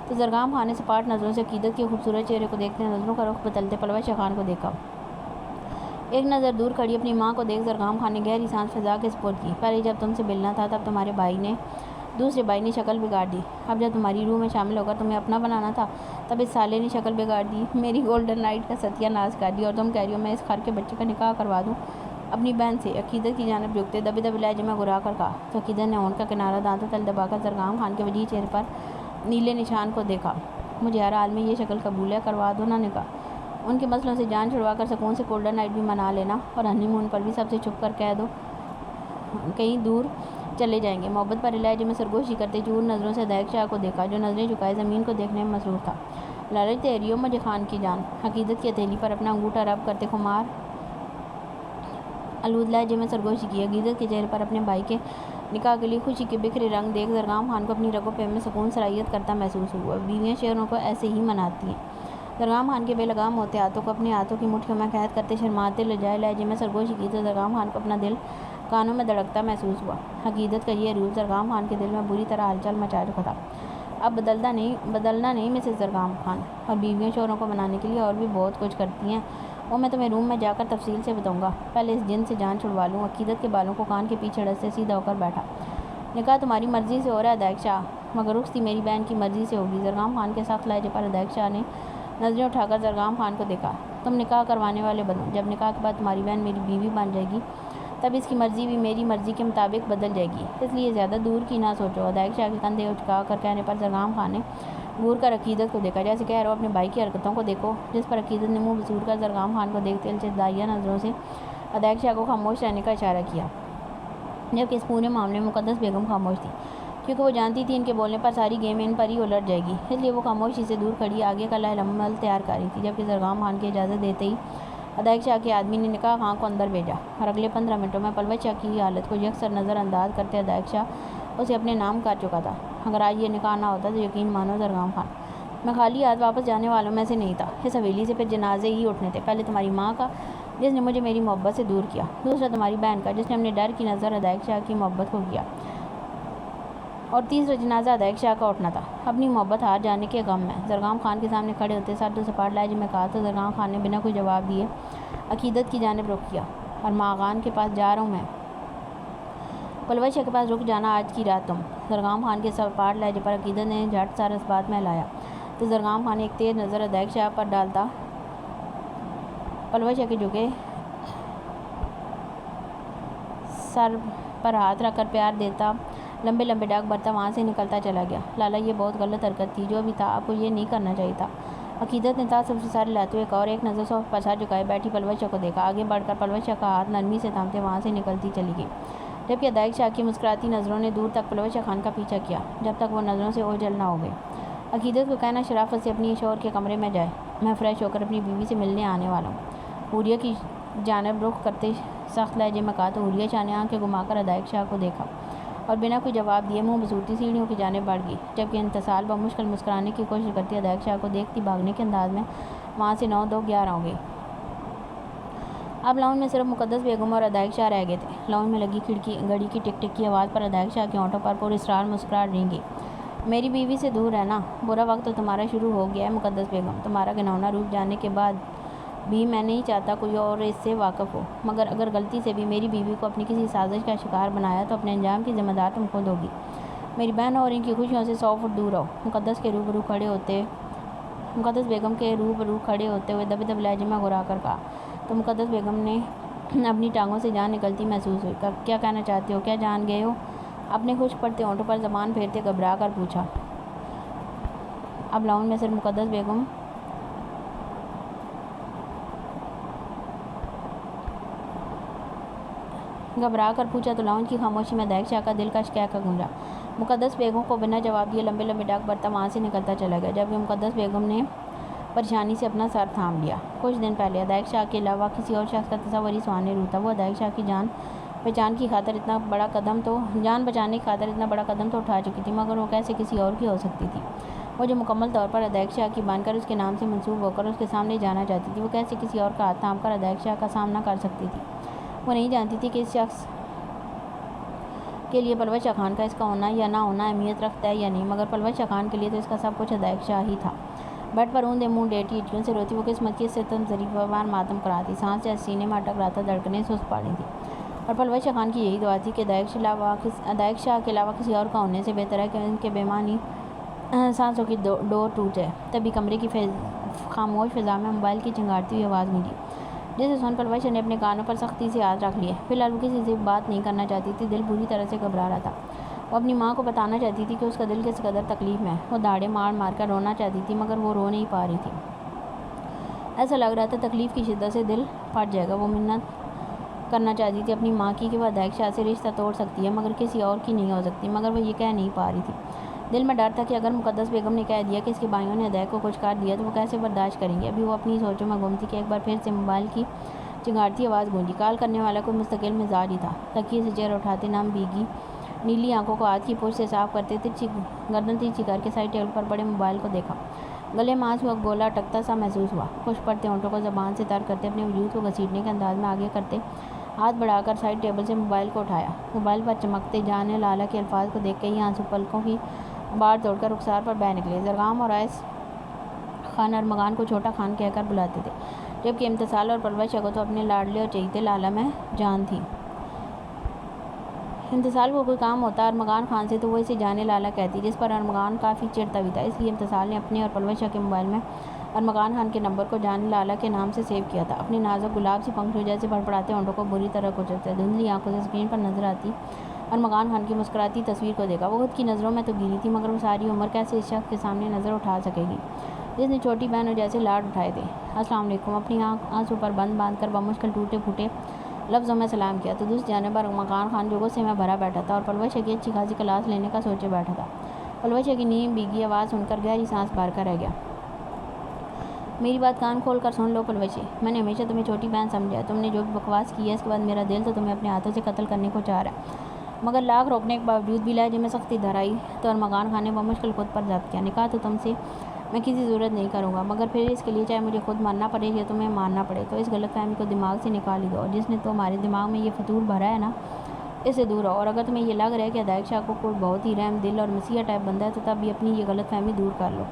تو زرگام خان نے سپاٹ نظروں سے عقیدت کے خوبصورت چہرے کو دیکھتے نظروں کا رخ بدلتے پلوش خان کو دیکھا۔ ایک نظر دور کھڑی اپنی ماں کو دیکھ زرگام خان نے گہری سانس فضا کے سپرد کی۔ پہلے جب تم سے ملنا تھا تب تمہارے دوسرے بھائی نے شکل بگاڑ دی، اب جب تمہاری روح میں شامل ہو کر تمہیں اپنا بنانا تھا تب اس سالے نے شکل بگاڑ دی، میری گولڈن نائٹ کا ستیہ ناش کر دیا، اور تم کہہ رہی ہو میں اس خر کے بچے کا نکاح کروا دوں اپنی بہن سے؟ عقیدت کی جانب جھکتے دبے دبے لہجے میں گرا کر کہا۔ تو عقیدت نے ہونٹ کا کنارہ دانتوں تل دبا کر زرگام خان کے وجیح چہرے پر نیلے نشان کو دیکھا۔ مجھے ہر حال میں یہ شکل قبول ہے، کروا دو نا نکاح، ان کے مسئلوں سے جان چھڑوا کر سکون سے گولڈن نائٹ بھی منا لینا، اور ہنی مون پر بھی سب سے چھپ کر کہہ دو کہیں دور چلے جائیں گے۔ محبت پر لہجے میں سرگوشی کرتے چور نظروں سے ادائک شاہ کو دیکھا جو نظریں جھکائے زمین کو دیکھنے میں مصروف تھا۔ لالچ تیری ہو مجھے خان کی جان، عقیدت کی ہتھیلی پر اپنا انگوٹھا رب کرتے خمار آلود لہجے میں سرگوشی کی۔ عقیدت کے چہرے پر اپنے بھائی کے نکاح کے لیے خوشی کے بکھرے رنگ دیکھ زرگام خان کو اپنی رگ و پے میں سکون سرایت کرتا محسوس ہوا۔ بیویاں شوہروں کو ایسے ہی مناتی ہیں۔ زرگام خان کے بے لگام ہوتے ہاتھوں کو اپنے ہاتھوں کی مٹھیوں میں قید کرتے شرماتے لجائے لہجے میں سرگوشی کی تو زرگام خان کو اپنا دل کانوں میں دھڑکتا محسوس ہوا۔ عقیدت کا یہ روپ زرگام خان کے دل میں بری طرح ہلچل مچا چکا تھا۔ اب بدلنا نہیں مسز زرگام خان، اور بیویاں شوہروں کو منانے کے لیے اور بھی بہت کچھ کرتی ہیں، وہ میں تمہیں روم میں جا کر تفصیل سے بتاؤں گا، پہلے اس جن سے جان چھڑوا لوں۔ عقیدت کے بالوں کو کان کے پیچھے ڈستے سیدھا ہو کر بیٹھا۔ نکاح تمہاری مرضی سے ہو رہا ہے ادائک شاہ، مگر رخصتی میری بہن کی مرضی سے ہوگی۔ زرگام خان کے سخت لہجے پر ادائک شاہ نے نظریں اٹھا کر زرگام خان کو دیکھا۔ تم نکاح کروانے والے بنو، جب نکاح کے بعد تمہاری بہن میری بیوی بن جائے گی تب اس کی مرضی بھی میری مرضی کے مطابق بدل جائے گی، اس لیے زیادہ دور کی نہ سوچو۔ ادائک شاہ کے کندھے اچکا کر کہنے پر زرگام خان نے گور کر عقیدت کو دیکھا، جیسے کہہ رہا ہو اپنے بھائی کی حرکتوں کو دیکھو، جس پر عقیدت نے منہ بسور کر زرگام خان کو دیکھتے الچردائیہ نظروں سے ادائک شاہ کو خاموش رہنے کا اشارہ کیا، جبکہ اس پورے معاملے میں مقدس بیگم خاموش تھی، کیونکہ وہ جانتی تھی ان کے بولنے پر ساری گیم ان پر ہی الٹ جائے گی، اس لیے وہ خاموشی سے دور کھڑی آگے کا لہل عمل تیار کر رہی تھی۔ جبکہ زرگام خان کی اجازت دیتے ہی ادائک شاہ کے آدمی نے نکاح خاں کو اندر بھیجا، اور اگلے 15 منٹوں میں پلوش شاہ کی حالت کو یکسر نظر انداز کرتے ادائک شاہ اسے اپنے نام کر چکا تھا۔ اگر آج یہ نکاح نہ ہوتا تو یقین مانو زرگام خان، میں خالی ہاتھ واپس جانے والوں میں سے نہیں تھا، اس حویلی سے پھر جنازے ہی اٹھنے تھے، پہلے تمہاری ماں کا جس نے مجھے میری محبت سے دور کیا، دوسرا تمہاری بہن کا جس نے اپنے ڈر کی نظر ادائک شاہ کی محبت کو کیا، اور تیسرا جنازہ ادائک شاہ کا اٹھنا تھا، اپنی محبت ہار جانے کے غم میں۔ زرگام خان کے سامنے کھڑے ہوتے سرد و سپاٹ لہجے میں کہا تو زرگام خان نے بنا کوئی جواب دیے عقیدت کی جانب رخ کیا۔ اور ماغان کے پاس جا رہا ہوں میں، پلوش شاہ کے پاس رک جانا آج کی رات تم۔ زرگام خان کے سپاٹ لہجے پر عقیدت نے جھٹ سر اس بات میں ہلایا تو زرگام خان نے ایک تیز نظر ادائک شاہ پر ڈالتا پلوش شاہ کے جھکے سر پر ہاتھ رکھ کر پیار دیتا لمبے لمبے ڈاک بھرتا وہاں سے نکلتا چلا گیا۔ لالا یہ بہت غلط حرکت تھی، جو بھی تھا آپ کو یہ نہیں کرنا چاہیے تھا۔ عقیدت نے تعصب سے سر ہلاتے ہوئے کہا اور ایک نظر صوفے پر سر جھکائے بیٹھی پلوش شاہ کو دیکھا، آگے بڑھ کر پلوش شاہ کا ہاتھ نرمی سے تھامتے وہاں سے نکلتی چلی گئی، جبکہ ادائک شاہ کی مسکراتی نظروں نے دور تک پلوش خان کا پیچھا کیا جب تک وہ نظروں سے اوجھل نہ ہو گئے۔ عقیدت کو کہنا شرافت سے اپنی شوہر کے کمرے میں جائے، میں فریش ہو کر اپنی بیوی سے ملنے آنے والا ہوں۔ حوریہ کی جانب رخ کرتے سخت لہجے میں کہا تو حوریہ شاہ نے آنکھیں گھما کر ادائک شاہ کو دیکھا اور بنا کوئی جواب دیے منہ بسورتی سیڑھیوں کی جانب بڑھ گئی، جبکہ انتصال بمشکل مسکرانے کی کوشش کرتی ادائک شاہ کو دیکھتی بھاگنے کے انداز میں وہاں سے 9 2 11 ہو گئی۔ اب لاؤنج میں صرف مقدس بیگم اور ادائک شاہ رہ گئے تھے۔ لاؤنج میں لگی گھڑی کی ٹک ٹک کی آواز پر ادائک شاہ کے ہونٹوں پر پراسرار مسکراہٹ رینگی۔ میری بیوی سے دور رہنا، برا وقت تو تمہارا شروع ہو گیا ہے مقدس بیگم، تمہارا گھناؤنا روپ جاننے کے بعد بھی میں نہیں چاہتا کوئی اور اس سے واقف ہو، مگر اگر غلطی سے بھی میری بیوی کو اپنی کسی سازش کا شکار بنایا تو اپنے انجام کی ذمہ دار تم خود ہوگی۔ میری بہن اور ان کی خوشیوں سے 100 فٹ دور رہو۔ مقدس بیگم کے روبرو کھڑے ہوتے ہوئے دبے دبے لہجے میں گھرا کر کہا۔ تو مقدس بیگم نے اپنی ٹانگوں سے جان نکلتی محسوس ہوئی۔ کیا کہنا چاہتے ہو؟ کیا جان گئے ہو؟ اپنے خشک پڑتے ہونٹوں پر زبان پھیرتے گھبرا کر پوچھا۔ اب لاؤنج میں صرف مقدس بیگم تو لاؤنج کی خاموشی میں دیگ شاہ کا دلکش کہہ گونجا۔ مقدس بیگم کو بنا جواب دیے لمبے لمبے ڈاک برتا وہاں سے نکلتا چلا گیا، جبکہ مقدس بیگم نے پریشانی سے اپنا سر تھام لیا۔ کچھ دن پہلے ادائق شاہ کے علاوہ کسی اور شخص کا تصور ہی سوانح روح تھا۔ وہ ادائق شاہ کی جان بچانے کی خاطر اتنا بڑا قدم تو اٹھا چکی تھی، مگر وہ کیسے کسی اور کی ہو سکتی تھی؟ وہ جو مکمل طور پر ادائق شاہ کی بن کر اس کے نام سے منسوب ہو کر اس کے سامنے جانا چاہتی تھی، وہ کیسے کسی اور کا ہاتھ تھام کر ادائق شاہ کا سامنا کر سکتی تھی؟ وہ نہیں جانتی تھی کہ اس شخص کے لیے پلوش شاہ خان کا اس کا ہونا یا نہ ہونا اہمیت رکھتا ہے یا نہیں، مگر پلوش شاہ خان کے لیے تو اس کا سب کچھ ادائق شاہ ہی تھا۔ بیڈ پر اوندے منہ ڈیٹھی اٹکیوں سے روتی وہ قسمت کی ستم ظریف وار ماتم کراتی، سانس جیسے سینے میں اٹک رہا تھا، دھڑکنیں سست پڑ رہی تھیں، اور پلوش شاہ خان کی یہی دعا تھی کہ ادائق شاہ کے علاوہ کسی اور کا ہونے سے بہتر ہے کہ ان کے بےمانی سانسوں کی ڈور ٹوٹ جائے۔ تبھی کمرے کی خاموش فضا میں موبائل کی چنگھاڑتی ہوئی آواز گونجی، جسے سن پلوش شاہ نے اپنے کانوں پر سختی سے ہاتھ رکھ لیے۔ فی الحال وہ کسی سے بات نہیں کرنا چاہتی تھی، دل بری طرح سے گھبرا رہا تھا۔ وہ اپنی ماں کو بتانا چاہتی تھی کہ اس کا دل کس قدر تکلیف میں ہے، وہ دھاڑے مار مار کر رونا چاہتی تھی، مگر وہ رو نہیں پا رہی تھی۔ ایسا لگ رہا تھا تکلیف کی شدت سے دل پھٹ جائے گا۔ وہ منت کرنا چاہتی تھی اپنی ماں کی کہ وہ ادائق شاہ سے رشتہ توڑ سکتی ہے، مگر کسی اور کی نہیں ہو سکتی، مگر وہ یہ کہہ نہیں پا رہی تھی۔ دل میں ڈر تھا کہ اگر مقدس بیگم نے کہہ دیا کہ اس کے بھائیوں نے ادائق کو کچھ کر دیا تو وہ کیسے برداشت کریں گے۔ ابھی وہ اپنی سوچوں میں گم تھی کہ ایک بار پھر سے موبائل کی چنگھاڑتی آواز گونجی۔ کال کرنے والا کوئی مستقل مزاج ہی تھا۔ تکیے سے چہرہ اٹھاتے نم بھیگی نیلی آنکھوں کو ہاتھ کی پوچھ سے صاف کرتے گردن ترچھی کر کے سائڈ ٹیبل پر پڑے موبائل کو دیکھا۔ گلے میں آنسو کا گولا اٹکتا سا محسوس ہوا۔ خشک پڑتے ہونٹوں کو زبان سے تر کرتے اپنے وجود کو گھسیٹنے کے انداز میں آگے کرتے ہاتھ بڑھا کر سائڈ ٹیبل سے موبائل کو اٹھایا۔ موبائل پر چمکتے جانے لالا کے الفاظ کو دیکھ کے ہی آنسو پلکوں کی باڑ توڑ کر رخسار پر بہہ نکلے۔ زرغام اور آئس خان ارمغان کو چھوٹا خان کہہ کر بلاتے تھے، جبکہ امتصال اور پلوش شاہ کو تو اپنے لاڈلے اور چہیتے لالا میں جان تھی۔ امتصال کو کوئی کام ہوتا ارمغان خان سے تو وہ اسے جانے لالا کہتی، جس پر ارمغان کافی چڑھتا بھی تھا۔ اس لیے امتصال نے اپنے اور پلوش شاہ کے موبائل میں ارمغان خان کے نمبر کو جانے لالا کے نام سے سیو کیا تھا۔ اپنی نازک گلاب سی پنکھڑیوں جیسے بڑبڑاتے ہونٹوں کو بری طرح کچلتے دھندلی آنکھوں سے اسکرین پر نظر آتی ارمغان خان کی مسکراتی تصویر کو دیکھا۔ وہ خود کی نظروں میں تو گری تھی، مگر وہ ساری عمر کیسے اس شخص کے سامنے نظر اٹھا سکے گی جس نے چھوٹی بہنوں جیسے لاڈ اٹھائے تھے۔ السلام علیکم، اپنی آنسوں پر بند باندھ کر بمشکل ٹوٹے پھوٹے لفظوں میں سلام کیا تو دوسری جانب ارمغان خان جو غصے میں بھرا بیٹھا تھا اور پلوش شاہ کی اچھی خاصی کلاس لینے کا سوچے بیٹھا تھا۔ پلوش شاہ کی نیم بھیگی آواز سن کر گہری سانس بھر کر رہ گیا۔ میری بات کان کھول کر سن لو پلوشی، میں نے ہمیشہ تمہیں چھوٹی بہن سمجھا ہے۔ تم نے جو بھی بکواس کی ہے اس کے بعد میرا دل تو تمہیں اپنے ہاتھوں سے قتل کرنے کو چاہ رہا ہے، مگر لاکھ روکنے کے باوجود بھی لہجے میں سختی دھر آئی تو ارمغان خان نے بمشکل خود پر ضبط کیا۔ نکاح تو تم سے میں کسی ضرورت نہیں کروں گا، مگر پھر اس کے لیے چاہے مجھے خود مرنا پڑے یا تمہیں مارنا پڑے، تو اس غلط فہمی کو دماغ سے نکال ہی دو، اور جس نے تمہارے دماغ میں یہ فطور بھرا ہے نا، اس سے دور رہو۔ اور اگر تمہیں یہ لگ رہا ہے کہ ادائق شاہ کو کوئی بہت ہی رحم دل اور مسیحا ٹائپ بندہ ہے تو تب بھی اپنی یہ غلط فہمی دور کر لو۔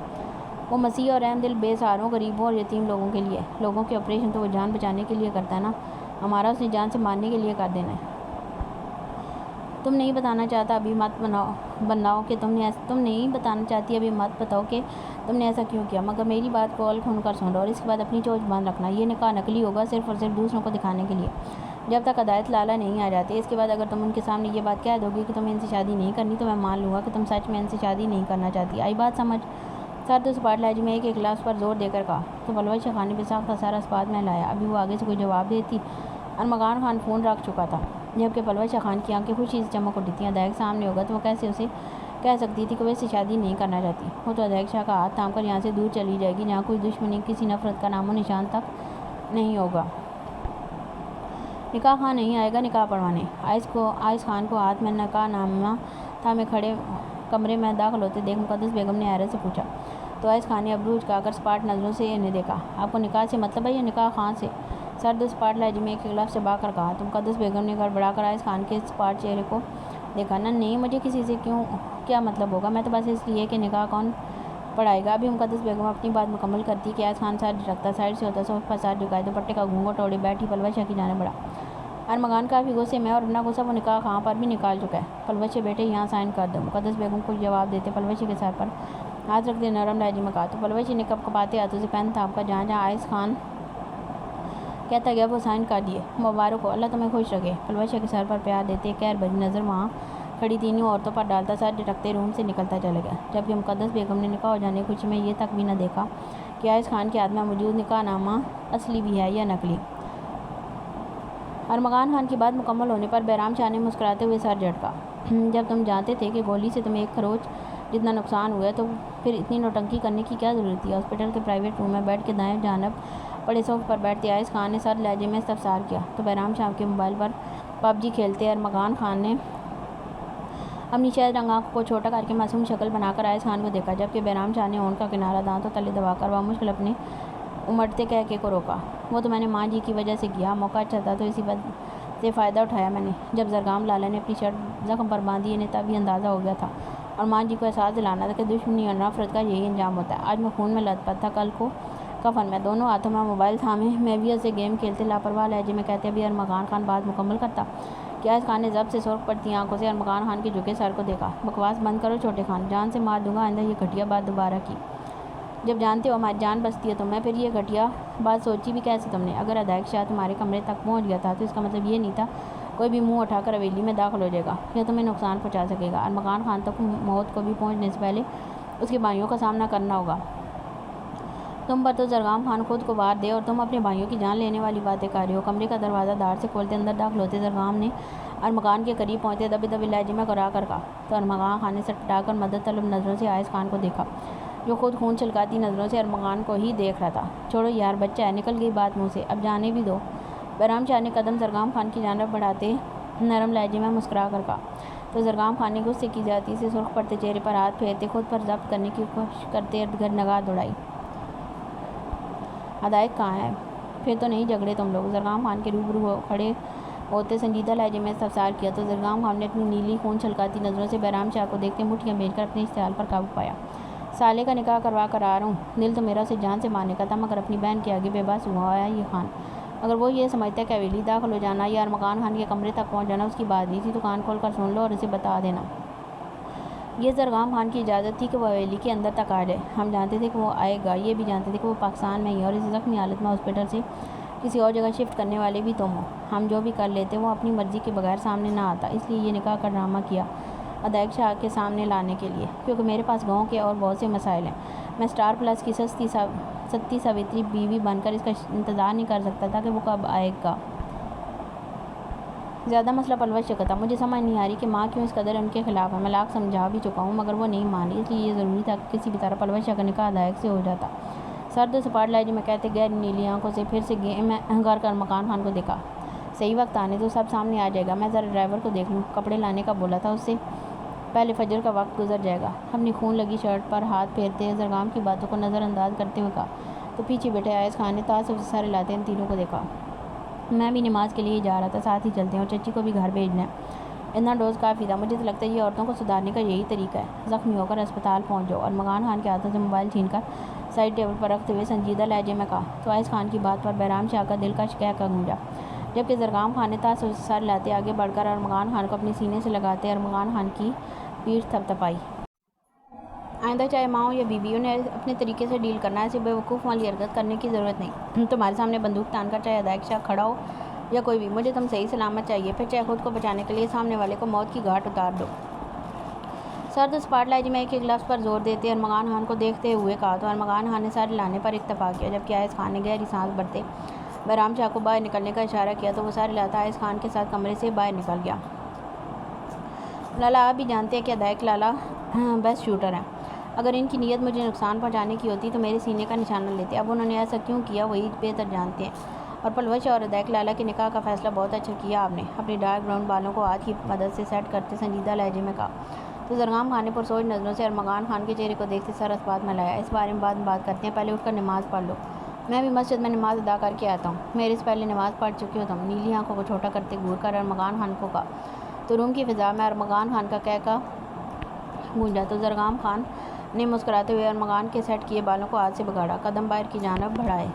وہ مسیحا اور رحم دل بے سہاروں، غریبوں اور یتیم لوگوں کے لیے۔ لوگوں کے آپریشن تو وہ جان بچانے کے لیے کرتا ہے نا، ہمارا اس نے جان سے مارنے کے لیے کر دینا ہے۔ تم نہیں بتانا چاہتا ابھی مت بتاؤ کہ تم نہیں بتانا چاہتی ابھی مت بتاؤ کہ تم نے ایسا کیوں کیا، مگر میری بات کو کھول کر سن لو اور اس کے بعد اپنی چونچ باندھ رکھنا۔ یہ نکاح نقلی ہوگا، صرف اور صرف دوسروں کو دکھانے کے لیے، جب تک ہدایت لالا نہیں آ جاتے۔ اس کے بعد اگر تم ان کے سامنے یہ بات کہہ دو گی کہ تمہیں ان سے شادی نہیں کرنی تو میں مان لوں گا کہ تم سچ میں ان سے شادی نہیں کرنا چاہتی۔ آئی بات سمجھ؟ سرد و سپاٹ لہجے میں ایک لفظ پر زور دے کر کہا تو پلوش شاہ خان نے بے ساختہ سارا اسپات میں لایا۔ ابھی وہ آگے سے کوئی جواب دیتی ارمغان خان فون رکھ چکا تھا، جبکہ پلوش شاہ خان کی آنکھیں خوشی سے چمک اٹھی تھیں۔ ادائق سامنے ہوگا تو وہ کیسے اسے کہہ سکتی تھی کہ وہ اس سے شادی نہیں کرنا چاہتی؟ وہ تو ادائق شاہ کا ہاتھ تھام کر یہاں سے دور چلی جائے گی، جہاں کوئی دشمنی کسی نفرت کا نام و نشان تک نہیں ہوگا۔ نکاح خان نہیں آئے گا نکاح پڑھوانے۔ آئس خان کو ہاتھ میں نکاح نامہ تھامے کھڑے کمرے میں داخل ہوتے دیکھ مقدس بیگم نے حیرت سے پوچھا تو آئس خان نے ابرو اچکا کر سپاٹ نظروں سے انہیں دیکھا۔ آپ کو نکاح سے مطلب ہے یا نکاح خان سے؟ سرد و سپاٹ لہجے میں ایک لفظ چبا کر کہا تو مقدس بیگم نے گڑبڑا کر آئس خان کے سپاٹ چہرے کو دیکھا۔ نہیں، مجھے کسی سے کیا مطلب ہوگا، میں تو بس اس لیے کہ نکاح پڑھائے گا۔ ابھی مقدس بیگم اپنی بات مکمل کرتی کہ ایاز خان ساتھ رکھتا، سائڈ سے ہوتا، صوفے پر ساتھ جھکائے دوپٹے کا گھونگھٹ اوڑھے بیٹھی پلوش شاہ کی جانب بڑھا۔ ارمغان کافی غصے میں اور اپنا غصہ وہ نکاح خواہاں پر بھی نکال چکا ہے۔ پلوش بیٹے یہاں سائن کر دو۔ مقدس بیگم کو جواب دیتے پلوش کے سر پر ہاتھ رکھتے نرم لہجے میں کہا تو پلوش نے کپکپاتے ہاتھوں سے پین تھام کر جہاں جہاں ایاز خان کہتا گیا وہ سائن کر دیے۔ مبارک ہو، اللہ تمہیں خوش رکھے۔ پلوش کے سر پر پیار دیتے ایک قہر بھری نظر وہاں کھڑی تینوں عورتوں پر ڈالتا سر جھٹکتے روم سے نکلتا چلا گیا، جبکہ مقدس بیگم نے نکاح ہو جانے کی خوشی میں یہ تک بھی نہ دیکھا کہ ایاز خان کے ہاتھ میں موجود نکاح نامہ اصلی بھی ہے یا نقلی۔ ارمغان خان کی بات مکمل ہونے پر بہرام شاہ نے مسکراتے ہوئے سر جھٹکا۔ جب تم جانتے تھے کہ گولی سے تمہیں ایک خروچ جتنا نقصان ہوا ہے تو پھر اتنی نوٹنکی کرنے کی کیا ضرورت تھی؟ ہاسپٹل کے پرائیویٹ روم میں بیڈ کے دائیں جانب پڑے صوفے پر بیٹھتے ایاز خان نے سرد لہجے میں استفسار کیا تو بہرام شاہ کے موبائل پر پب جی کھیلتے ارمغان خان نے اپنی شہد رنگ آنکھوں کو چھوٹا کر کے معصوم شکل بنا کر ایاز خان کو دیکھا، جبکہ بہرام شاہ نے ہونٹ کا کنارہ دانتوں تلے دبا کر بمشکل اپنے امڑتے قہقہے کو روکا۔ وہ تو میں نے ماں جی کی وجہ سے کیا، موقع اچھا تھا تو اسی سے فائدہ اٹھایا میں نے۔ جب زرگام لالا نے اپنی شرٹ زخم پر باندھی انہیں تب ہی اندازہ ہو گیا تھا اور ماں جی کو احساس دلانا تھا کہ دشمنی اور نفرت کا یہی انجام ہوتا ہے۔ آج میں خون میں لت پت تھا، کل کو کفن میں۔ دونوں ہاتھوں میں موبائل تھامے میویت سے گیم کھیلتے لاپرواہ لہجے میں کہتے ابھی ارمغان خان بات مکمل کرتا کہ ایاز خان نے ضبط سے سرخ پڑتی آنکھوں سے ارمغان خان کے جھکے سر کو دیکھا۔ بکواس بند کرو چھوٹے خان، جان سے مار دوں گا آئندہ یہ گھٹیا بات دوبارہ کی۔ جب جانتے ہو ہماری جان بچتی ہے تو میں پھر یہ گھٹیا بات سوچی بھی کیسے تم نے؟ اگر ادائق شاہ تمہارے کمرے تک پہنچ گیا تھا تو اس کا مطلب یہ نہیں تھا کوئی بھی منہ اٹھا کر حویلی میں داخل ہو جائے گا یا تمہیں نقصان پہنچا سکے گا۔ ارمغان خان تک موت کو بھی پہنچنے سے پہلے اس کے بھائیوں کا سامنا کرنا ہوگا۔ تم پر تو زرگام خان خود کو وار دے اور تم اپنے بھائیوں کی جان لینے والی باتیں کر رہے ہو۔ کمرے کا دروازہ دھار سے کھولتے اندر داخل ہوتے زرگام نے ارمغان کے قریب پہنچتے دبے دبے لہجے میں گھرا کر کہا تو ارمغان خان نے سر ٹکا کر مدد طلب نظروں سے ایاز خان کو دیکھا جو خود خون چھلکاتی نظروں سے ارمغان کو ہی دیکھ رہا تھا۔ چھوڑو یار، بچہ ہے، نکل گئی بات منہ سے، اب جانے بھی دو۔ بہرام شاہ نے قدم زرگام خان کی جانب بڑھاتے نرم لہجے میں مسکرا کر کہا تو زرگام خان نے غصے کی زیادتی سے سرخ پڑتے چہرے پر ہاتھ پھیرتے خود پر ضبط کرنے کی کوشش کرتے ارد گرد نگاہ دوڑائی۔ ادائق کہاں ہے؟ پھر تو نہیں جھگڑے تم لوگ؟ زرگام خان کے روبرو کھڑے ہوتے سنجیدہ لہجے میں استفسار کیا تو زرگام خان نے اپنی نیلی خون چھلکاتی نظروں سے بہرام شاہ کو دیکھتے مٹھیاں بھیج کر اپنے اشتعال پر قابو پایا۔ سالے کا نکاح کروا کر آ رہا ہوں، دل تو میرا اسے جان سے مارنے کا تھا مگر اپنی بہن کے آگے بے بس ہوا ہے یہ خان۔ اگر وہ یہ سمجھتا ہے کہ حویلی داخل ہو جانا یا ارمغان خان کے کمرے تک پہنچ جانا اس کی بات نہیں تھی تو کان کھول کر سن لو اور اسے بتا دینا۔ یہ زرگام خان کی اجازت تھی کہ وہ حویلی کے اندر تک آ جائے۔ ہم جانتے تھے کہ وہ آئے گا، یہ بھی جانتے تھے کہ وہ پاکستان میں ہی ہے اور اسے زخمی حالت میں ہاسپٹل سے کسی اور جگہ شفٹ کرنے والے بھی تم ہو۔ ہم جو بھی کر لیتے وہ اپنی مرضی کے بغیر سامنے نہ آتا، اس لیے یہ نکاح کا ڈرامہ کیا ادائق شاہ کے سامنے لانے کے لیے، کیونکہ میرے پاس گاؤں کے اور بہت سے مسائل ہیں۔ میں اسٹار پلس کی ستی ساوتری بیوی بن کر اس کا انتظار نہیں کر سکتا تھا کہ وہ کب آئے گا۔ زیادہ مسئلہ پلوش کا تھا۔ مجھے سمجھ نہیں آ رہی کہ ماں کیوں اس قدر ان کے خلاف ہے۔ میں لاکھ سمجھا بھی چکا ہوں مگر وہ نہیں مان رہی، اس لیے یہ ضروری تھا کہ کسی بھی طرح پلوش کا نکاح ادائق سے ہو جاتا۔ سرد و سپاٹ لہجے میں کہتے گہری نیلی آنکھوں سے پھر سے گیم میں گھر کر ارمغان خان کو دیکھا۔ صحیح وقت آنے تو سب سامنے آ جائے گا، میں ذرا ڈرائیور کو دیکھ لوں، کپڑے لانے کا بولا تھا، اس سے پہلے فجر کا وقت گزر جائے گا۔ اپنی خون لگی شرٹ پر ہاتھ پھیرتے زرگام کی باتوں کو نظر انداز کرتے ہوئے کہا تو پیچھے بیٹھے ایاز خان نے تعصب سے سر ہلاتے ان تینوں کو دیکھا۔ میں بھی نماز کے لیے جا رہا تھا، ساتھ ہی چلتے ہیں اور چچی کو بھی گھر بھیجنا ہے۔ اتنا ڈوز کافی تھا، مجھے تو لگتا ہے یہ عورتوں کو سدھارنے کا یہی طریقہ ہے۔ زخمی ہو کر اسپتال پہنچ جاؤ۔ ارمغان خان کے ہاتھوں سے موبائل چھین کر سائڈ ٹیبل پر رکھتے ہوئے سنجیدہ لہجے میں کہا تو ایاز خان کی بات پر بہرام شاہ کا دلکش قہقہہ گونجا، جبکہ زرگام خان نے تعصب سے سر ہلاتے آگے بڑھ کر ارمغان خان کو اپنے سینے سے لگاتے ارمغان خان کی پیٹھ تھپتھپائی۔ آئندہ چاہے ماں ہو یا بیوی، انہیں اپنے طریقے سے ڈیل کرنا ہے، ایسے بے وقوف والی حرکت کرنے کی ضرورت نہیں۔ تمہارے سامنے بندوق تان کر چاہے ادائق شاہ کھڑا ہو یا کوئی بھی، مجھے تم صحیح سلامت چاہیے، پھر چاہے خود کو بچانے کے لیے سامنے والے کو موت کی گھاٹ اتار دو۔ سرد و سپاٹ لہجے میں ایک ایک لفظ پر زور دیتے ارمغان خان کو دیکھتے ہوئے کہا تو ارمغان خان نے سر ہلانے پر اکتفا کیا، جبکہ ایاز خان نے گہری سانس بھرتے بہرام شاہ کو باہر نکلنے کا اشارہ کیا تو وہ سر ہلاتا ایاز خان کے ساتھ کمرے سے باہر نکل گیا۔ لالا آپ بھی جانتے ہیں کہ ادائق لالا بیسٹ شوٹر ہیں، اگر ان کی نیت مجھے نقصان پہنچانے کی ہوتی تو میرے سینے کا نشانہ لیتے، اب انہوں نے ایسا کیوں کیا وہی بہتر جانتے ہیں۔ اور پلوش اور ادائق لالا کے نکاح کا فیصلہ بہت اچھا کیا آپ نے، اپنی ڈارک براؤن بالوں کو ہاتھ کی مدد سے سیٹ کرتے سنجیدہ لہجے میں کہا تو زرگام خان نے پرسوچ نظروں سے ارمغان خان کے چہرے کو دیکھتے سر اسبات میں لایا۔ اس بارے میں بعد میں بات کرتے ہیں، پہلے اٹھ کر نماز پڑھ لو، میں بھی مسجد میں نماز ادا کر کے آتا ہوں، میرے سے پہلے نماز پڑھ چکے ہو تم۔ نیلی آنکھوں کو چھوٹا کرتے گور کر ارمغان خان کو کہا تو روم کی فضا میں ارمغان خان کا قہقہہ گونجا تو زرگام خان نے مسکراتے ہوئے ارمغان کے سیٹ کیے بالوں کو ہاتھ سے بگاڑا، قدم باہر کی جانب بڑھائے۔